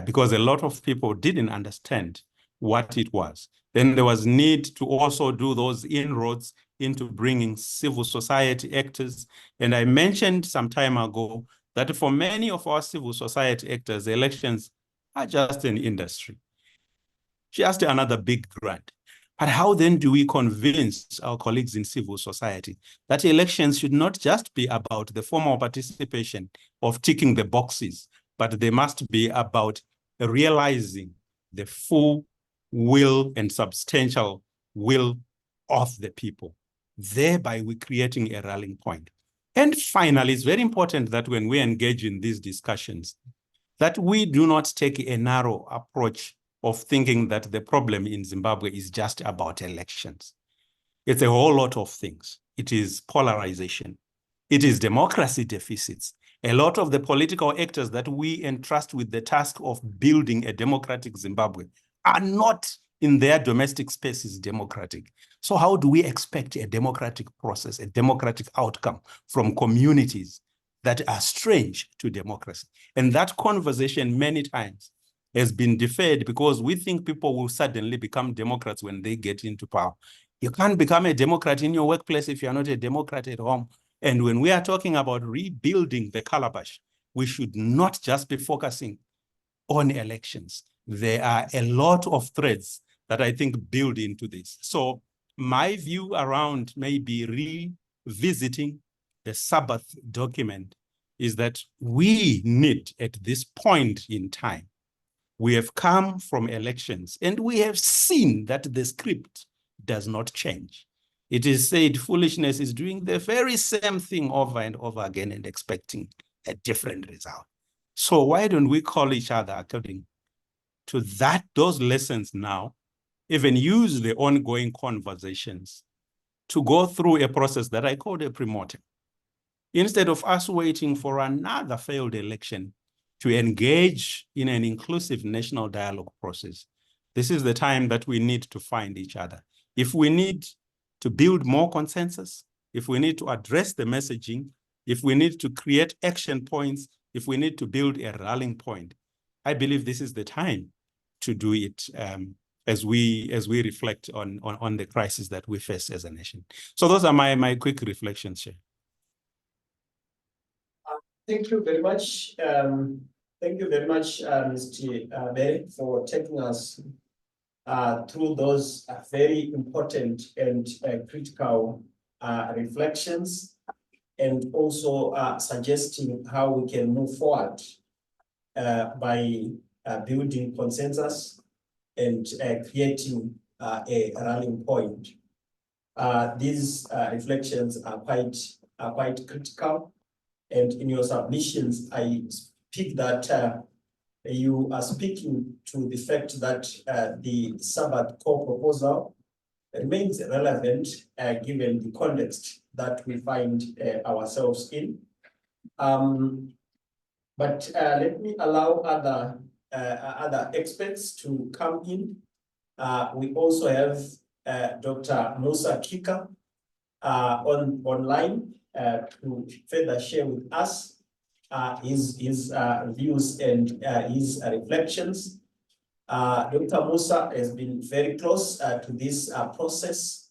because a lot of people didn't understand what it was. Then there was need to also do those inroads into bringing civil society actors. And I mentioned some time ago that for many of our civil society actors, elections are just an industry, just another big grant. But how then do we convince our colleagues in civil society that elections should not just be about the formal participation of ticking the boxes, but they must be about realizing the full will and substantial will of the people. Thereby, we're creating a rallying point. And finally, it's very important that when we engage in these discussions, that we do not take a narrow approach of thinking that the problem in Zimbabwe is just about elections. It's a whole lot of things. It is polarization. It is democracy deficits. A lot of the political actors that we entrust with the task of building a democratic Zimbabwe are not in their domestic spaces democratic. So how do we expect a democratic process, a democratic outcome from communities that are strange to democracy? And that conversation many times has been deferred because we think people will suddenly become Democrats when they get into power. You can't become a Democrat in your workplace if you're not a Democrat at home. And when we are talking about rebuilding the calabash, we should not just be focusing on elections. There are a lot of threads that I think build into this. So my view around maybe revisiting the Sabbath document is that we need, at this point in time, we have come from elections and we have seen that the script does not change. It is said foolishness is doing the very same thing over and over again and expecting a different result. So why don't we call each other according to those lessons now, even use the ongoing conversations to go through a process that I call a pre-mortem. Instead of us waiting for another failed election to engage in an inclusive national dialogue process, this is the time that we need to find each other. If we need to build more consensus, if we need to address the messaging, if we need to create action points, if we need to build a rallying point, I believe this is the time to do it as we reflect on the crisis that we face as a nation. So those are my quick reflections, Chair. Thank you very much. Thank you very much, Mr. Berry, for taking us through those very important and critical reflections, and also suggesting how we can move forward by building consensus and creating a rallying point. These reflections are quite critical. And in your submissions, I speak that you are speaking to the fact that the Sabbath Call proposal remains relevant given the context that we find ourselves in. But let me allow other experts to come in. We also have Dr. Musa Kika online to further share with us his views and his reflections. Dr. Musa has been very close to this process.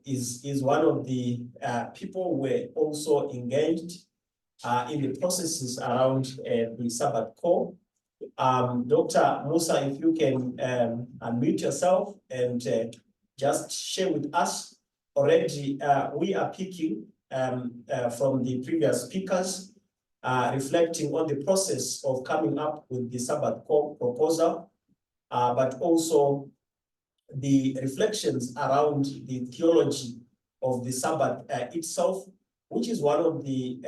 Is one of the people who were also engaged in the processes around the Sabbath Call. Dr. Musa, if you can unmute yourself and just share with us. Already, we are picking from the previous speakers, reflecting on the process of coming up with the Sabbath Call proposal, but also the reflections around the theology of the Sabbath itself, which is one of the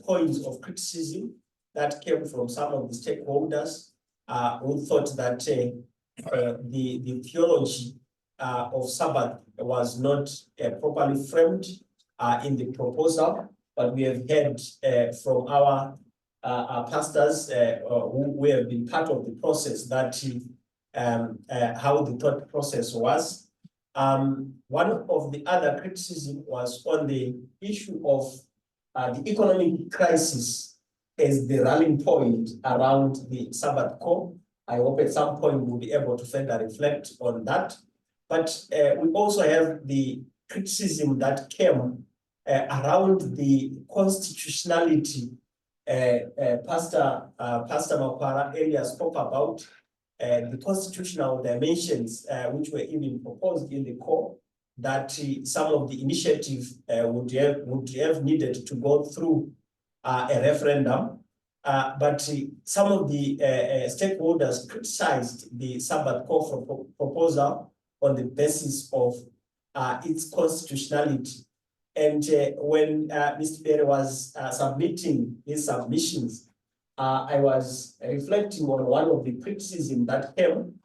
points of criticism that came from some of the stakeholders who thought that the theology of Sabbath was not properly framed in the proposal, but we have heard from our pastors who have been part of the process that how the thought process was. One of the other criticism was on the issue of the economic crisis as the rallying point around the Sabbath Call. I hope at some point we'll be able to further reflect on that. But we also have the criticism that came around the constitutionality. Pastor Makwara earlier spoke about the constitutional dimensions which were even proposed in the core, that some of the initiative would have needed to go through a referendum. But some of the stakeholders criticized the Sabbath Call proposal on the basis of its constitutionality. And when Mr. Berry was submitting his submissions, I was reflecting on one of the criticisms that came,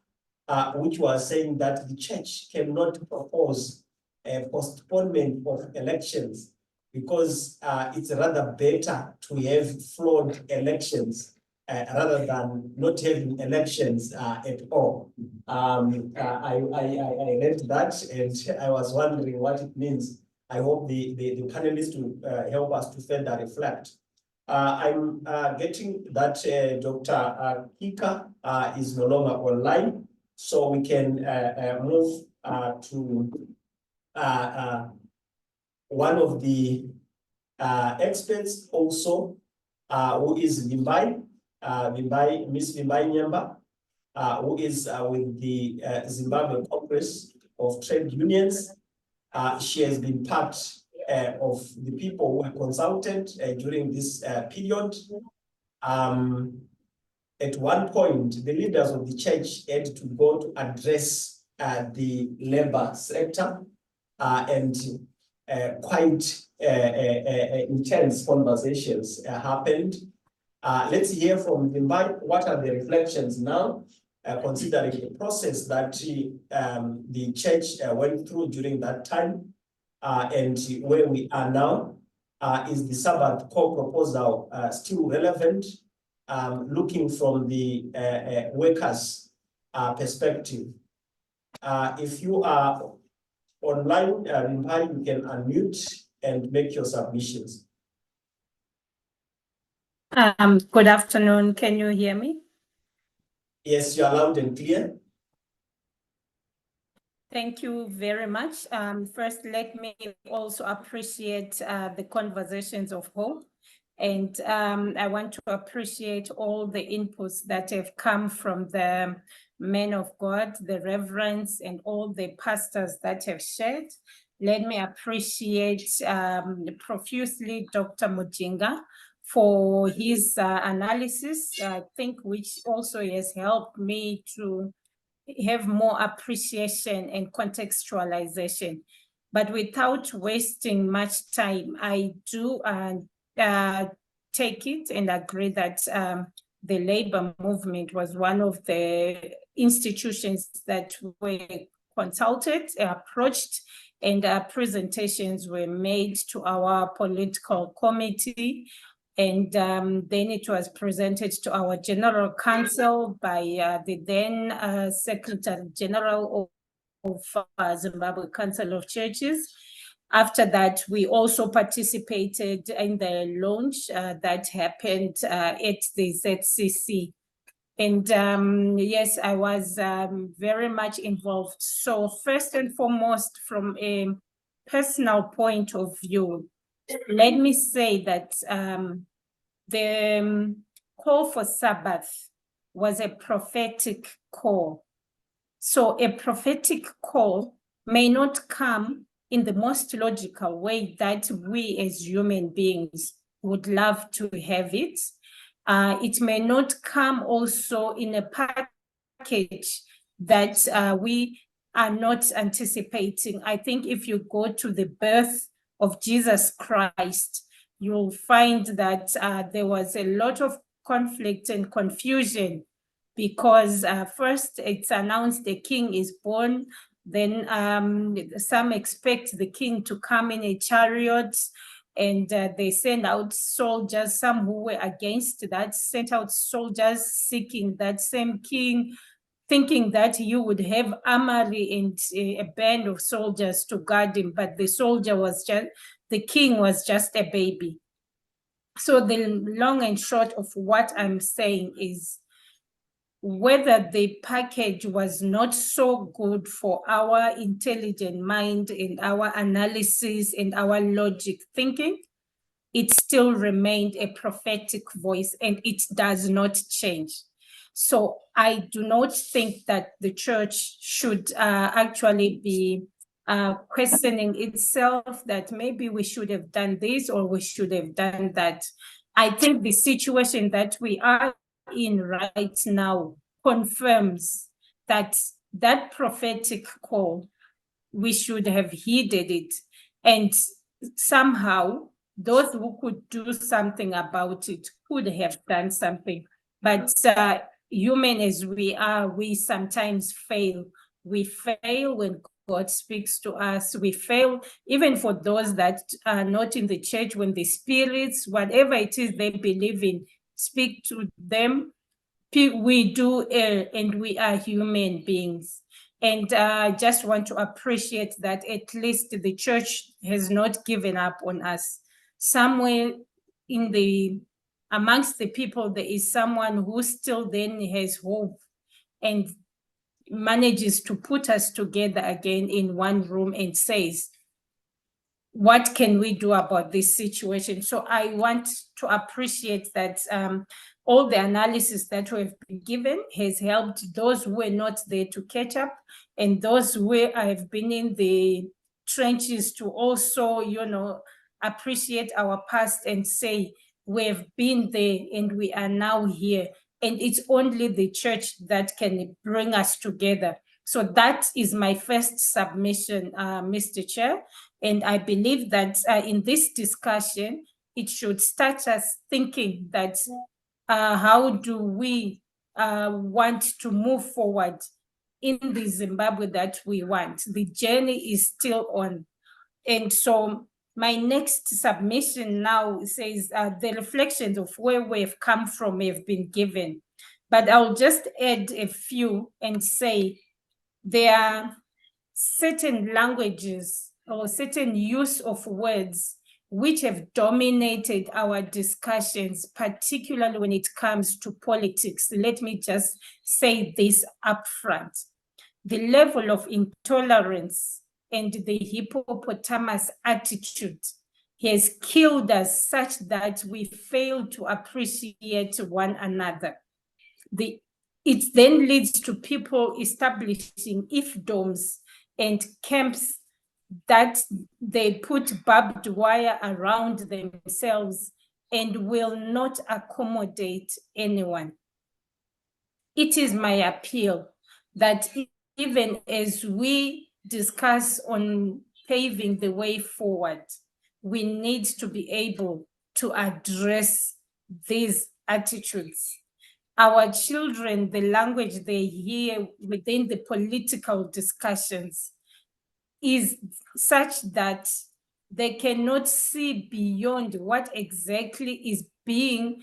which was saying that the church cannot propose a postponement of elections because it's rather better to have flawed elections rather than not having elections at all. I read that and I was wondering what it means. I hope the panelists will help us to further reflect. I'm getting that Dr. Kika is no longer online, so we can move to one of the experts also, who is Miss Vimbai Nyamba, who is with the Zimbabwe Congress of Trade Unions. She has been part of the people who were consulted during this period. At one point, the leaders of the church had to go to address the labor sector, and quite intense conversations happened. Let's hear from Vimbai. What are the reflections now, considering the process that the church went through during that time, and where we are now? Is the Sabbath Call proposal still relevant? Looking from the workers' perspective. If you are online, you can unmute and make your submissions. Good afternoon. Can you hear me? Yes, you are loud and clear. Thank you very much. First, let me also appreciate the conversations of hope. And I want to appreciate all the inputs that have come from the men of God, the reverends, and all the pastors that have shared. Let me appreciate profusely Dr. Mujinga for his analysis, I think, which also has helped me to have more appreciation and contextualization. But without wasting much time, I do take it and agree that the labor movement was one of the institutions that were consulted, approached, and presentations were made to our political committee. And then it was presented to our General Council by the then Secretary General of Zimbabwe Council of Churches. After that, we also participated in the launch that happened at the ZCC. And yes, I was very much involved. So first and foremost, from a personal point of view, let me say that the call for Sabbath was a prophetic call. So a prophetic call may not come in the most logical way that we as human beings would love to have it. It may not come also in a package that we are not anticipating. I think if you go to the birth of Jesus Christ, you'll find that there was a lot of conflict and confusion because first it's announced the king is born, then some expect the king to come in a chariot, and they send out soldiers, some who were against that, sent out soldiers seeking that same king, thinking that you would have armory and a band of soldiers to guard him, but the king was just a baby. So the long and short of what I'm saying is whether the package was not so good for our intelligent mind and our analysis and our logic thinking, it still remained a prophetic voice and it does not change. So I do not think that the church should actually be questioning itself that maybe we should have done this or we should have done that. I think the situation that we are in right now confirms that that prophetic call, we should have heeded it. And somehow those who could do something about it could have done something. But human as we are, we sometimes fail. We fail when God speaks to us. We fail even for those that are not in the church, when the spirits, whatever it is they believe in, speak to them. We do err and we are human beings. And I just want to appreciate that at least the church has not given up on us. Somewhere amongst the people, there is someone who still then has hope and manages to put us together again in one room and says, what can we do about this situation? So I want to appreciate that all the analysis that we have been given has helped those who were not there to catch up, and those who have been in the trenches to also, appreciate our past and say, we've been there and we are now here. And it's only the church that can bring us together. So that is my first submission, Mr. Chair. And I believe that in this discussion, it should start us thinking that how do we want to move forward in the Zimbabwe that we want? The journey is still on. And so my next submission now says the reflections of where we've come from have been given. But I'll just add a few and say there are certain languages or certain use of words which have dominated our discussions, particularly when it comes to politics. Let me just say this up front. The level of intolerance and the hippopotamus attitude has killed us such that we fail to appreciate one another. It then leads to people establishing ifdoms and camps that they put barbed wire around themselves and will not accommodate anyone. It is my appeal that even as we discuss on paving the way forward, we need to be able to address these attitudes. Our children, the language they hear within the political discussions is such that they cannot see beyond what exactly is being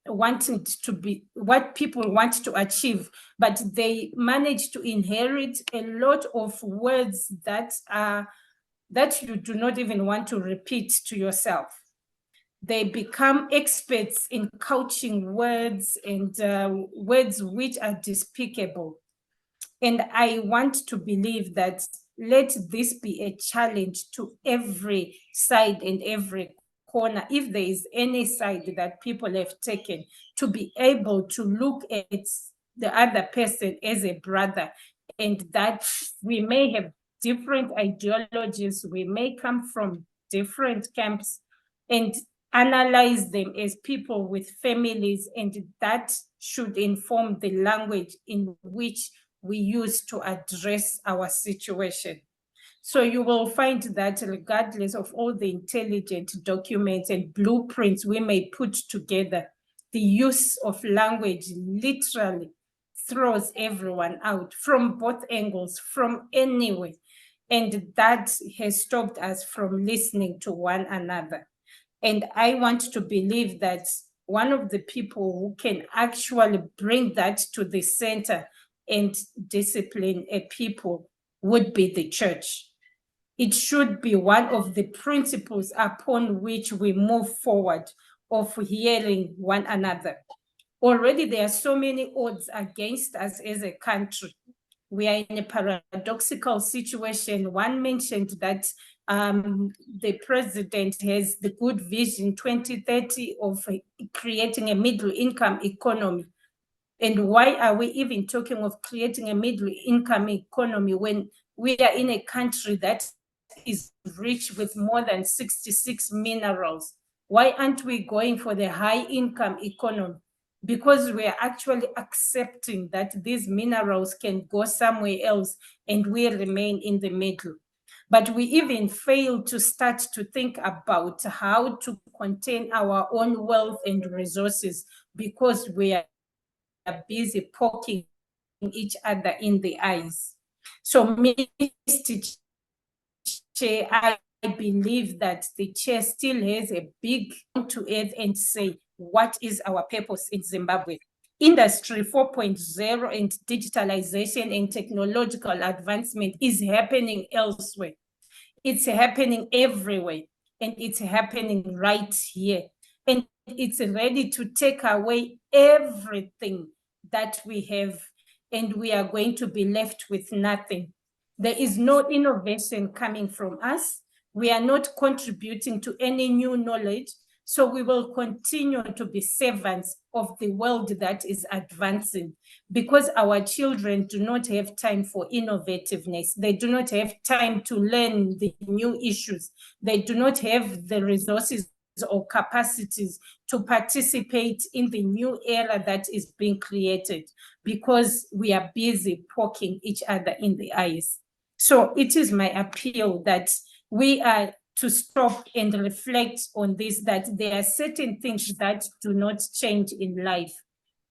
wanted to be, what people want to achieve, but they manage to inherit a lot of words that you do not even want to repeat to yourself. They become experts in couching words and words which are despicable. And I want to believe that let this be a challenge to every side and every corner, if there is any side that people have taken, to be able to look at the other person as a brother, and that we may have different ideologies, we may come from different camps, and analyze them as people with families, and that should inform the language in which we use to address our situation. So you will find that regardless of all the intelligent documents and blueprints we may put together, the use of language literally throws everyone out from both angles, from anywhere. And that has stopped us from listening to one another. And I want to believe that one of the people who can actually bring that to the center and discipline a people would be the church. It should be one of the principles upon which we move forward, of hearing one another. Already there are so many odds against us as a country. We are in a paradoxical situation. One mentioned that the president has the good vision 2030 of creating a middle income economy. And why are we even talking of creating a middle income economy when we are in a country that is rich with more than 66 minerals? Why aren't we going for the high income economy? Because we are actually accepting that these minerals can go somewhere else and we remain in the middle. But we even fail to start to think about how to contain our own wealth and resources because we are busy poking each other in the eyes. So, Mr. Chair, I believe that the chair still has a big to earth and say, what is our purpose in Zimbabwe? Industry 4.0 and digitalization and technological advancement is happening elsewhere. It's happening everywhere, and it's happening right here. And it's ready to take away everything that we have, and we are going to be left with nothing. There is no innovation coming from us. We are not contributing to any new knowledge. So we will continue to be servants of the world that is advancing because our children do not have time for innovativeness. They do not have time to learn the new issues. They do not have the resources or capacities to participate in the new era that is being created because we are busy poking each other in the eyes. So it is my appeal that we are to stop and reflect on this, that there are certain things that do not change in life.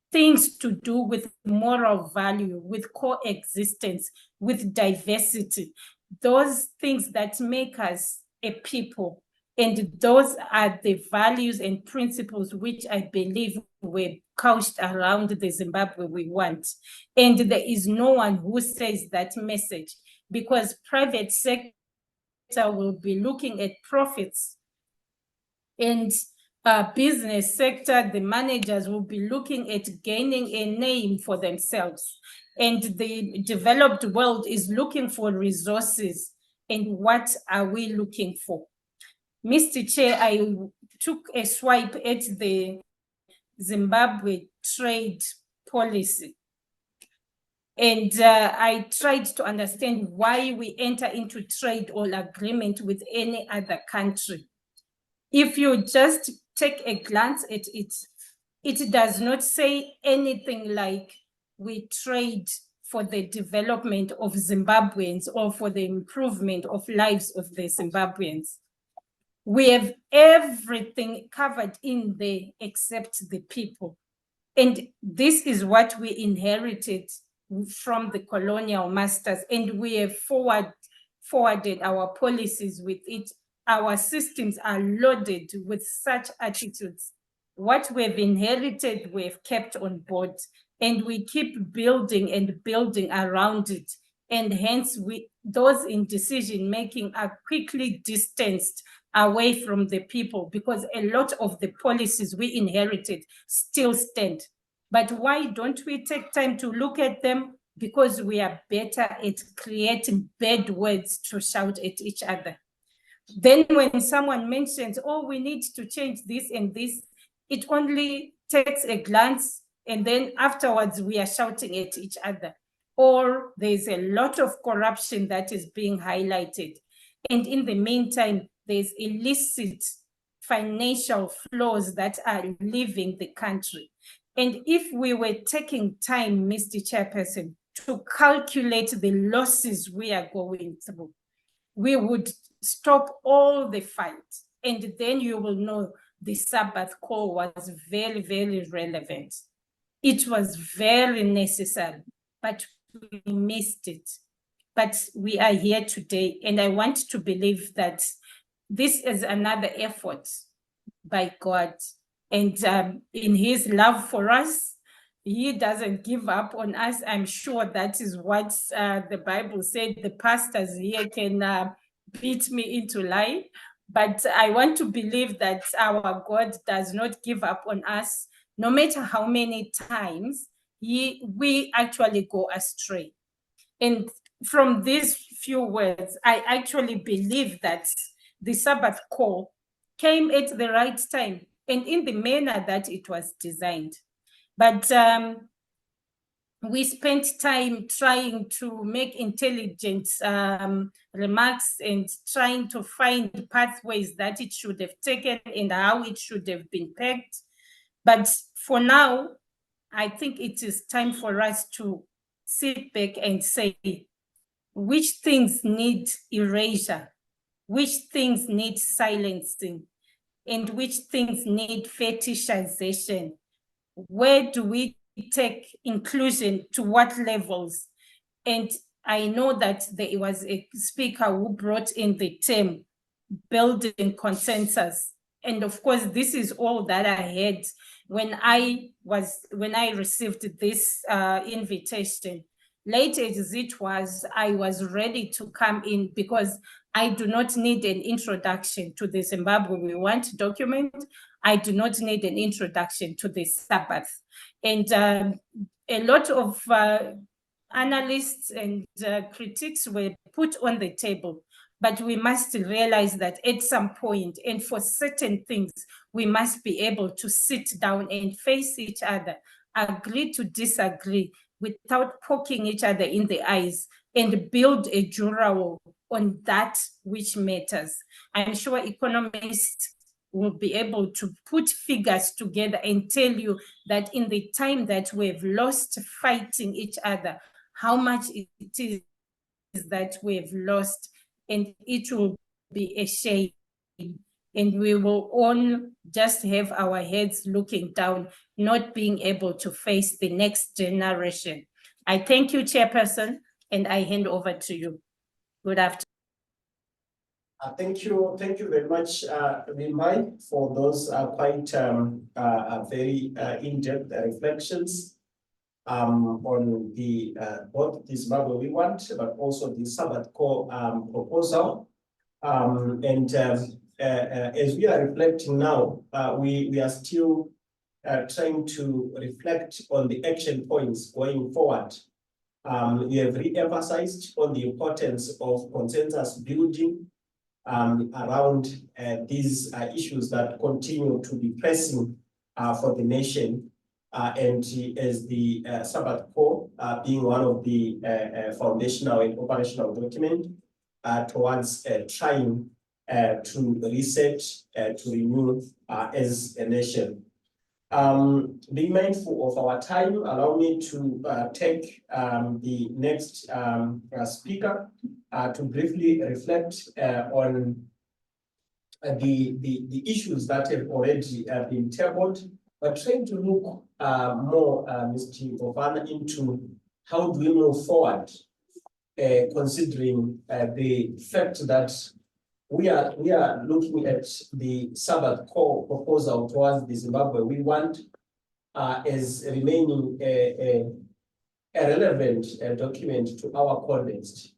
Things to do with moral value, with coexistence, with diversity. Those things that make us a people. And those are the values and principles which I believe were couched around the Zimbabwe we want. And there is no one who says that message because private sector will be looking at profits, and business sector, the managers will be looking at gaining a name for themselves, and the developed world is looking for resources. And what are we looking for? Mr. Chair, I took a swipe at the Zimbabwe trade policy. And I tried to understand why we enter into trade or agreement with any other country. If you just take a glance at it, it does not say anything like we trade for the development of Zimbabweans or for the improvement of lives of the Zimbabweans. We have everything covered in there except the people. And this is what we inherited from the colonial masters, and we have forwarded our policies with it. Our systems are loaded with such attitudes. What we've inherited, we've kept on board, and we keep building and building around it. And hence, those in decision making are quickly distanced away from the people because a lot of the policies we inherited still stand. But why don't we take time to look at them? Because we are better at creating bad words to shout at each other. Then when someone mentions, oh, we need to change this and this, it only takes a glance and then afterwards we are shouting at each other. Or there's a lot of corruption that is being highlighted. And in the meantime, there's illicit financial flows that are leaving the country. And if we were taking time, Mr. Chairperson, to calculate the losses we are going through, we would stop all the fight. And then you will know the Sabbath call was very, very relevant. It was very necessary, but we missed it. But we are here today, and I want to believe that this is another effort by God. And in his love for us, he doesn't give up on us. I'm sure that is what the Bible said. The pastors here can beat me into lie, but I want to believe that our God does not give up on us. no matter how many times we actually go astray. And from these few words, I actually believe that the Sabbath call came at the right time and in the manner that it was designed. But we spent time trying to make intelligent remarks and trying to find pathways that it should have taken and how it should have been pegged. But for now, I think it is time for us to sit back and say, which things need erasure, which things need silencing, and which things need fetishization. Where do we take inclusion to what levels? And I know that there was a speaker who brought in the term building consensus. And of course, this is all that I had when I received this invitation. Late as it was, I was ready to come in because I do not need an introduction to the Zimbabwe We Want document. I do not need an introduction to the Sabbath. And a lot of analysts and critics were put on the table. But we must realize that at some point, and for certain things, we must be able to sit down and face each other, agree to disagree without poking each other in the eyes, and build a juror on that which matters. I'm sure economists will be able to put figures together and tell you that in the time that we've lost fighting each other, how much it is that we've lost, and it will be a shame. And we will all just have our heads looking down, not being able to face the next generation. I thank you, Chairperson, and I hand over to you. Good afternoon. Thank you very much, Limai, for those quite very in-depth reflections on the both the Zimbabwe We Want, but also the Sabbath Call proposal. As we are reflecting now, we are still trying to reflect on the action points going forward. You have re-emphasized on the importance of consensus building around these issues that continue to be pressing for the nation. And as the Sabbath Call being one of the foundational and operational documents towards trying to reset, to renew as a nation. Being mindful of our time, allow me to take the next speaker to briefly reflect on the issues that have already been tabled, but trying to look more, Mr. Ovana, into how do we move forward, considering the fact that we are looking at the Sabbath Call proposal towards the Zimbabwe We Want as remaining a relevant document to our context.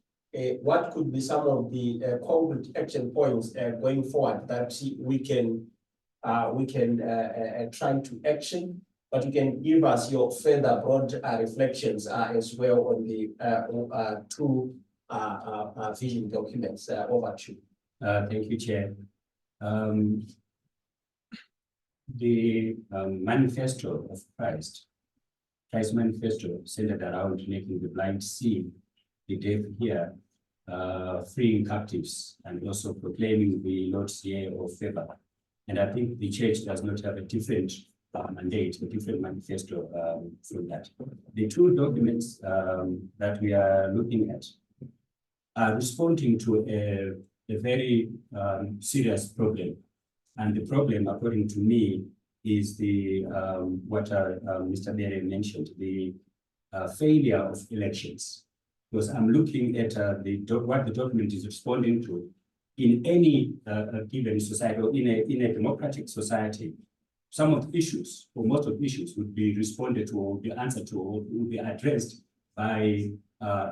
What could be some of the concrete action points going forward that we can try to action, but you can give us your further broad reflections as well on the two vision documents. Over to you. Thank you, Chair. The manifesto of Christ's manifesto centered around making the blind see, the deaf hear, freeing captives, and also proclaiming the Lord's year of favor. And I think the church does not have a different mandate, a different manifesto from that. The two documents that we are looking at are responding to a very serious problem. And the problem, according to me, is the what Mr. Bere mentioned, the failure of elections. Because I'm looking at what the document is responding to in any given society, or in a democratic society. Some of the issues, or most of the issues, would be responded to, or would be answered to, or would be addressed by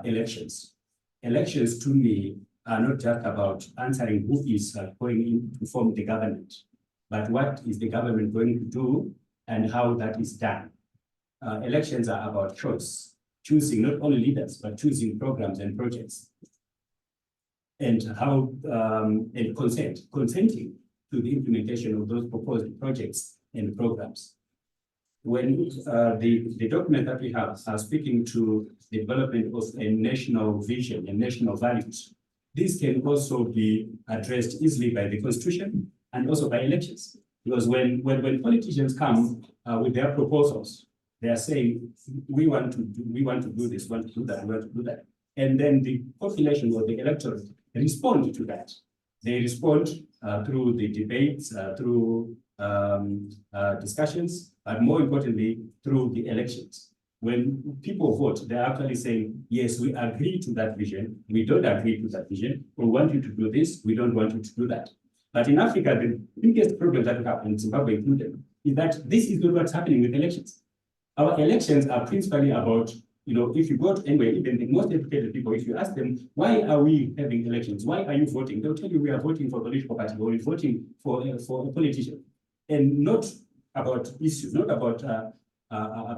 elections. Elections, to me, are not just about answering who is going in to form the government, but what is the government going to do, and how that is done. Elections are about choice, choosing not only leaders, but choosing programs and projects. And how, and consenting to the implementation of those proposed projects and programs. When the document that we have are speaking to the development of a national vision and national values, this can also be addressed easily by the Constitution and also by elections. Because when politicians come with their proposals, they are saying, we want to do this, want to do that, we want to do that. And then the population or the electorate respond to that. They respond through the debates, through discussions, but more importantly, through the elections. When people vote, they're actually saying, yes, we agree to that vision, we don't agree to that vision, we want you to do this, we don't want you to do that. But in Africa, the biggest problem that we have, in Zimbabwe included, is that this is not what's happening with elections. Our elections are principally about, if you go to anywhere, even the most educated people, if you ask them, why are we having elections? Why are you voting? They'll tell you we are voting for a political party, or we're voting for a politician, and not about issues, not about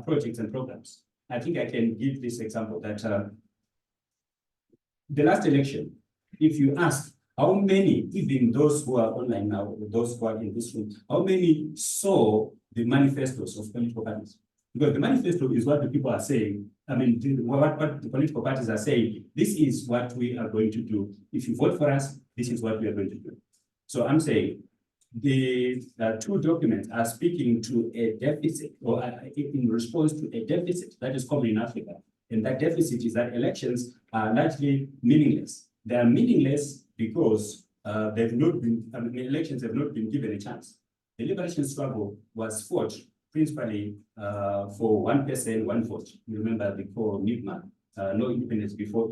projects and programs. I think I can give this example that the last election, if you ask how many, even those who are online now, those who are in this room, how many saw the manifestos of political parties? Because the manifesto is what the people are saying. I mean, what the political parties are saying, this is what we are going to do. If you vote for us, this is what we are going to do. So I'm saying the two documents are speaking to a deficit, or in response to a deficit that is common in Africa. And that deficit is that elections are largely meaningless. They are meaningless because elections have not been given a chance. The liberation struggle was fought principally for one person, one vote. You remember the core NIGMA, no independence before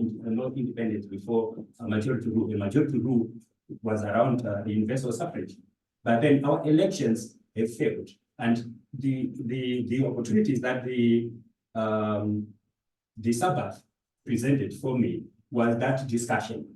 majority rule. The majority rule was around the universal suffrage. But then our elections have failed. And the opportunities that the Sabbath presented for me was that discussion.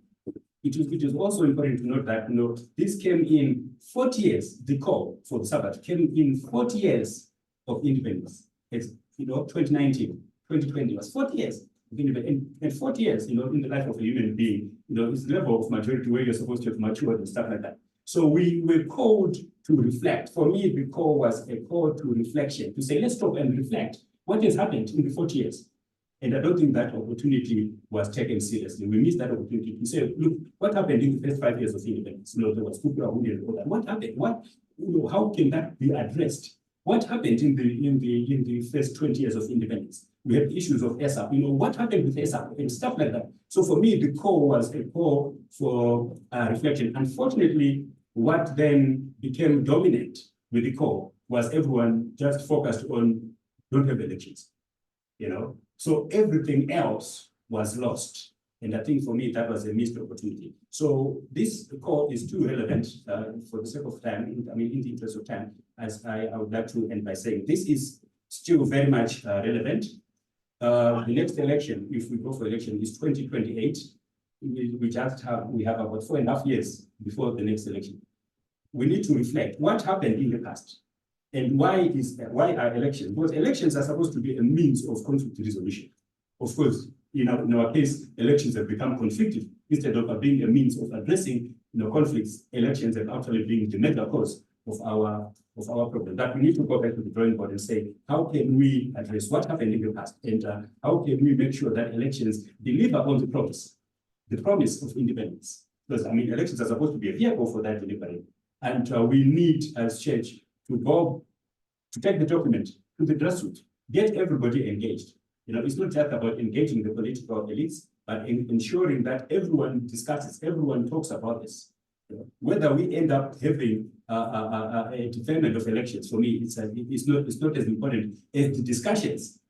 It is also important to note that this came in 40 years, the call for the Sabbath came in 40 years of independence. It's 2019, 2020 was 40 years of independence. And 40 years, in the life of a human being, it's the level of maturity where you're supposed to have matured and stuff like that. So we were called to reflect. For me, the call was a call to reflection, to say, let's stop and reflect what has happened in the 40 years. And I don't think that opportunity was taken seriously. We missed that opportunity to say, look, what happened in the first 5 years of independence? There was what happened? How can that be addressed? What happened in the first 20 years of independence? We had issues of ESAP. What happened with ESAP and stuff like that. So for me, the call was a call for reflection. Unfortunately, what then became dominant with the call was everyone just focused on don't have elections. So everything else was lost. And I think for me, that was a missed opportunity. So this call is too relevant for the sake of time, in the interest of time, as I would like to end by saying, this is still very much relevant. The next election, if we go for election, is 2028. We have about 4.5 years before the next election. We need to reflect what happened in the past. And why are elections? Because elections are supposed to be a means of conflict resolution. Of course, in our case, elections have become conflictive. Instead of being a means of addressing conflicts, elections have actually been the major cause of our problem. That we need to go back to the drawing board and say, how can we address what happened in the past? And how can we make sure that elections deliver on the promise of independence? Because elections are supposed to be a vehicle for that delivery. And we need, as church, to take the document to the grassroots, get everybody engaged. It's not just about engaging the political elites, but ensuring that everyone discusses, everyone talks about this. Whether we end up having a deferment of elections, for me, it's not as important as the discussions,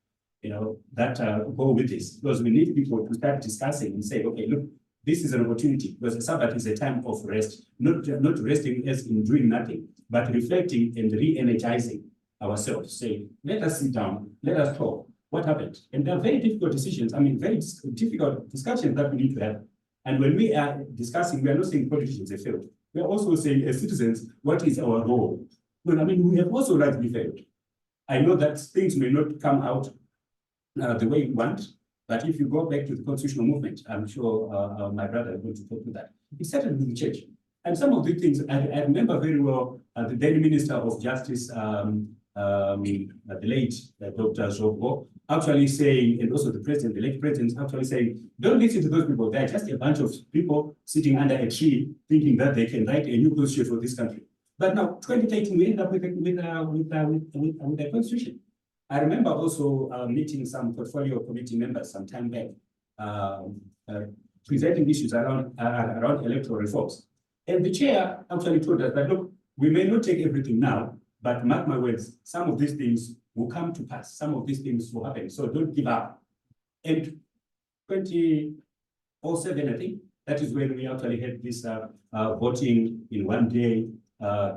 that go with this. Because we need people to start discussing and say, okay, look, this is an opportunity, because the Sabbath is a time of rest, not resting as in doing nothing, but reflecting and re-energizing ourselves. Say, let us sit down, let us talk. What happened? And there are very difficult decisions, very difficult discussions that we need to have. And when we are discussing, we are not saying politicians have failed. We are also saying, as citizens, what is our role? Well, we have also largely failed. I know that things may not come out the way you want, but if you go back to the constitutional movement, I'm sure my brother is going to talk to that. It started with the church. And some of the things, I remember very well the then Minister of Justice, the late Dr. Zobo, actually saying, and also the president, the late president, actually saying, don't listen to those people. They're just a bunch of people sitting under a tree thinking that they can write a new constitution for this country. But now, 2018, we end up with a constitution. I remember also meeting some portfolio committee members some time back, presenting issues around electoral reforms. And the chair actually told us that, look, we may not take everything now, but mark my words, some of these things will come to pass. Some of these things will happen. So don't give up. And 2007, I think, that is when we actually had this voting in one day,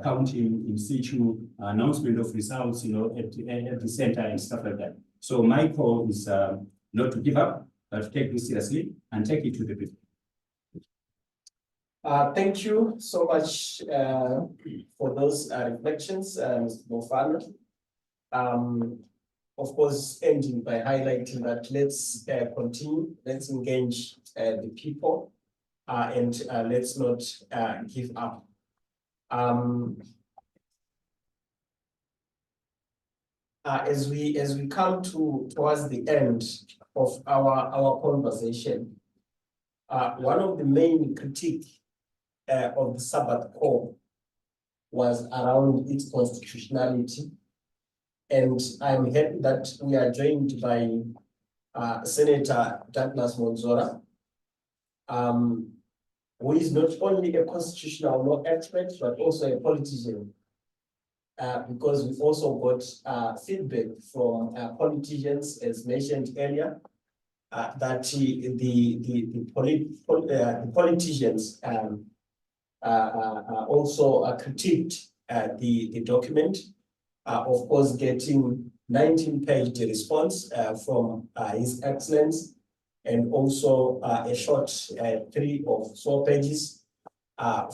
counting in situ, announcement of results, at the center and stuff like that. So my call is not to give up, but to take this seriously and take it to the people. Thank you so much for those reflections, Mr. Mofana. Of course, ending by highlighting that let's continue, let's engage the people, and let's not give up. As we come towards the end of our conversation, one of the main critiques of the Sabbath Call was around its constitutionality. And I'm happy that we are joined by Senator Douglas Monzora, who is not only a constitutional law expert, but also a politician. Because we've also got feedback from politicians, as mentioned earlier, that the politicians also critiqued the document, of course, getting 19-page response from His Excellency, and also a short 3 or 4 pages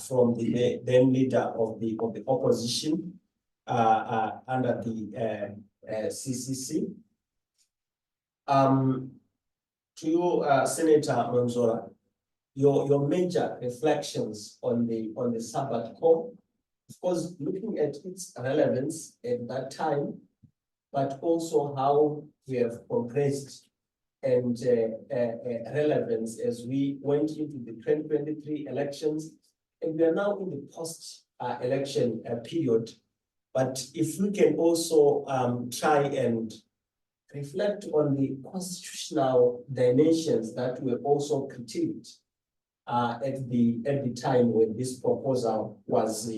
from the then leader of the opposition under the CCC. To you, Senator Monzora, your major reflections on the Sabbath Call, of course, looking at its relevance at that time, but also how we have progressed and relevance as we went into the 2023 elections, and we are now in the post-election period. But if we can also try and reflect on the constitutional dimensions that were also critiqued at the time when this proposal was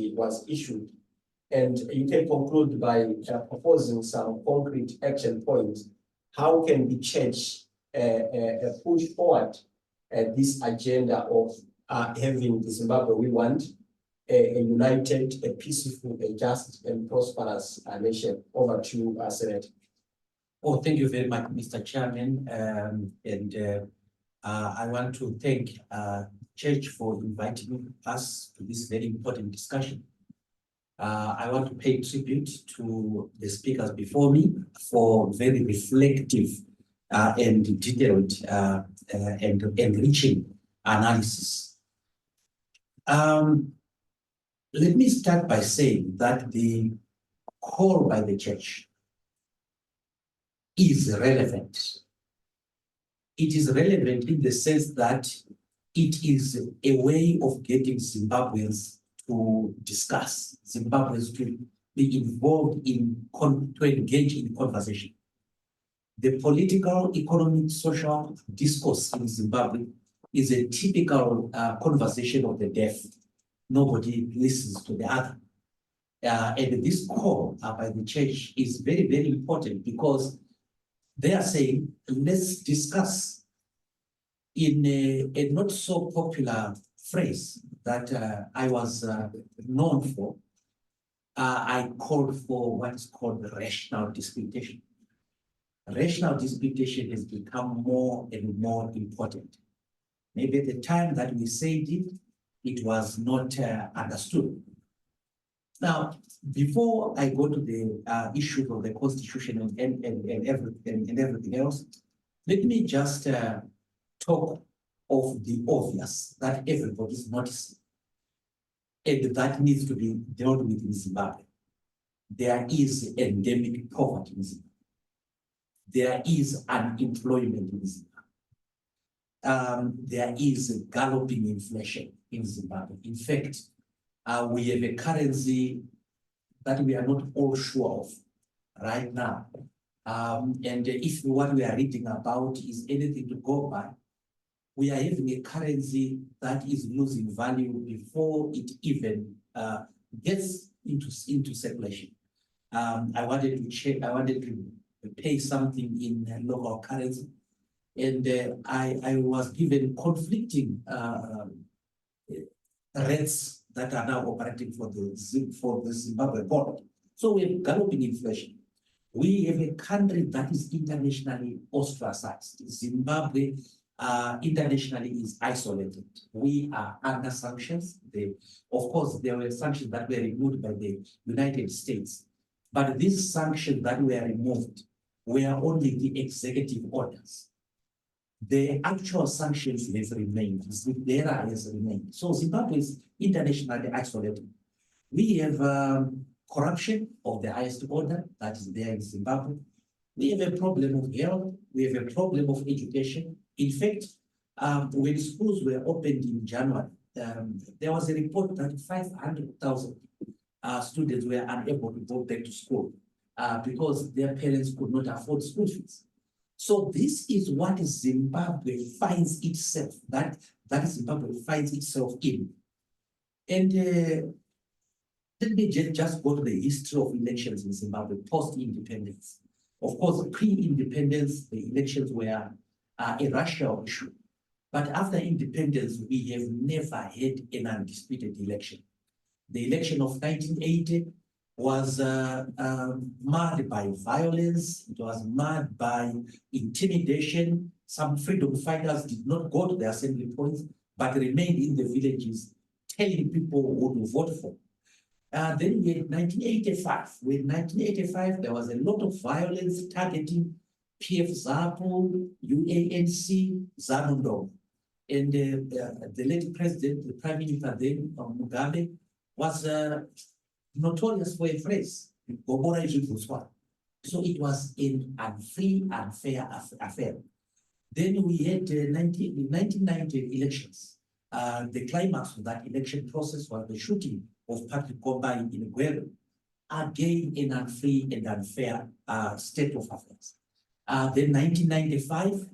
issued, and you can conclude by proposing some concrete action points. How can the church push forward this agenda of having the Zimbabwe we want, a united, a peaceful, a just, and prosperous nation? Over to you, Senator. Oh, thank you very much, Mr. Chairman. I want to thank Church for inviting us to this very important discussion. I want to pay tribute to the speakers before me for very reflective and detailed and enriching analysis. Let me start by saying that the call by the church is relevant. It is relevant in the sense that it is a way of getting Zimbabweans to discuss, Zimbabweans to be involved to engage in conversation. The political, economic, social discourse in Zimbabwe is a typical conversation of the deaf. Nobody listens to the other. And this call by the church is very, very important because they are saying, let's discuss in a not so popular phrase that I was known for. I called for what's called rational disputation. Rational disputation has become more and more important. Maybe at the time that we said it, it was not understood. Now, before I go to the issue of the constitution and everything else, let me just talk of the obvious that everybody's noticing, and that needs to be dealt with in Zimbabwe. There is endemic poverty in Zimbabwe. There is unemployment in Zimbabwe. There is galloping inflation in Zimbabwe. In fact, we have a currency that we are not all sure of right now. And if what we are reading about is anything to go by, we are having a currency that is losing value before it even gets into circulation. I wanted to pay something in local currency, and I was given conflicting rates that are now operating for the Zimbabwe board. So we have galloping inflation. We have a country that is internationally ostracized. Zimbabwe internationally is isolated. We are under sanctions. Of course, there were sanctions that were removed by the United States, but these sanctions that were removed were only the executive orders. The actual sanctions have remained. The era has remained. So Zimbabwe is internationally isolated. We have corruption of the highest order that is there in Zimbabwe. We have a problem of health. We have a problem of education. In fact, when schools were opened in January, there was a report that 500,000 students were unable to go back to school because their parents could not afford school fees. So this is what Zimbabwe finds itself, that Zimbabwe finds itself in. And let me just go to the history of elections in Zimbabwe post-independence. Of course, pre-independence, the elections were a racial issue. But after independence, we have never had an undisputed election. The election of 1980 was marred by violence. It was marred by intimidation. Some freedom fighters did not go to the assembly points, but remained in the villages, telling people who to vote for. Then we had 1985. With 1985, there was a lot of violence targeting PF ZAPU, UANC, ZANU-PF. And the late president, the prime minister then, Mugabe, was notorious for a phrase, so it was an unfree, unfair affair. Then we had the 1990 elections. The climax of that election process was the shooting of Patrick Komba in Guerrero. Again, an unfree and unfair state of affairs. Then 1995,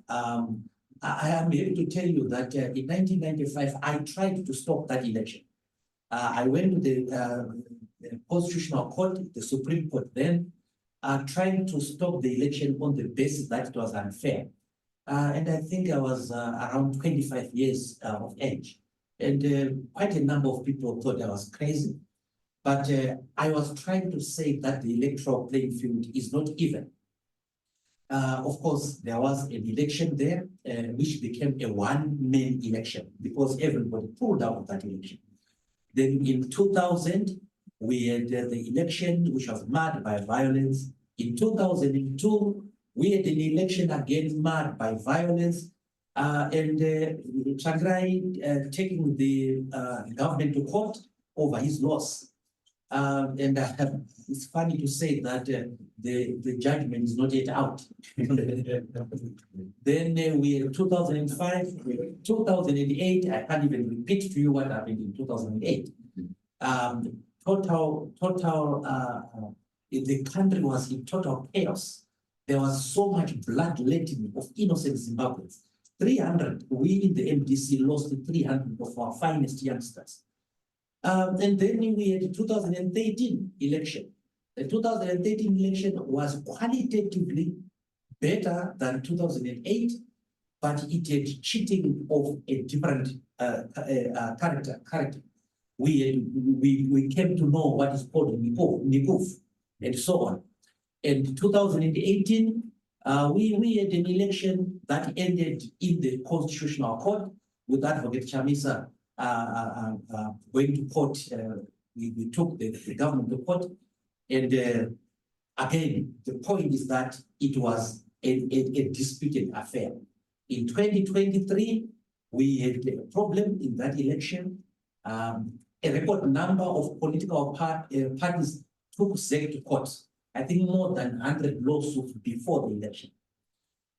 I am able to tell you that in 1995, I tried to stop that election. I went to the Constitutional Court, the Supreme Court then, trying to stop the election on the basis that it was unfair. And I think I was around 25 years of age. And quite a number of people thought I was crazy. But I was trying to say that the electoral playing field is not even. Of course, there was an election there, which became a one-man election because everybody pulled out of that election. Then in 2000, we had the election which was marred by violence. In 2002, we had an election again marred by violence, and Tsvangirai taking the government to court over his loss. And it's funny to say that the judgment is not yet out. Then we had 2005, 2008, I can't even repeat to you what happened in 2008. The country was in total chaos. There was so much bloodletting of innocent Zimbabweans. 300, we in the MDC lost 300 of our finest youngsters. And then we had the 2013 election. The 2013 election was qualitatively better than 2008, but it had cheating of a different character. We came to know what is called Nikuf, and so on. In 2018, we had an election that ended in the Constitutional Court with Advocate Chamisa going to court we took the government to court. And again, the point is that it was a disputed affair. In 2023, we had a problem in that election. A record number of political parties took ZEC to court. I think more than 100 lawsuits before the election.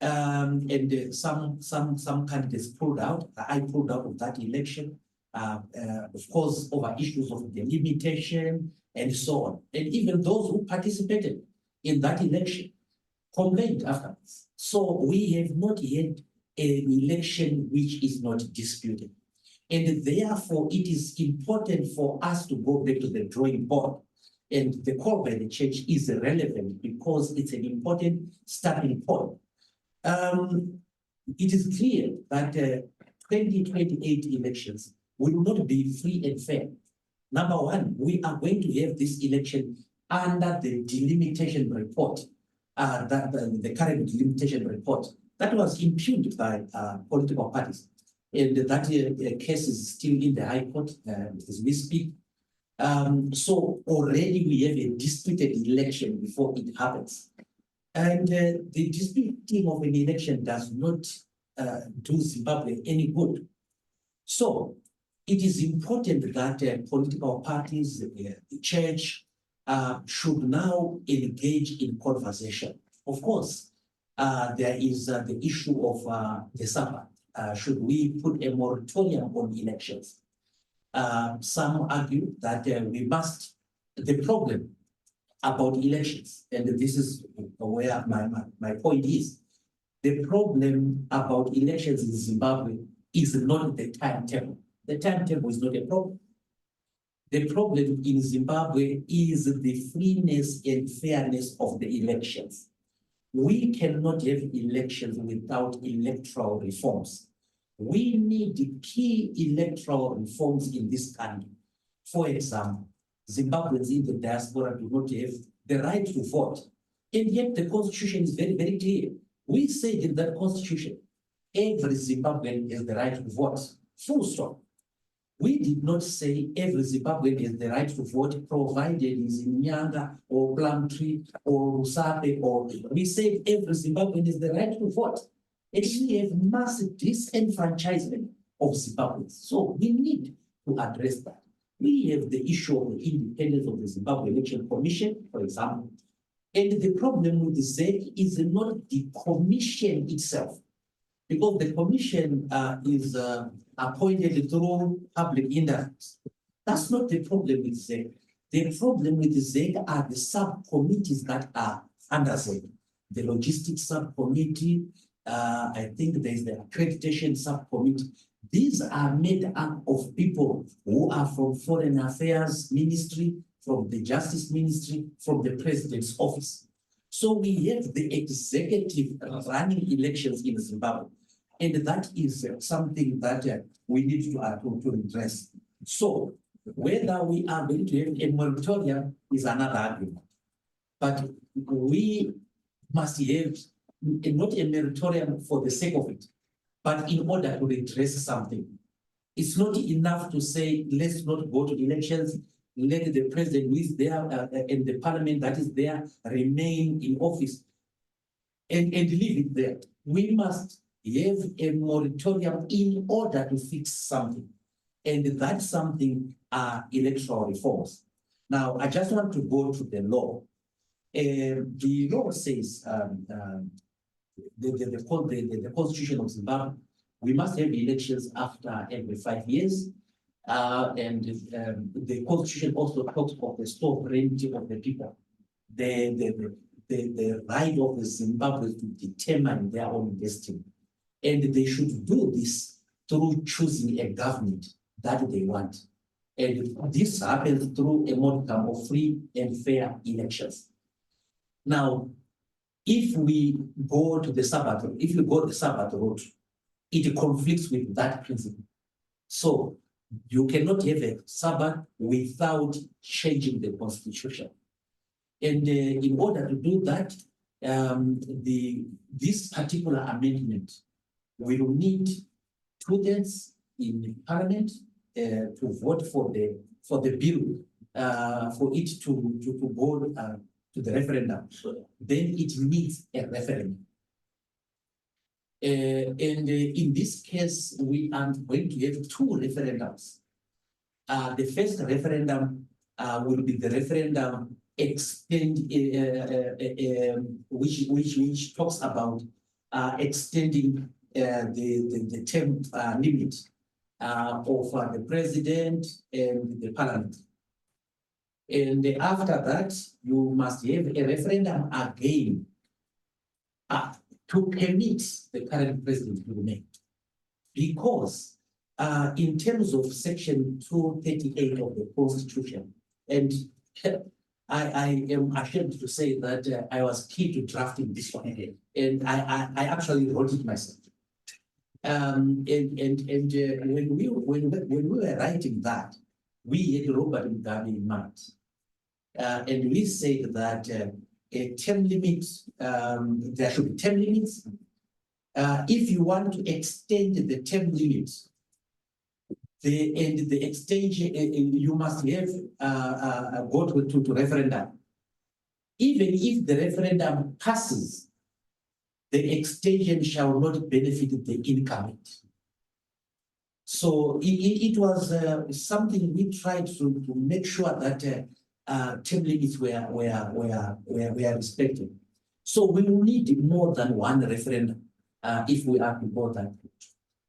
And some candidates pulled out. I pulled out of that election, of course, over issues of delimitation and so on. And even those who participated in that election complained afterwards. So we have not had an election which is not disputed. And therefore, it is important for us to go back to the drawing board. And the call by the church is relevant because it's an important starting point. It is clear that 2028 elections will not be free and fair. Number one, we are going to have this election under the delimitation report, the current delimitation report that was impugned by political parties. And that case is still in the High Court as we speak. So already we have a disputed election before it happens. And the disputing of an election does not do Zimbabwe any good. So it is important that political parties, the church, should now engage in conversation. Of course, there is the issue of the Sabbath. Should we put a moratorium on elections? Some argue that we must. The problem about elections, and this is where my point is, the problem about elections in Zimbabwe is not the timetable. The timetable is not a problem. The problem in Zimbabwe is the freeness and fairness of the elections. We cannot have elections without electoral reforms. We need key electoral reforms in this country. For example, Zimbabweans in the diaspora do not have the right to vote. And yet the constitution is very, very clear. We said in that constitution, every Zimbabwean has the right to vote, full stop. We did not say every Zimbabwean has the right to vote, provided he's in Nyanga or Plumtree or Rusape, or we said every Zimbabwean has the right to vote. And we have massive disenfranchisement of Zimbabweans. So we need to address that. We have the issue of the independence of the Zimbabwe Election Commission, for example. And the problem with the ZEC is not the commission itself, because the commission is appointed through public interest. That's not the problem with ZEC. The problem with the ZEC are the subcommittees that are under ZEC. The logistics subcommittee, I think there's the accreditation subcommittee. These are made up of people who are from Foreign Affairs Ministry, from the Justice Ministry, from the President's office. So we have the executive running elections in Zimbabwe. And that is something that we need to address. So whether we are going to have a moratorium is another argument. But we must have not a moratorium for the sake of it, but in order to redress something. It's not enough to say, let's not go to elections, let the president who is there and the parliament that is there remain in office and leave it there. We must have a moratorium in order to fix something. And that something are electoral reforms. Now, I just want to go to the law. The law says, the Constitution of Zimbabwe, we must have elections after every 5 years. And the Constitution also talks of the sovereignty of the people, the right of the Zimbabweans to determine their own destiny. And they should do this through choosing a government that they want. And this happens through a modicum of free and fair elections. Now, if we go to the Sabbath, if you go the Sabbath route, it conflicts with that principle. So you cannot have a Sabbath without changing the constitution. And in order to do that, this particular amendment will need 2/3 in Parliament to vote for the bill for it to go to the referendum, then it needs a referendum. And in this case, we are going to have two referendums. The first referendum will be the referendum which talks about extending the term limit of the president and the parliament. And after that, you must have a referendum again to permit the current president to remain. Because in terms of section 238 of the Constitution, and I am ashamed to say that I was key to drafting this one, and I actually wrote it myself. When we were writing that, we had Robert Mugabe in mind, and we said that a term limit, there should be term limits. If you want to extend the term limits, the extension, you must have go to referendum. Even if the referendum passes, the extension shall not benefit the incumbent. So it was something we tried to make sure that term limits were respected. So we will need more than one referendum if we are to go that route.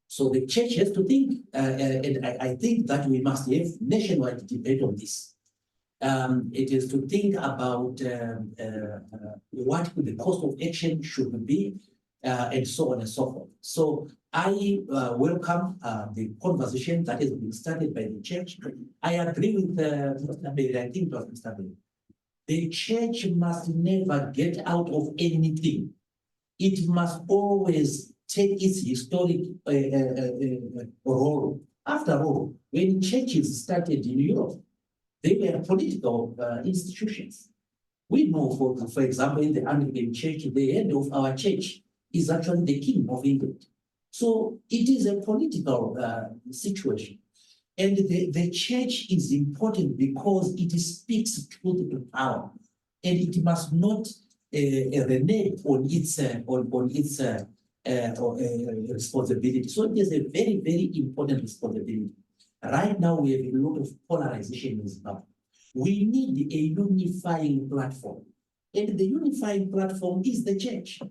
So the church has to think, and I think that we must have nationwide debate on this. It is to think about what the cost of action should be, and so on and so forth. So I welcome the conversation that has been started by the church. I agree with Mr. Bailey, I think it was Mr. Bailey. The church must never get out of anything. It must always take its historic role. After all, when churches started in Europe, they were political institutions. We know, for example, in the Anglican Church, the head of our church is actually the King of England. So it is a political situation. And the church is important because it speaks truth to power, and it must not renege on its responsibility. So it is a very, very important responsibility. Right now, we have a lot of polarization in Zimbabwe. We need a unifying platform, and the unifying platform is the church.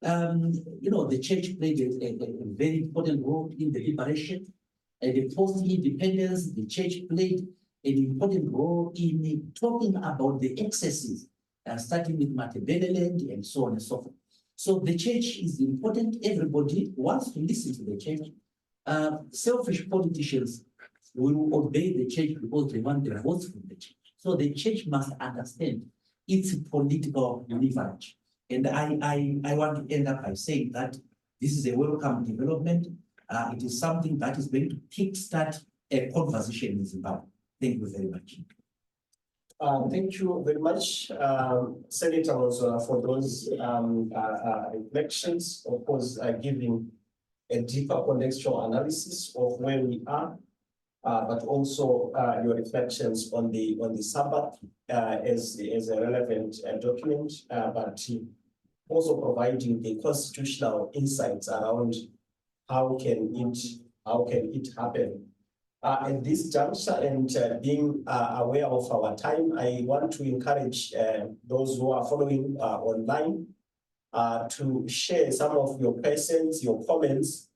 The church played a very important role in the liberation and the post-independence. The church played an important role in talking about the excesses, starting with Matabeleland and so on and so forth. So the church is important. Everybody wants to listen to the church. Selfish politicians will obey the church because they want the votes from the church. So the church must understand its political leverage. And I want to end up by saying that this is a welcome development. It is something that is going to kickstart a conversation in Zimbabwe. Thank you very much. Thank you very much, Senators, for those reflections, of course, giving a deeper contextual analysis of where we are, but also your reflections on the Sabbath as a relevant document, but also providing the constitutional insights around how can it happen. At this juncture, and being aware of our time, I want to encourage those who are following online to share some of your questions, your comments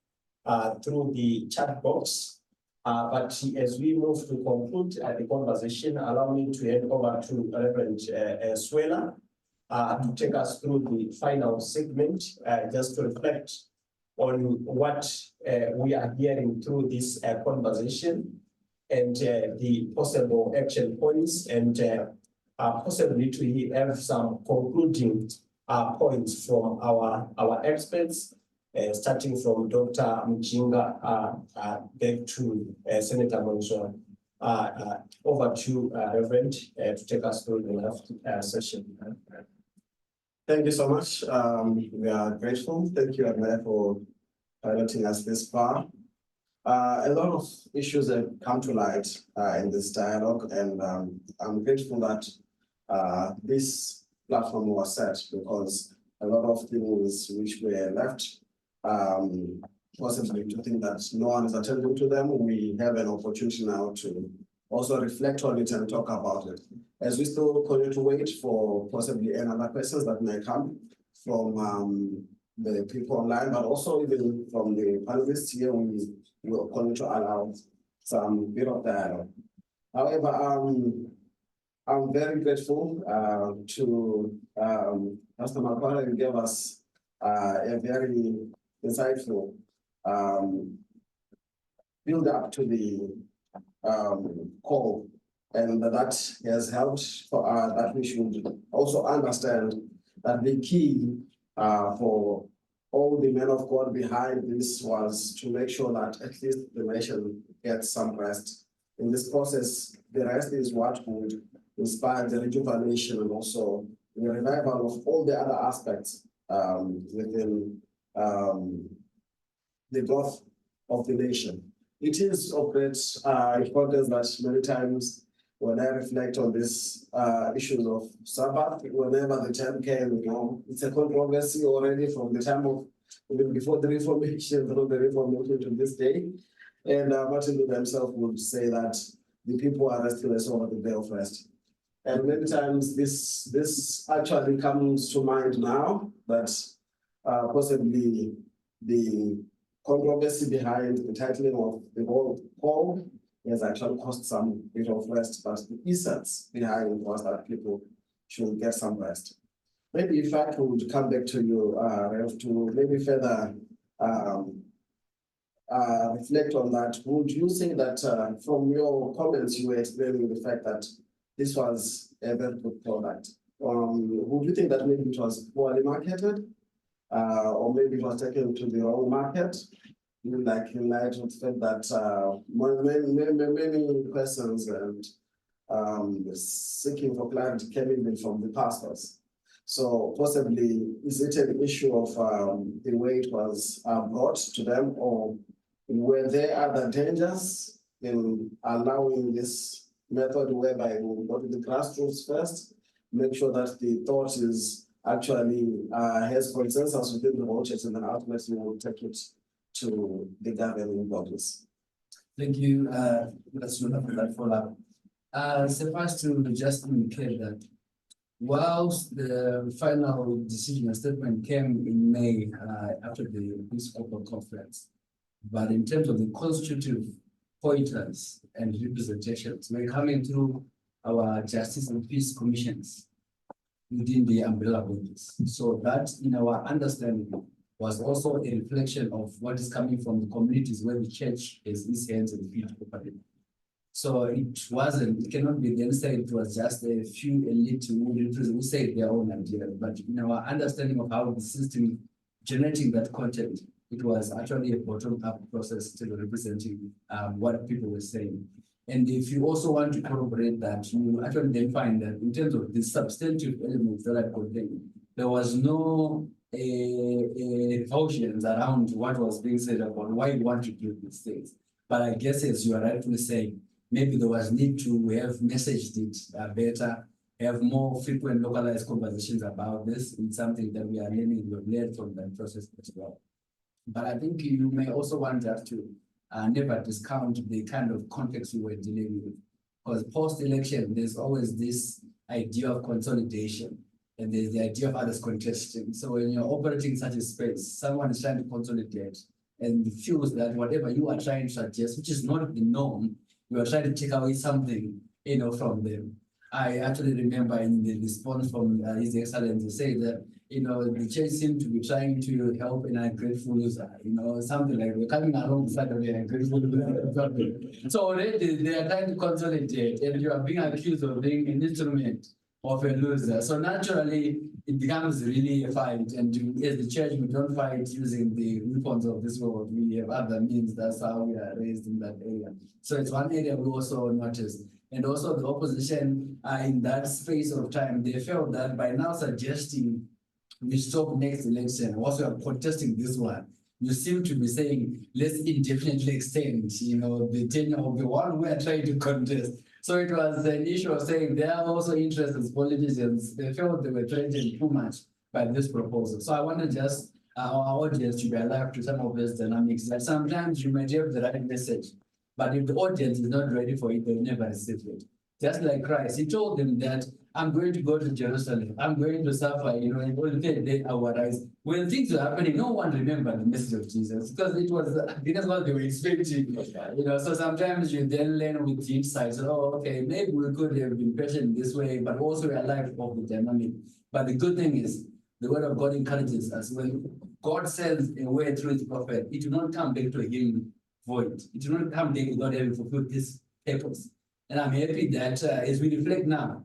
through the chat box. But as we move to conclude the conversation, allow me to hand over to Reverend Swela to take us through the final segment, just to reflect on what we are hearing through this conversation and the possible action points, and possibly to have some concluding points from our experts, starting from Dr. Mjinga back to Senator Monson. Over to Reverend to take us through the last session. Thank you so much. We are grateful. Thank you, Admire, for piloting us this far. A lot of issues have come to light in this dialogue, and I'm grateful that this platform was set, because a lot of things which were left possibly to think that no one is attending to them, we have an opportunity now to also reflect on it and talk about it. As we still continue to wait for possibly another questions that may come from the people online, but also even from the panelists here, we will continue to allow some bit of dialogue. However, I'm very grateful to Pastor Makwara, who gave us a very insightful build up to the call, and that has helped for that we should also understand that the key for all the men of God behind this was to make sure that at least the nation gets some rest. In this process, the rest is what would inspire the rejuvenation and also the revival of all the other aspects within the growth of the nation. It is of great importance that many times when I reflect on this issues of Sabbath, whenever the time came, it's a controversy already from the time of, even before the Reformation, through the Reformation to this day. And Martin Luther himself would say that the people are restless over the day of rest. And many times this actually comes to mind now, that possibly the controversy behind the titling of the whole call has actually cost some bit of rest, but the essence behind it was that people should get some rest. Maybe if I could come back to you, Rev, to maybe further reflect on that. Would you say that from your comments, you were explaining the fact that this was a very good product? Would you think that maybe it was poorly marketed? Or maybe it was taken to the wrong market? Like in light of the fact that many questions and seeking for clarity came in from the pastors. So possibly, is it an issue of the way it was brought to them, or were there other dangers in allowing this method whereby we go to the grassroots first, make sure that the thought is actually has consensus within the whole church, and then ultimately we'll take it to the governing bodies? Thank you, let's for that follow-up. Suffice to just indicate that whilst the final decision and statement came in May after the Episcopal Conference, but in terms of the constitutive pointers and representations, we're coming through our Justice and Peace Commissions within the umbrella bodies. So that, in our understanding, was also a reflection of what is coming from the communities where the church has its hands and feet operating. So it cannot be then said it was just a few elite who said their own idea, but in our understanding of how the system generating that content, it was actually a bottom-up process to representing what people were saying. And if you also want to corroborate that, you actually then find that in terms of the substantive elements that are contained, there was no revulsions around what was being said about why you want to do these things. But I guess, as you are rightfully saying, maybe there was need to have messaged it better, have more frequent localized conversations about this. It's something that we are learning, we've learned from that process as well. But I think you may also want us to never discount the kind of context we were dealing with. Because post-election, there's always this idea of consolidation, and there's the idea of others contesting. So when you're operating in such a space, someone is trying to consolidate and feels that whatever you are trying to suggest, which is not the norm, you are trying to take away something, from them. I actually remember in the response from His Excellency say that, the church seemed to be trying to help an ungrateful user, something like we're coming alongside of an ungrateful user. So already they are trying to consolidate, and you are being accused of being an instrument of a loser. So naturally, it becomes really a fight. And as the church, we don't fight using the weapons of this world. We have other means. That's how we are raised in that area. So it's one area we also noticed. And also the opposition in that space of time, they felt that by now suggesting we stop next election, also are contesting this one, you seem to be saying, let's indefinitely extend, the tenure of the one we are trying to contest. So it was an issue of saying there are also interests as politicians. They felt they were threatened too much by this proposal. So I want to just our audience to be alive to some of these dynamics that sometimes you might have the right message, but if the audience is not ready for it, they'll never receive it. Just like Christ, he told them that I'm going to go to Jerusalem. I'm going to suffer, and on the third day I will rise. When things were happening, no one remembered the message of Jesus because it was what they were expecting. So sometimes you then learn with the insights. Oh, okay, maybe we could have been patient this way, but also alive of the dynamic. But the good thing is, the word of God encourages us. When God sends a word through his prophet, it will not come back to him void. It will not come back without having fulfilled this purpose. And I'm happy that as we reflect now,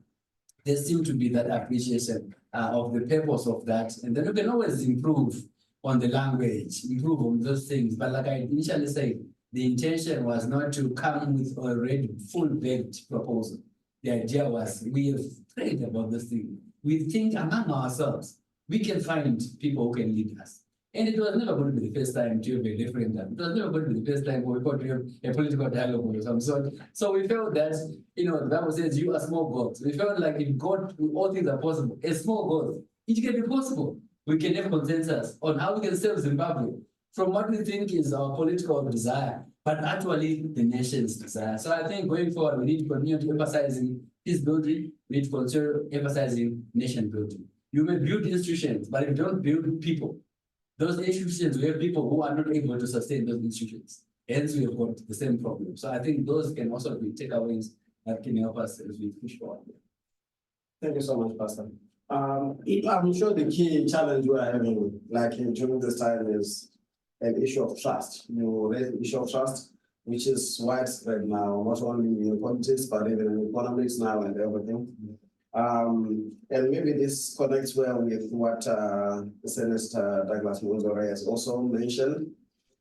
there seems to be that appreciation of the purpose of that. And then we can always improve on the language, improve on those things. But like I initially said, the intention was not to come with a already full-baked proposal. The idea was we have prayed about this thing. We think among ourselves, we can find people who can lead us. And it was never going to be the first time to have a referendum. It was never going to be the first time we got to have a political dialogue of some sort. So we felt that, the Bible says you are small gods. We felt like if God, all things are possible, a small God, it can be possible. We can have consensus on how we can save Zimbabwe from what we think is our political desire, but actually the nation's desire. So I think going forward, we need to continue to emphasizing peace building, we need to continue emphasizing nation building. You may build institutions, but if you don't build people, those institutions, we have people who are not able to sustain those institutions. Hence, we have got the same problem. So I think those can also be takeaways that can help us as we push forward. Thank you so much, Pastor. I'm sure the key challenge we are having, like during this time, is an issue of trust. You raise the issue of trust, which is widespread now, not only in politics, but even in economics now and everything. And maybe this connects well with what Senator Douglas Monzore has also mentioned.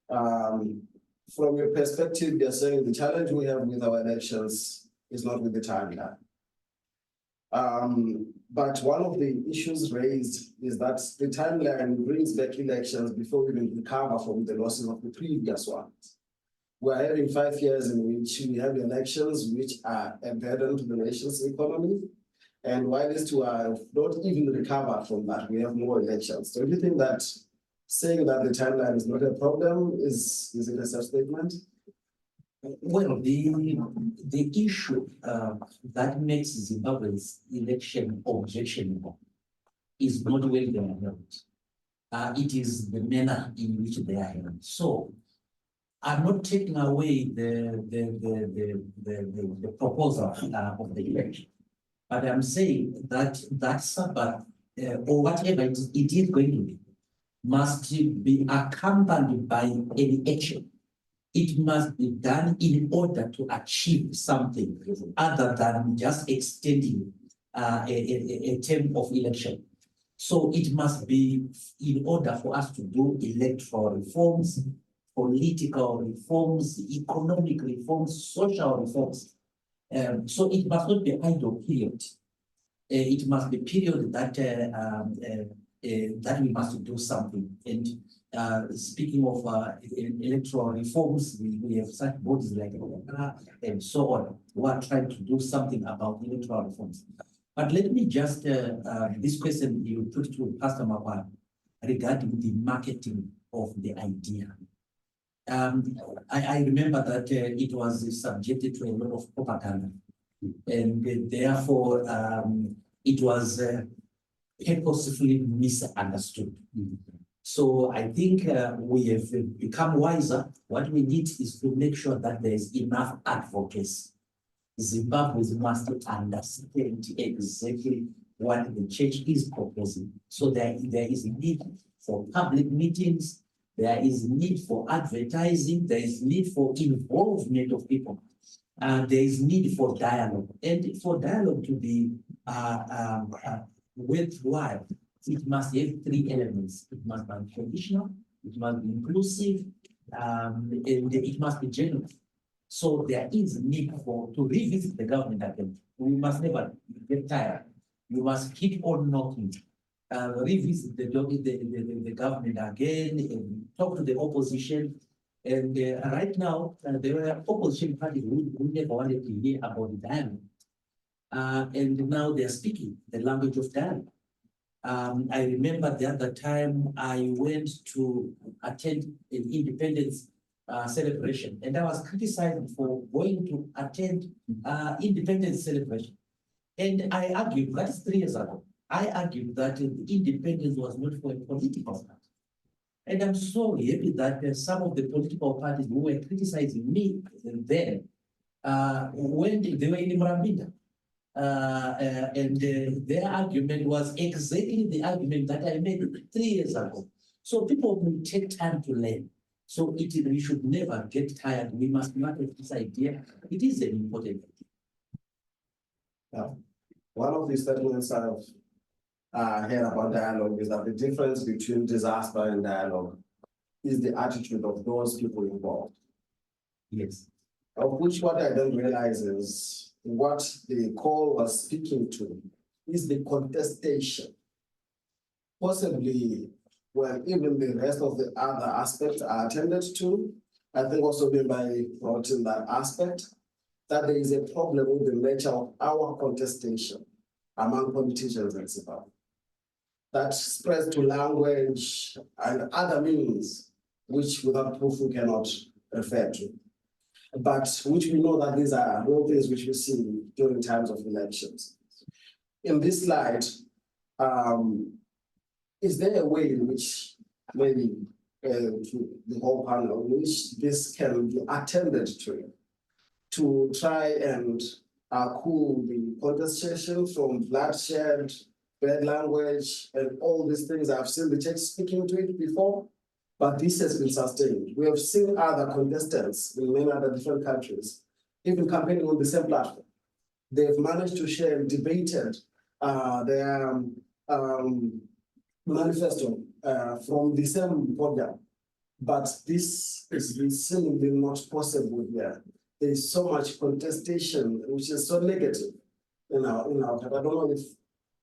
From your perspective, they're saying the challenge we have with our elections is not with the timeline. But one of the issues raised is that the timeline brings back elections before we even recover from the losses of the previous ones. We're having 5 years in which we have elections which are a burden to the nation's economy. And while these two are not even recovered from that, we have more elections. So do you think that saying that the timeline is not a problem, is it a self-statement? Well, the issue that makes Zimbabwe's election objectionable is not when they are held. It is the manner in which they are held. So I'm not taking away the proposal of the election, but I'm saying that that Sabbath or whatever it is going to be must be accompanied by any action. It must be done in order to achieve something other than just extending a term of election. So it must be in order for us to do electoral reforms, political reforms, economic reforms, social reforms. So it must not be idle period. It must be a period that that we must do something. And speaking of electoral reforms, we have such bodies like and so on who are trying to do something about electoral reforms. But let me just this question you put to Pastor Mapa regarding the marketing of the idea. I remember that it was subjected to a lot of propaganda, and therefore it was purposefully misunderstood. So I think we have become wiser. What we need is to make sure that there is enough advocacy. Zimbabweans must understand exactly what the church is proposing. So there is need for public meetings, there is need for advertising, there is need for involvement of people, there is need for dialogue. And for dialogue to be worthwhile, it must have 3 elements. It must be traditional, it must be inclusive, and it must be genuine. So there is need to revisit the government again. We must never get tired. You must keep on knocking revisit the government again and talk to the opposition. And right now, there were opposition parties who never wanted to hear about dialogue. And now they're speaking the language of dialogue. I remember the other time I went to attend an independence celebration, and I was criticized for going to attend independence celebration. And I argued, that's 3 years ago, I argued that independence was not for a political party. And I'm so happy that some of the political parties who were criticizing me then, when they were in Murambinda, and their argument was exactly the argument that I made 3 years ago. So people will take time to learn. So we should never get tired. We must not have this idea. It is an important idea. Yeah. One of the statements I've heard about dialogue is that the difference between disaster and dialogue is the attitude of those people involved. Yes. Of which what I don't realize is what the call was speaking to is the contestation. Possibly when even the rest of the other aspects are attended to, I think also by brought in that aspect, that there is a problem with the nature of our contestation among politicians in Zimbabwe. That spreads to language and other means, which without proof we cannot refer to. But which we know that these are real things which we see during times of elections. In this light, is there a way in which maybe to the whole panel, in which this can be attended to try and cool the contestation from bloodshed, bad language, and all these things? I've seen the church speaking to it before, but this has been sustained. We have seen other contestants in many other different countries, even campaigning on the same platform. They've managed to share and debated their manifesto from the same podium. But this is seemingly not possible here. There is so much contestation, which is so negative in our I don't know if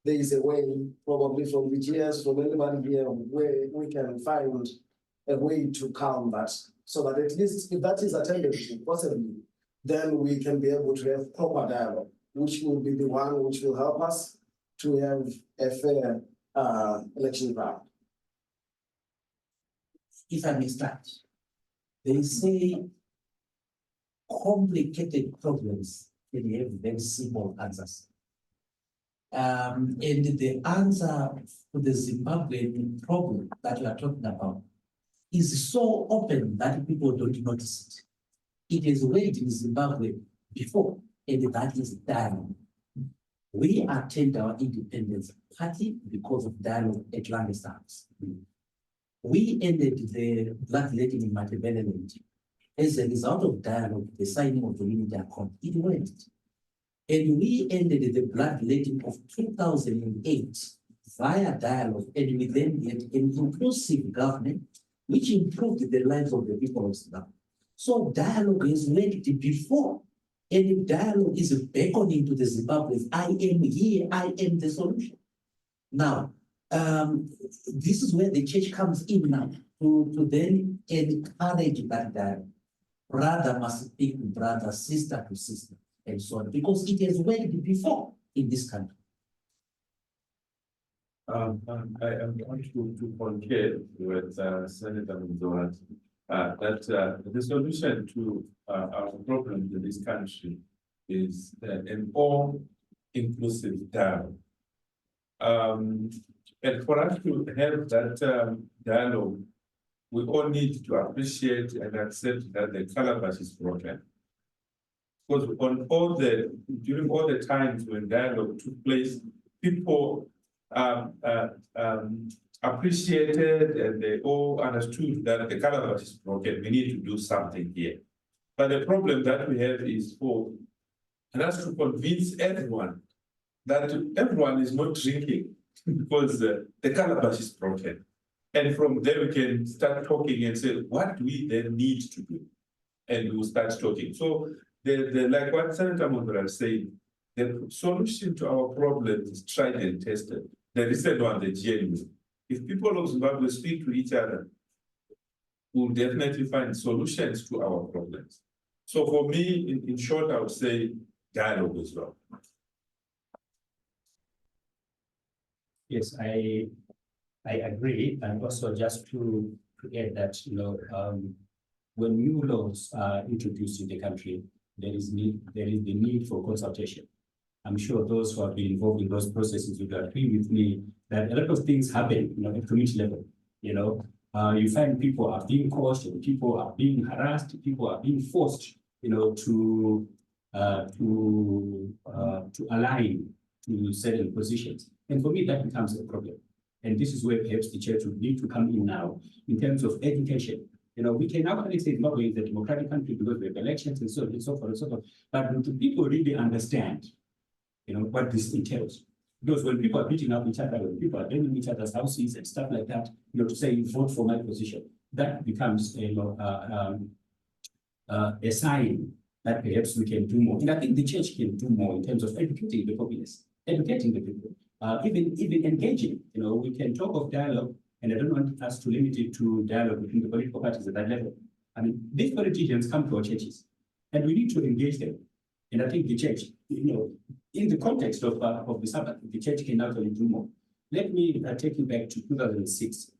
there is a way, probably from the GS, from anybody here, where we can find a way to calm that, so that at least if that is attended to, possibly, then we can be able to have proper dialogue, which will be the one which will help us to have a fair election round. If I may start, they say complicated problems can have very simple answers. And the answer to the Zimbabwean problem that you are talking about is so open that people don't notice it. It is worked in Zimbabwe before, and that is dialogue. We attained our independence partly because of dialogue at Landeshaus. We ended the bloodletting in Matabeleland as a result of dialogue, the signing of the Unity Accord. It went. And we ended the bloodletting of 2008 via dialogue, and we then had an inclusive government which improved the lives of the people of Zimbabwe. So dialogue has worked before, and dialogue is beckoning to the Zimbabweans. I am here, I am the solution. Now, this is where the church comes in now to then encourage that dialogue. Brother must speak to brother, sister to sister, and so on, because it has worked before in this country. I am going to concur with Senator Mzoat that the solution to our problems in this country is an all-inclusive dialogue. And for us to have that dialogue, we all need to appreciate and accept that the calabash is broken. Because during all the times when dialogue took place, people appreciated and they all understood that the calabash is broken. We need to do something here. But the problem that we have is for us to convince everyone that everyone is not drinking because the calabash is broken. And from there we can start talking and say, what do we then need to do? And we'll start talking. So like what Senator Mondra said, the solution to our problems is tried and tested. the recent one, the GNU. If people of Zimbabwe speak to each other, we'll definitely find solutions to our problems. So for me, in short, I would say dialogue as well. Yes, I agree, and also just to add that, when new laws are introduced in the country, there is the need for consultation. I'm sure those who have been involved in those processes would agree with me that a lot of things happen, at community level. You find people are being caused, people are being harassed, people are being forced, to align to certain positions. And for me, that becomes a problem. And this is where perhaps the church would need to come in now in terms of education. We can actually say Zimbabwe is a democratic country because we have elections and so on and so forth and so forth. But do people really understand, what this entails? Because when people are beating up each other, when people are burning each other's houses and stuff like that, to say vote for my position, that becomes a sign that perhaps we can do more. And I think the church can do more in terms of educating the populace, educating the people, even engaging. We can talk of dialogue, and I don't want us to limit it to dialogue between the political parties at that level. I mean, these politicians come to our churches, and we need to engage them. And I think the church, in the context of the Sabbath, the church can actually do more. Let me take you back to 2006.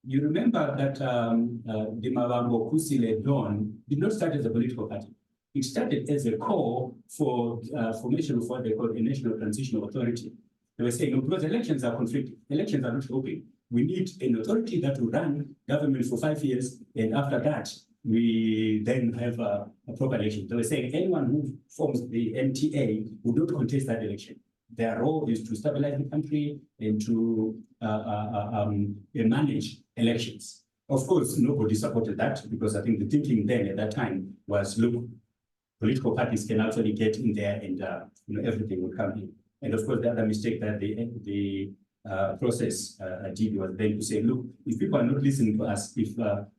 You remember that the Mavambo Kusile Dawn did not start as a political party. It started as a call for formation of what they call a national transitional authority. They were saying, because elections are conflicting, elections are not open. We need an authority that will run government for 5 years, and after that, we then have a proper election. They were saying anyone who forms the MTA will not contest that election. Their role is to stabilize the country and to manage elections. Of course, nobody supported that because I think the thinking then at that time was, look, political parties can actually get in there and everything will come in. And of course, the other mistake that the process did was then to say, look, if people are not listening to us, if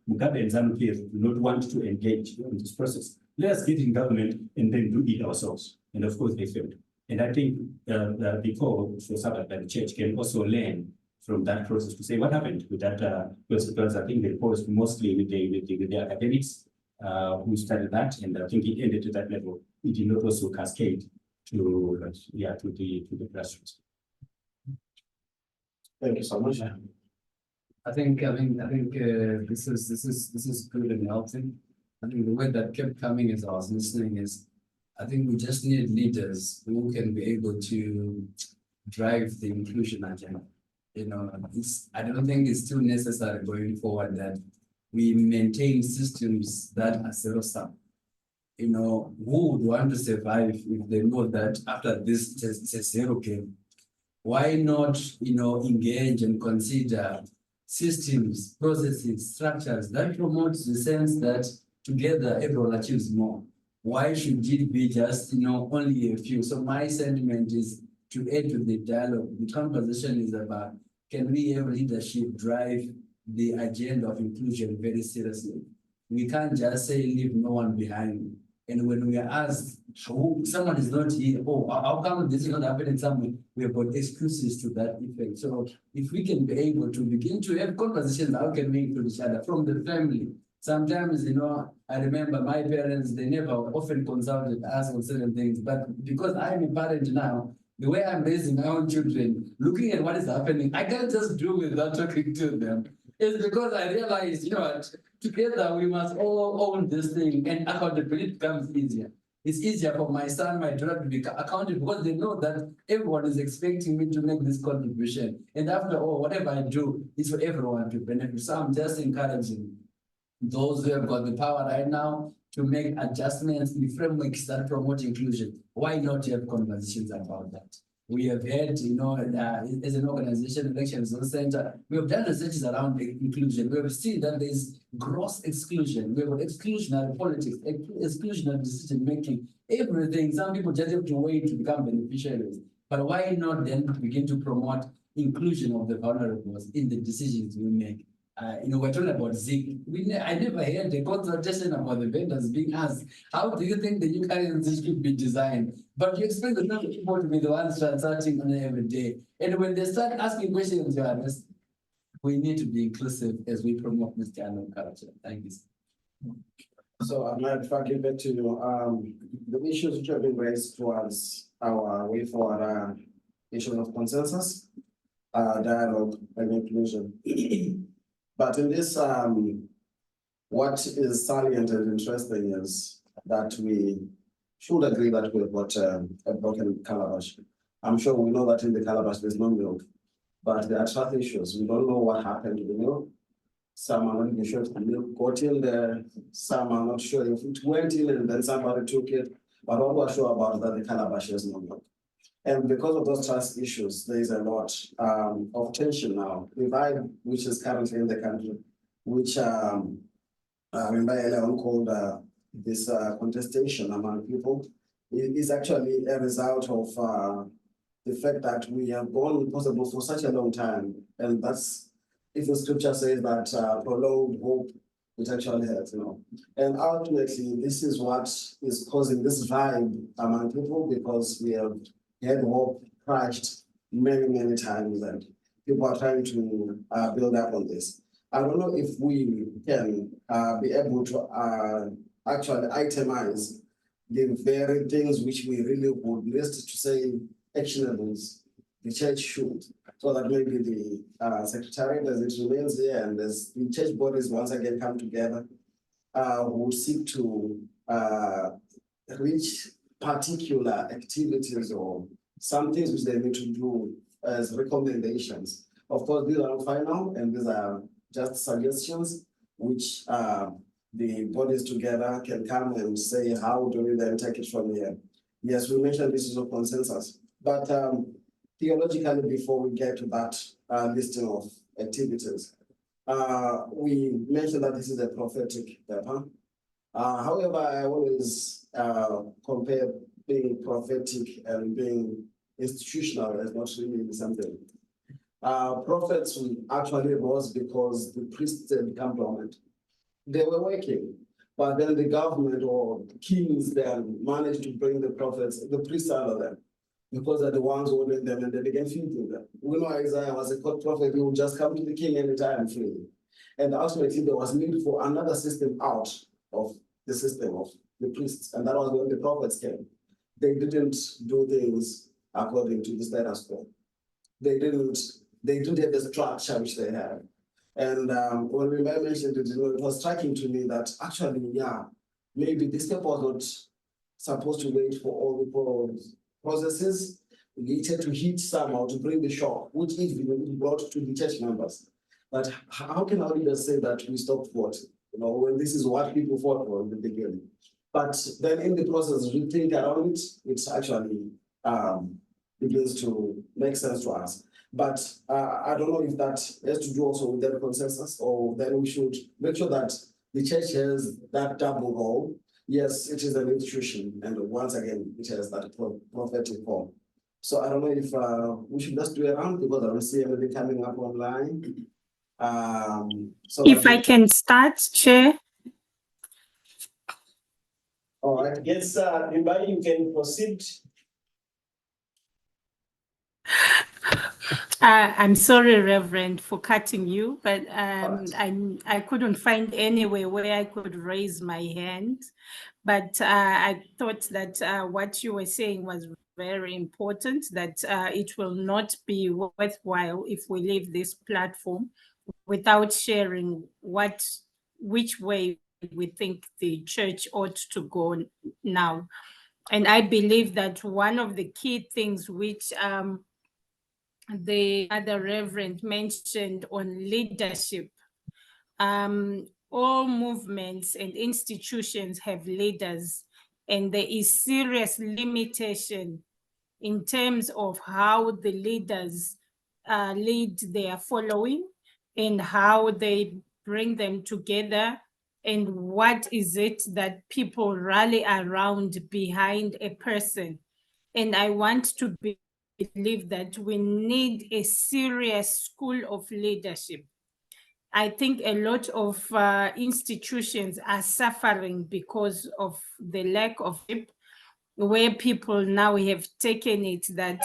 Mugabe and ZANU-PF do not want to engage in this process, let us get in government and then do it ourselves. And of course, they failed. And I think the call for Sabbath by the church can also learn from that process to say what happened with that because I think they posed mostly with the academics who studied that, and I think it ended at that level. It did not also cascade to the grassroots. Thank you so much. I think this is good and healthy. I think the word that kept coming as I was listening is, I think we just need leaders who can be able to drive the inclusion agenda. I don't think it's too necessary going forward that we maintain systems that are zero-sum. Who would want to survive if they know that after this it's a zero game? Why not, engage and consider systems, processes, structures that promotes the sense that together everyone achieves more? Why should it be just, only a few? So my sentiment is to add to the dialogue. The conversation is about, can we have leadership drive the agenda of inclusion very seriously? We can't just say leave no one behind. And when we are asked, someone is not here, how come this is not happening somewhere? We have got excuses to that effect. So if we can be able to begin to have conversations, how can we include each other from the family? Sometimes, I remember my parents, they never often consulted us on certain things, but because I'm a parent now, the way I'm raising my own children, looking at what is happening, I can't just do without talking to them. It's because I realized, together we must all own this thing, and accountability becomes easier. It's easier for my son, my daughter to be accountable because they know that everyone is expecting me to make this contribution. And after all, whatever I do is for everyone to benefit. So I'm just encouraging those who have got the power right now to make adjustments in frameworks that promote inclusion. Why not have conversations about that? We have had, as an organization, Election Zone Center, we have done researches around inclusion. We have seen that there is gross exclusion. We have exclusionary politics, exclusionary decision-making, everything. Some people just have to wait to become beneficiaries. But why not then begin to promote inclusion of the vulnerable in the decisions we make? we're talking about zinc. I never heard a consultation about the vendors being asked, how do you think the new currency should be designed? But you expect the people to be the ones transacting on it every day. And when they start asking questions, we need to be inclusive as we promote this kind of culture. Thank you. So I'm not fucking back to you. The issues which have been raised towards our way forward issues of consensus, dialogue and inclusion. But in this, what is salient and interesting is that we should agree that we've got a broken calabash. I'm sure we know that in the calabash there's no milk, but there are trust issues. We don't know what happened to the milk. Some are not even sure if the milk got in there. Some are not sure if it went in and then somebody took it. But all we're sure about is that the calabash has no milk. And because of those trust issues, there is a lot of tension now. The vibe which is currently in the country, which remember earlier on called this contestation among people, is actually a result of the fact that we have gone possible for such a long time. And that's, if the scripture says that prolonged hope, it actually hurts, And ultimately, this is what is causing this vibe among people, because we have had hope crashed many, many times, and people are trying to build up on this. I don't know if we can be able to actually itemize the very things which we really would list to say actionables the church should, so that maybe the secretariat, as it remains here, and as the church bodies once again come together, would seek to reach particular activities or some things which they need to do as recommendations. Of course, these are not final, and these are just suggestions which the bodies together can come and say, how do we then take it from here? Yes, we mentioned this is a consensus, but theologically, before we get to that listing of activities, we mentioned that this is a prophetic paper. However, I always compare being prophetic and being institutional as not really something. Prophets actually rose because the priests had become dormant. They were working, but then the government or kings then managed to bring the prophets, the priests out of them, because they're the ones holding them, and they began feeding them. We know Isaiah was a court prophet who would just come to the king anytime freely. And ultimately, there was need for another system out of the system of the priests, and that was when the prophets came. They didn't do things according to the status quo. They didn't have the structure which they had. And when we mentioned it, it was striking to me that actually, maybe this paper was not supposed to wait for all the processes needed to hit somehow to bring the shock, which is brought to the church members. But how can our leaders say that we stopped voting? When this is what people fought for in the beginning. But then in the process, we think around it, it's actually begins to make sense to us. But I don't know if that has to do also with their consensus, or then we should make sure that the church has that double role. Yes, it is an institution, and once again, it has that prophetic role. So I don't know if we should just do a round, because I don't see anything coming up online. So if I can start, Chair. All right, yes, everybody, you can proceed. I'm sorry, Reverend, for cutting you, but I couldn't find anywhere where I could raise my hand. But I thought that what you were saying was very important, that it will not be worthwhile if we leave this platform without sharing which way we think the church ought to go now. And I believe that one of the key things which the other Reverend mentioned on leadership, all movements and institutions have leaders, and there is serious limitation in terms of how the leaders lead their following and how they bring them together, and what is it that people rally around behind a person. And I want to believe that we need a serious school of leadership. I think a lot of institutions are suffering because of the lack of it, where people now have taken it that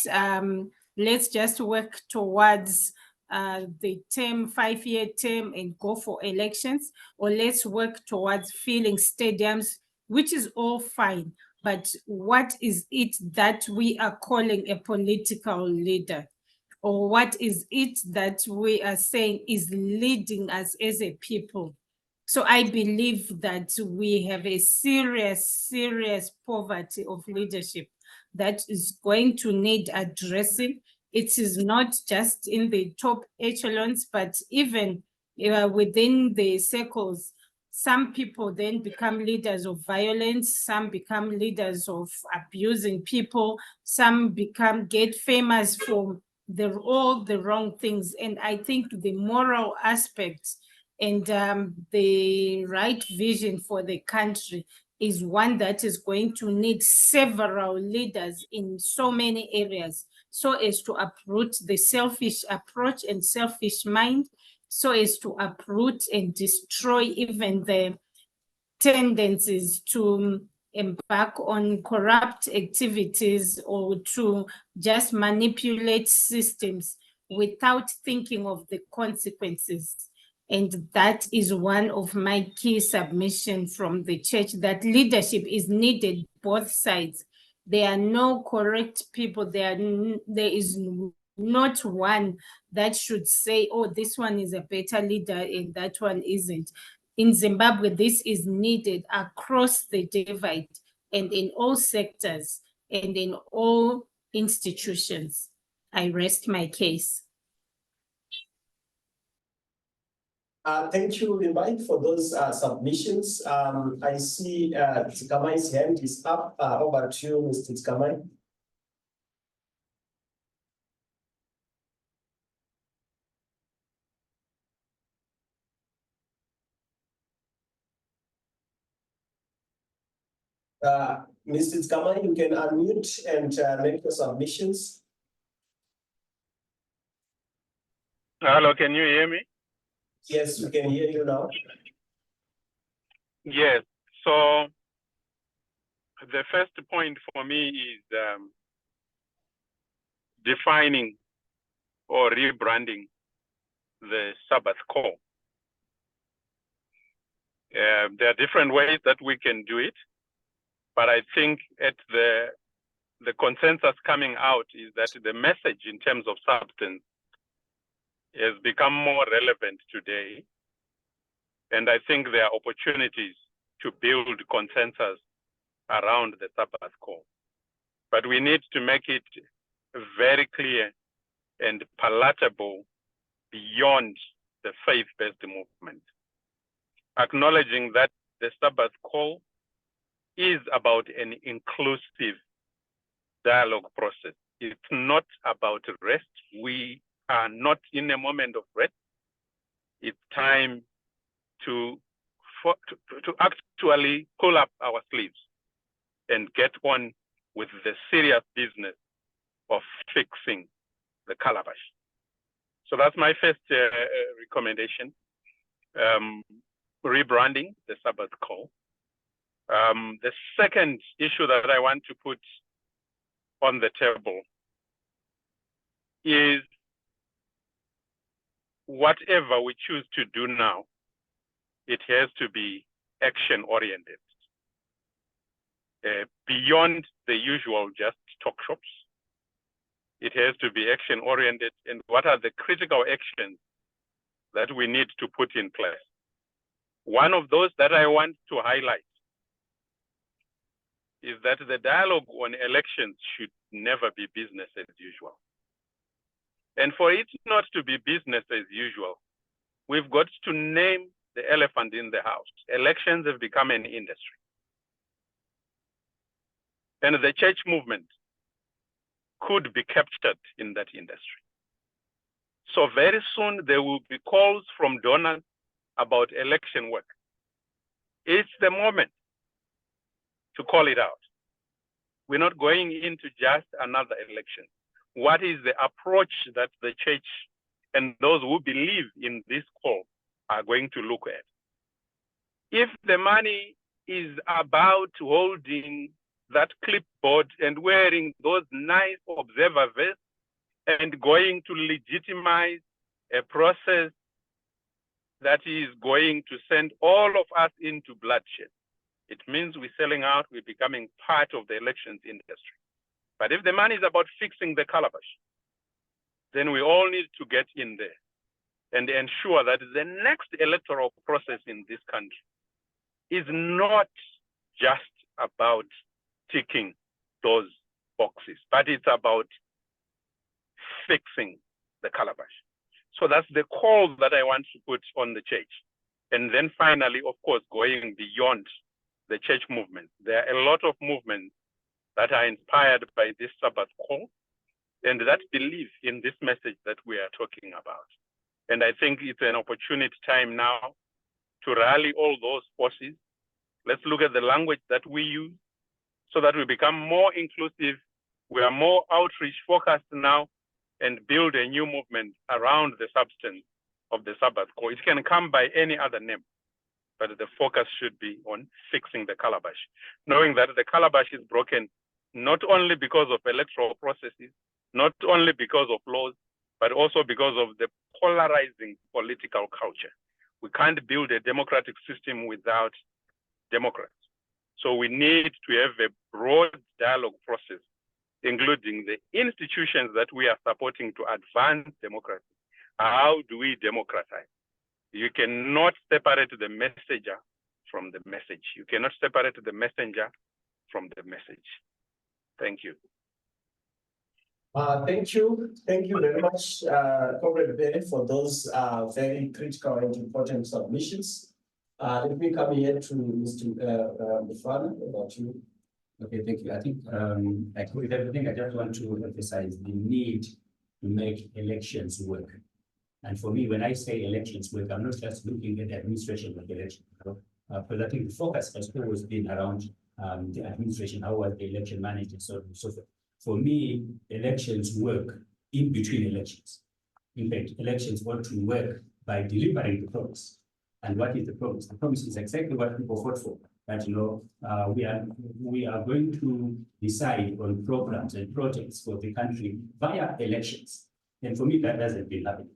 let's just work towards the term, 5-year term, and go for elections, or let's work towards filling stadiums, which is all fine. But what is it that we are calling a political leader? Or what is it that we are saying is leading us as a people? So I believe that we have a serious poverty of leadership that is going to need addressing. It is not just in the top echelons, but even within the circles. Some people then become leaders of violence, some become leaders of abusing people, some get famous for all the wrong things. And I think the moral aspects and the right vision for the country is one that is going to need several leaders in so many areas, so as to uproot the selfish approach and selfish mind, so as to uproot and destroy even the tendencies to embark on corrupt activities or to just manipulate systems without thinking of the consequences. And that is one of my key submissions from the church, that leadership is needed both sides. There are no correct people. There is not one that should say, oh, this one is a better leader and that one isn't. In Zimbabwe, this is needed across the divide and in all sectors and in all institutions. I rest my case. Thank you, Limbai, for those submissions. I see Tsikamai's hand is up. Over to you, Mr. Tsikamai. Mr. Tsikamai, you can unmute and make your submissions. Hello, can you hear me? Yes, we can hear you now. Yes, so the first point for me is defining or rebranding the Sabbath Call. There are different ways that we can do it, but I think at the consensus coming out is that the message in terms of substance has become more relevant today. And I think there are opportunities to build consensus around the Sabbath Call. But we need to make it very clear and palatable beyond the faith-based movement, acknowledging that the Sabbath Call is about an inclusive dialogue process. It's not about rest. We are not in a moment of rest. It's time to actually pull up our sleeves and get on with the serious business of fixing the calabash. So that's my first recommendation, rebranding the Sabbath Call. The second issue that I want to put on the table is whatever we choose to do now, it has to be action-oriented. Beyond the usual just talk shops, it has to be action-oriented. And what are the critical actions that we need to put in place? One of those that I want to highlight is that the dialogue on elections should never be business as usual. And for it not to be business as usual, we've got to name the elephant in the house. Elections have become an industry. And the church movement could be captured in that industry. So very soon there will be calls from donors about election work. It's the moment to call it out. We're not going into just another election. What is the approach that the church and those who believe in this call are going to look at. If the money is about holding that clipboard and wearing those nice observer vests and going to legitimize a process that is going to send all of us into bloodshed, it means we're selling out, we're becoming part of the elections industry. But if the money is about fixing the calabash, then we all need to get in there and ensure that the next electoral process in this country is not just about ticking those boxes, but it's about fixing the calabash. So that's the call that I want to put on the church. And then finally, of course, going beyond the church movement. There are a lot of movements that are inspired by this Sabbath call and that believe in this message that we are talking about. And I think it's an opportunity time now to rally all those forces. Let's look at the language that we use so that we become more inclusive. We are more outreach focused now and build a new movement around the substance of the Sabbath call. It can come by any other name, but the focus should be on fixing the calabash, knowing that the calabash is broken not only because of electoral processes, not only because of laws, but also because of the polarizing political culture. We can't build a democratic system without Democrats. So we need to have a broad dialogue process, including the institutions that we are supporting to advance democracy. How do we democratize? You cannot separate the messenger from the message. You cannot separate the messenger from the message. Thank you. Thank you. Thank you very much, Comrade Bennett, for those very critical and important submissions. Let me come here to Mr. Mufana, about you. Okay, thank you. I think I agree with everything. I just want to emphasize the need to make elections work. And for me, when I say elections work, I'm not just looking at the administration of the election, because I think the focus has always been around the administration, how was the election managed, and so on and so forth. For me, elections work in between elections. In fact, elections want to work by delivering the promise. And what is the promise? The promise is exactly what people fought for. That we are going to decide on programs and projects for the country via elections. And for me, that hasn't been happening.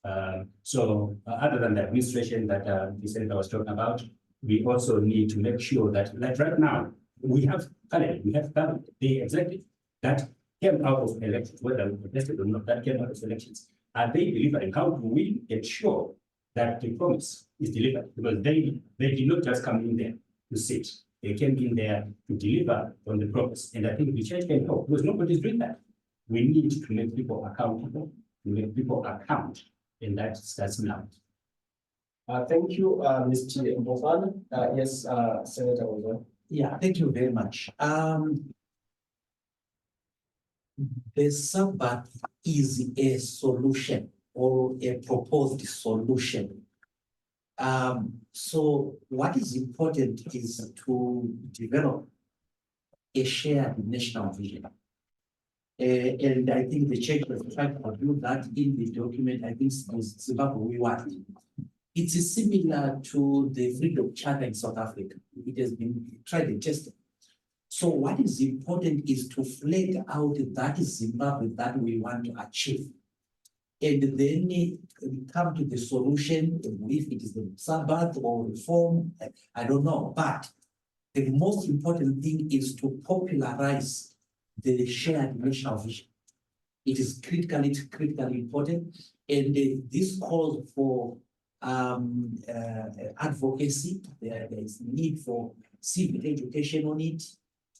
Other than the administration that the senator was talking about, we also need to make sure that, like right now, we have government, the executive that came out of elections, whether contested or not, that came out of elections. Are they delivering? How do we ensure that the promise is delivered? Because they did not just come in there to sit. They came in there to deliver on the promise. And I think the church can help because nobody's doing that. We need to make people accountable, to make people account, and that starts now. Thank you, Mr. Mbofana. Yes, Senator Ozo. Yeah, thank you very much. The Sabbath is a solution or a proposed solution. So what is important is to develop a shared national vision. And I think the church has tried to do that in the document. I think Zimbabwe we want. It's similar to the Freedom Charter in South Africa. It has been tried and tested. So what is important is to flag out that Zimbabwe that we want to achieve. And then come to the solution, if it is the Sabbath or reform, I don't know. But the most important thing is to popularize the shared national vision. It is critically important. And this calls for advocacy. There is need for civic education on it.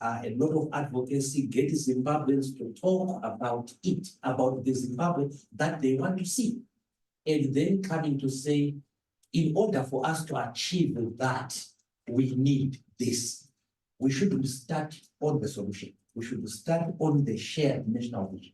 A lot of advocacy, get Zimbabweans to talk about it, about the Zimbabwe that they want to see. And then coming to say, in order for us to achieve that, we need this. We should start on the solution. We should start on the shared national vision.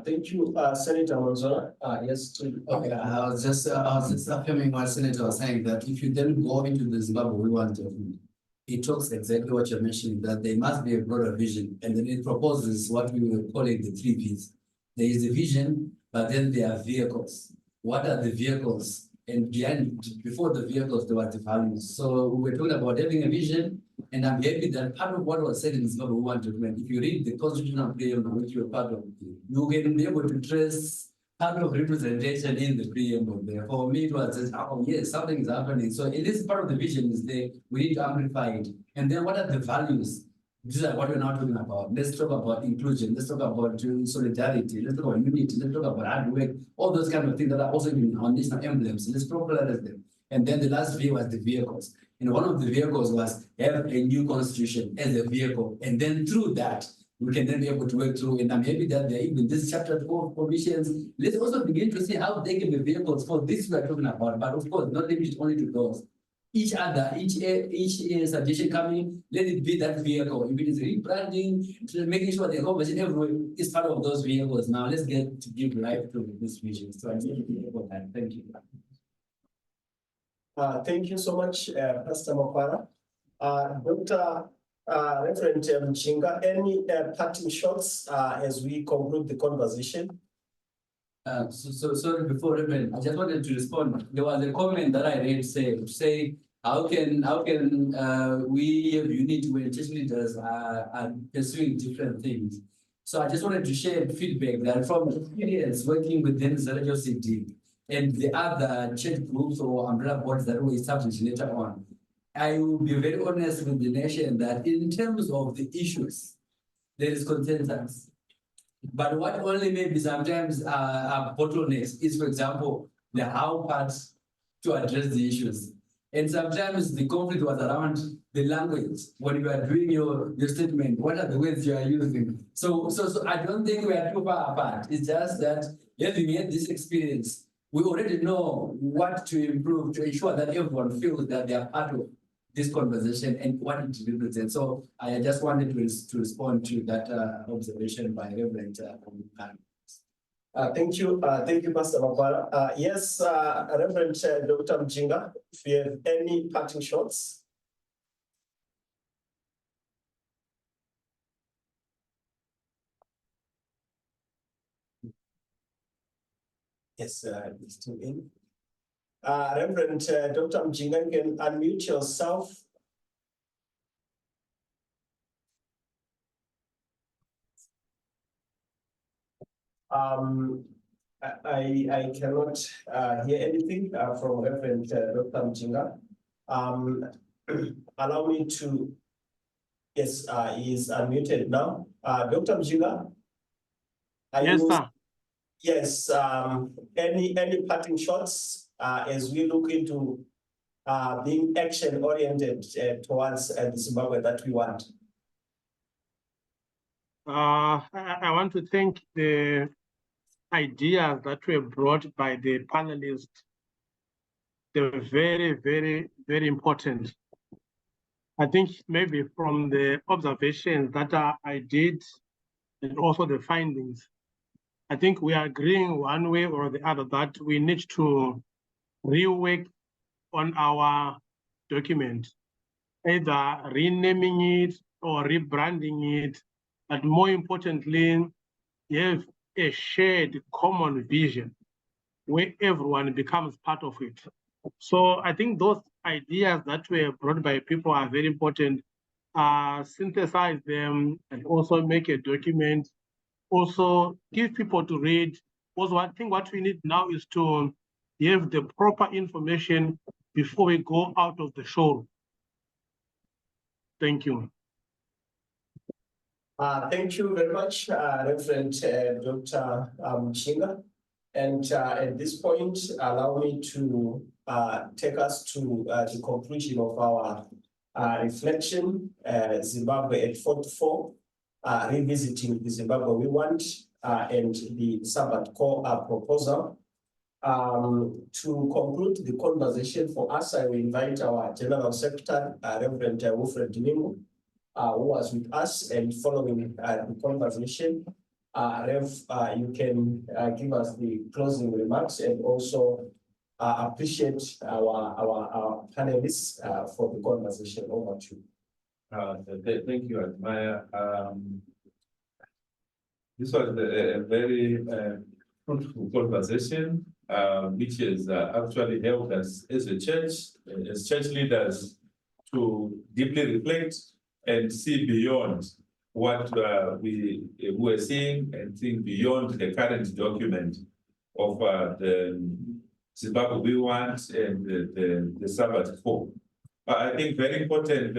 Thank you, Senator Manzola. Yes, okay. I was just affirming what Senator was saying, that if you then go into the Zimbabwe we want to, it talks exactly what you're mentioning, that there must be a broader vision, and then it proposes what we were calling the 3 Ps. There is a vision, but then there are vehicles. what are the vehicles? And before the vehicles, there was the values. So we were talking about having a vision, and I'm happy that part of what was said in Zimbabwe one document, if you read the constitutional preamble, which you're part of, you can be able to trace part of representation in the preamble there. For me, it was just, oh yes, something is happening. So it is part of the vision is there. We need to amplify it. And then what are the values? These are what we're now talking about. Let's talk about inclusion. Let's talk about solidarity. Let's talk about unity. Let's talk about hard work. All those kind of things that are also in our national emblems. Let's popularize them. And then the last V was the vehicles. And one of the vehicles was have a new constitution as a vehicle. And then through that, we can then be able to work through. And I'm happy that even this chapter 4 provisions, let's also begin to see how they can be vehicles for this we're talking about. But of course, not limited only to those. Each suggestion coming, let it be that vehicle. If it is rebranding, making sure the conversation everywhere is part of those vehicles. Now let's get to give life to this vision. So I need to for that. Thank you. Thank you so much, Pastor Makwara. Dr. Reverend Mchinga, any parting shots as we conclude the conversation? So sorry, before Reverend, I just wanted to respond. There was a comment that I read say how can we have unity when church leaders are pursuing different things? So I just wanted to share feedback that from experience working within Zarajo City and the other church groups or umbrella boards that we established later on, I will be very honest with the nation that in terms of the issues, there is consensus. But what only maybe sometimes are bottlenecks is, for example, the how parts to address the issues. And sometimes the conflict was around the language. When you are doing your statement, what are the words you are using? So I don't think we are too far apart. It's just that having had this experience, we already know what to improve to ensure that everyone feels that they are part of this conversation and what it represents. So I just wanted to respond to that observation by Reverend. Thank you, Pastor Makwara. Yes, Reverend Dr. Mchinga, if you have any parting shots. Yes, it's still in. Reverend Dr. Mchinga, you can unmute yourself. I cannot hear anything from Reverend Dr. Mchinga. Allow me to, yes, he is unmuted now. Dr. Mchinga? Yes, sir. Yes, any parting shots as we look into being action-oriented towards the Zimbabwe that we want? I want to thank the ideas that were brought by the panelists. They were very, very, very important. I think maybe from the observations that I did and also the findings, I think we are agreeing one way or the other that we need to rework on our document, either renaming it or rebranding it, but more importantly, you have a shared common vision where everyone becomes part of it. So I think those ideas that were brought by people are very important. Synthesize them and also make a document. Also give people to read. Also, I think what we need now is to have the proper information before we go out of the showroom. Thank you. Thank you very much, Reverend Dr. Mchinga. And at this point, allow me to take us to the conclusion of our reflection, Zimbabwe at 44, revisiting the Zimbabwe we want, and the Sabbath Call proposal. To conclude the conversation for us, I will invite our General Secretary, Reverend Wilfred Nimu, who was with us, and following the conversation, Rev, you can give us the closing remarks and also appreciate our panelists for the conversation. Over to you. Thank you, Admire. This was a very fruitful conversation, which has actually helped us as a church, as church leaders, to deeply reflect and see beyond what we were seeing and think beyond the current document of the Zimbabwe we want and the Sabbath Call. I think very important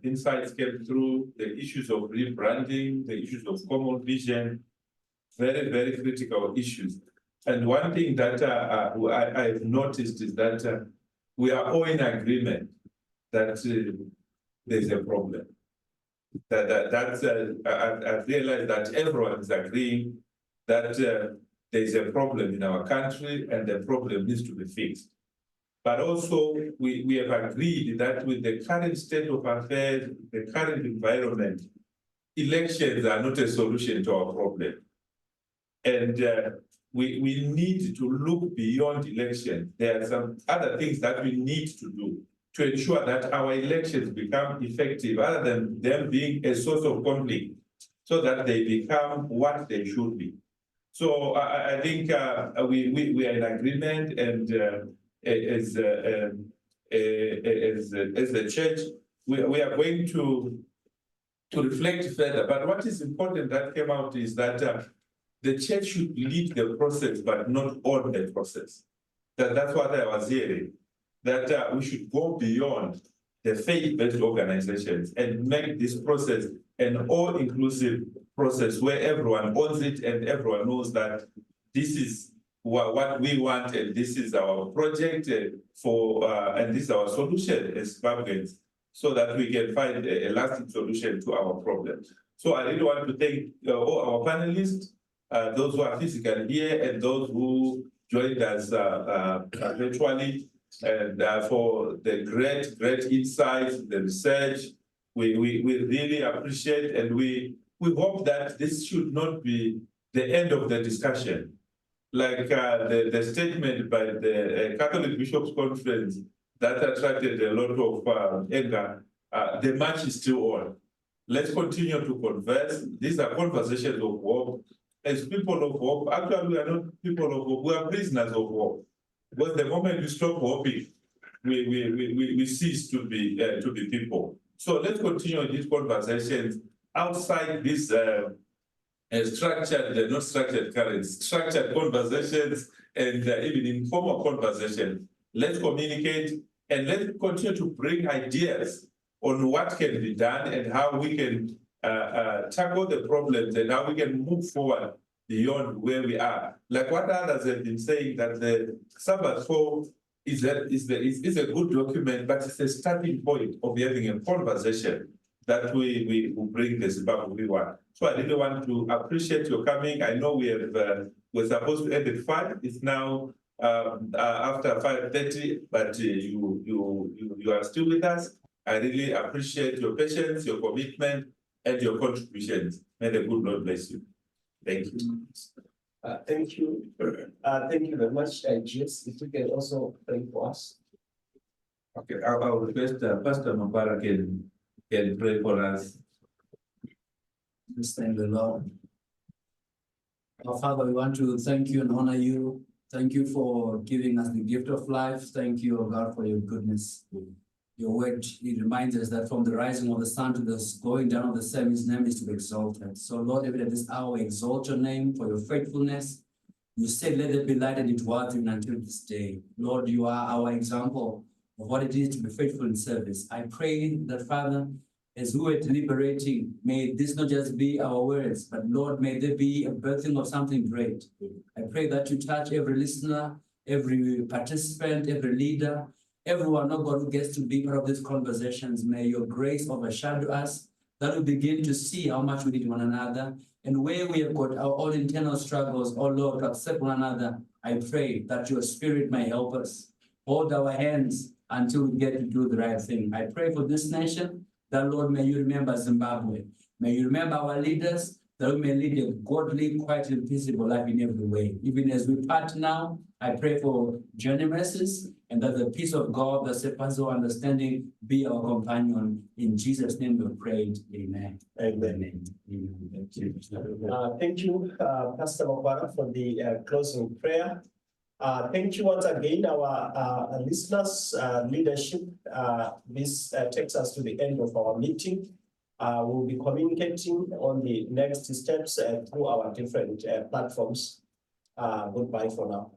insights came through the issues of rebranding, the issues of common vision, very, very critical issues. And one thing that I've noticed is that we are all in agreement that there's a problem. I've realized that everyone is agreeing that there's a problem in our country and the problem needs to be fixed. But also, we have agreed that with the current state of affairs, the current environment, elections are not a solution to our problem. And we need to look beyond election. There are some other things that we need to do to ensure that our elections become effective, other than them being a source of conflict, so that they become what they should be. So I think we are in agreement, and as the church, we are going to reflect further. But what is important that came out is that the church should lead the process, but not own the process. That's what I was hearing, that we should go beyond the faith-based organizations and make this process an all-inclusive process where everyone owns it and everyone knows that this is what we want and this is our project and this is our solution as Zimbabweans, so that we can find a lasting solution to our problems. So I really want to thank all our panelists, those who are physically here and those who joined us virtually, and for the great insights, the research. We really appreciate, and we hope that this should not be the end of the discussion. Like the statement by the Catholic Bishops' Conference that attracted a lot of anger, the march is still on. Let's continue to converse. These are conversations of hope. As people of hope, actually we are not people of hope, we are prisoners of hope. Because the moment we stop hoping, we cease to be people. So let's continue these conversations outside this structured, not structured currents, structured conversations, and even informal conversations. Let's communicate and let's continue to bring ideas on what can be done and how we can tackle the problems and how we can move forward beyond where we are. Like what others have been saying, that the Sabbath Call is a good document, but it's a starting point of having a conversation that we will bring the Zimbabwe we want. So I really want to appreciate your coming. I know we're supposed to end at 5. It's now after 5:30, but you are still with us. I really appreciate your patience, your commitment, and your contributions. May the good Lord bless you. Thank you. Thank you. Thank you very much, Jess. If you can also pray for us. Okay, I'll request Pastor Mabara can pray for us. Let's thank the Lord. Our Father, we want to thank you and honor you. Thank you for giving us the gift of life. Thank you, O God, for your goodness. Your word, it reminds us that from the rising of the sun to the going down of the same, his name is to be exalted. So Lord, even at this hour, we exalt your name for your faithfulness. You said, let there be light, and it was even until this day. Lord, you are our example of what it is to be faithful in service. I pray that, Father, as we were deliberating, may this not just be our words, but Lord, may there be a birthing of something great. I pray that you touch every listener, every participant, every leader, everyone, oh God, who gets to be part of these conversations. May your grace overshadow us, that we begin to see how much we need one another, and where we have got our own internal struggles, oh Lord, to accept one another. I pray that your spirit may help us hold our hands until we get to do the right thing. I pray for this nation, that Lord, may you remember Zimbabwe. May you remember our leaders. that we may lead a godly, quiet, and peaceable life in every way. Even as we part now, I pray for journey mercies and that the peace of God that surpasses all understanding be our companion. In Jesus' name we prayed. Amen. Amen. Amen. Thank you, Pastor Mabara, for the closing prayer. Thank you once again, our listeners, leadership. This takes us to the end of our meeting. We'll be communicating on the next steps through our different platforms. Goodbye for now.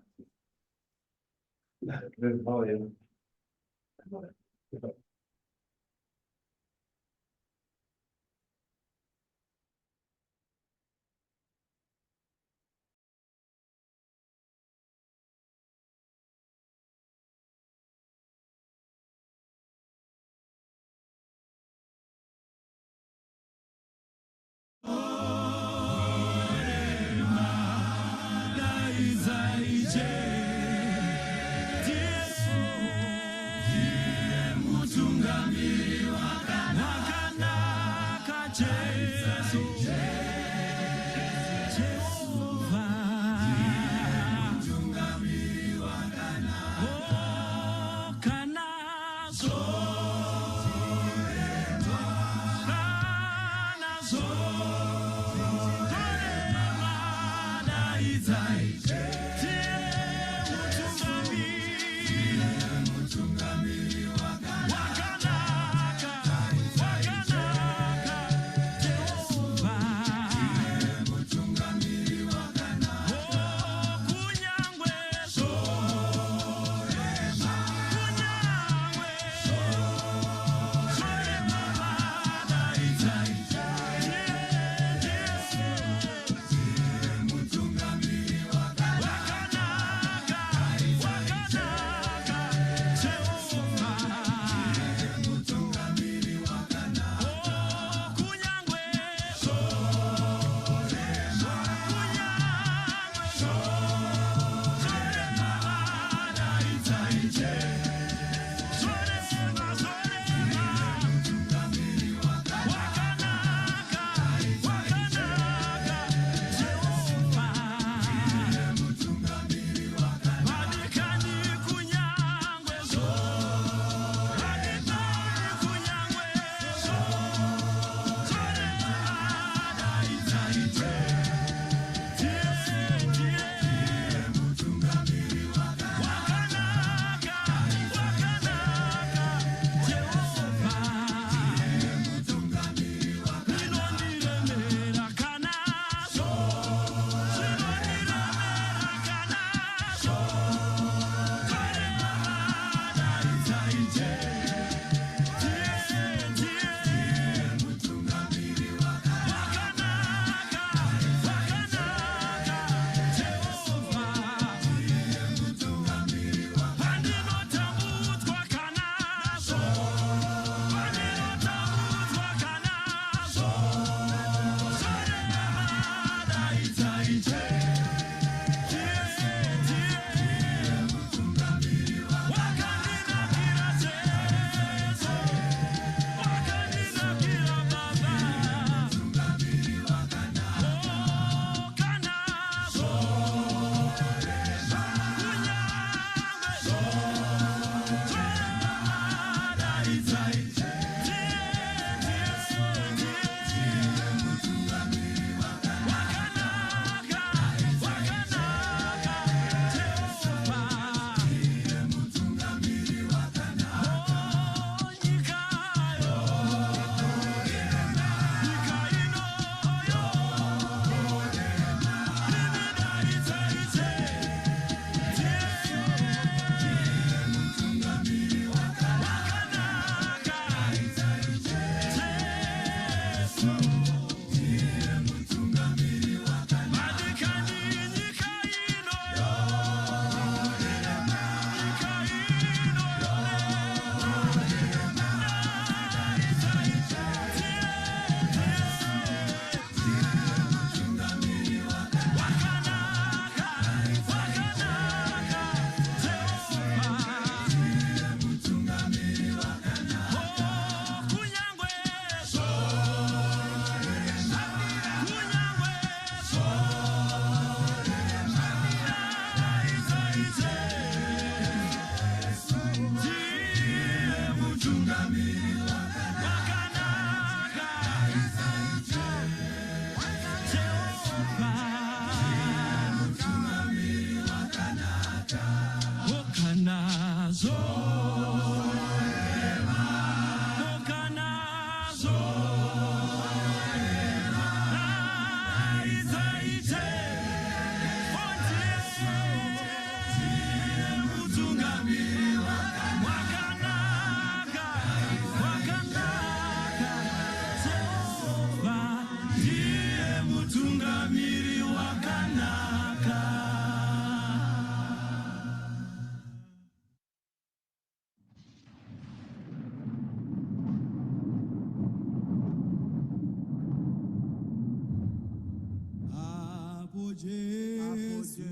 Yesu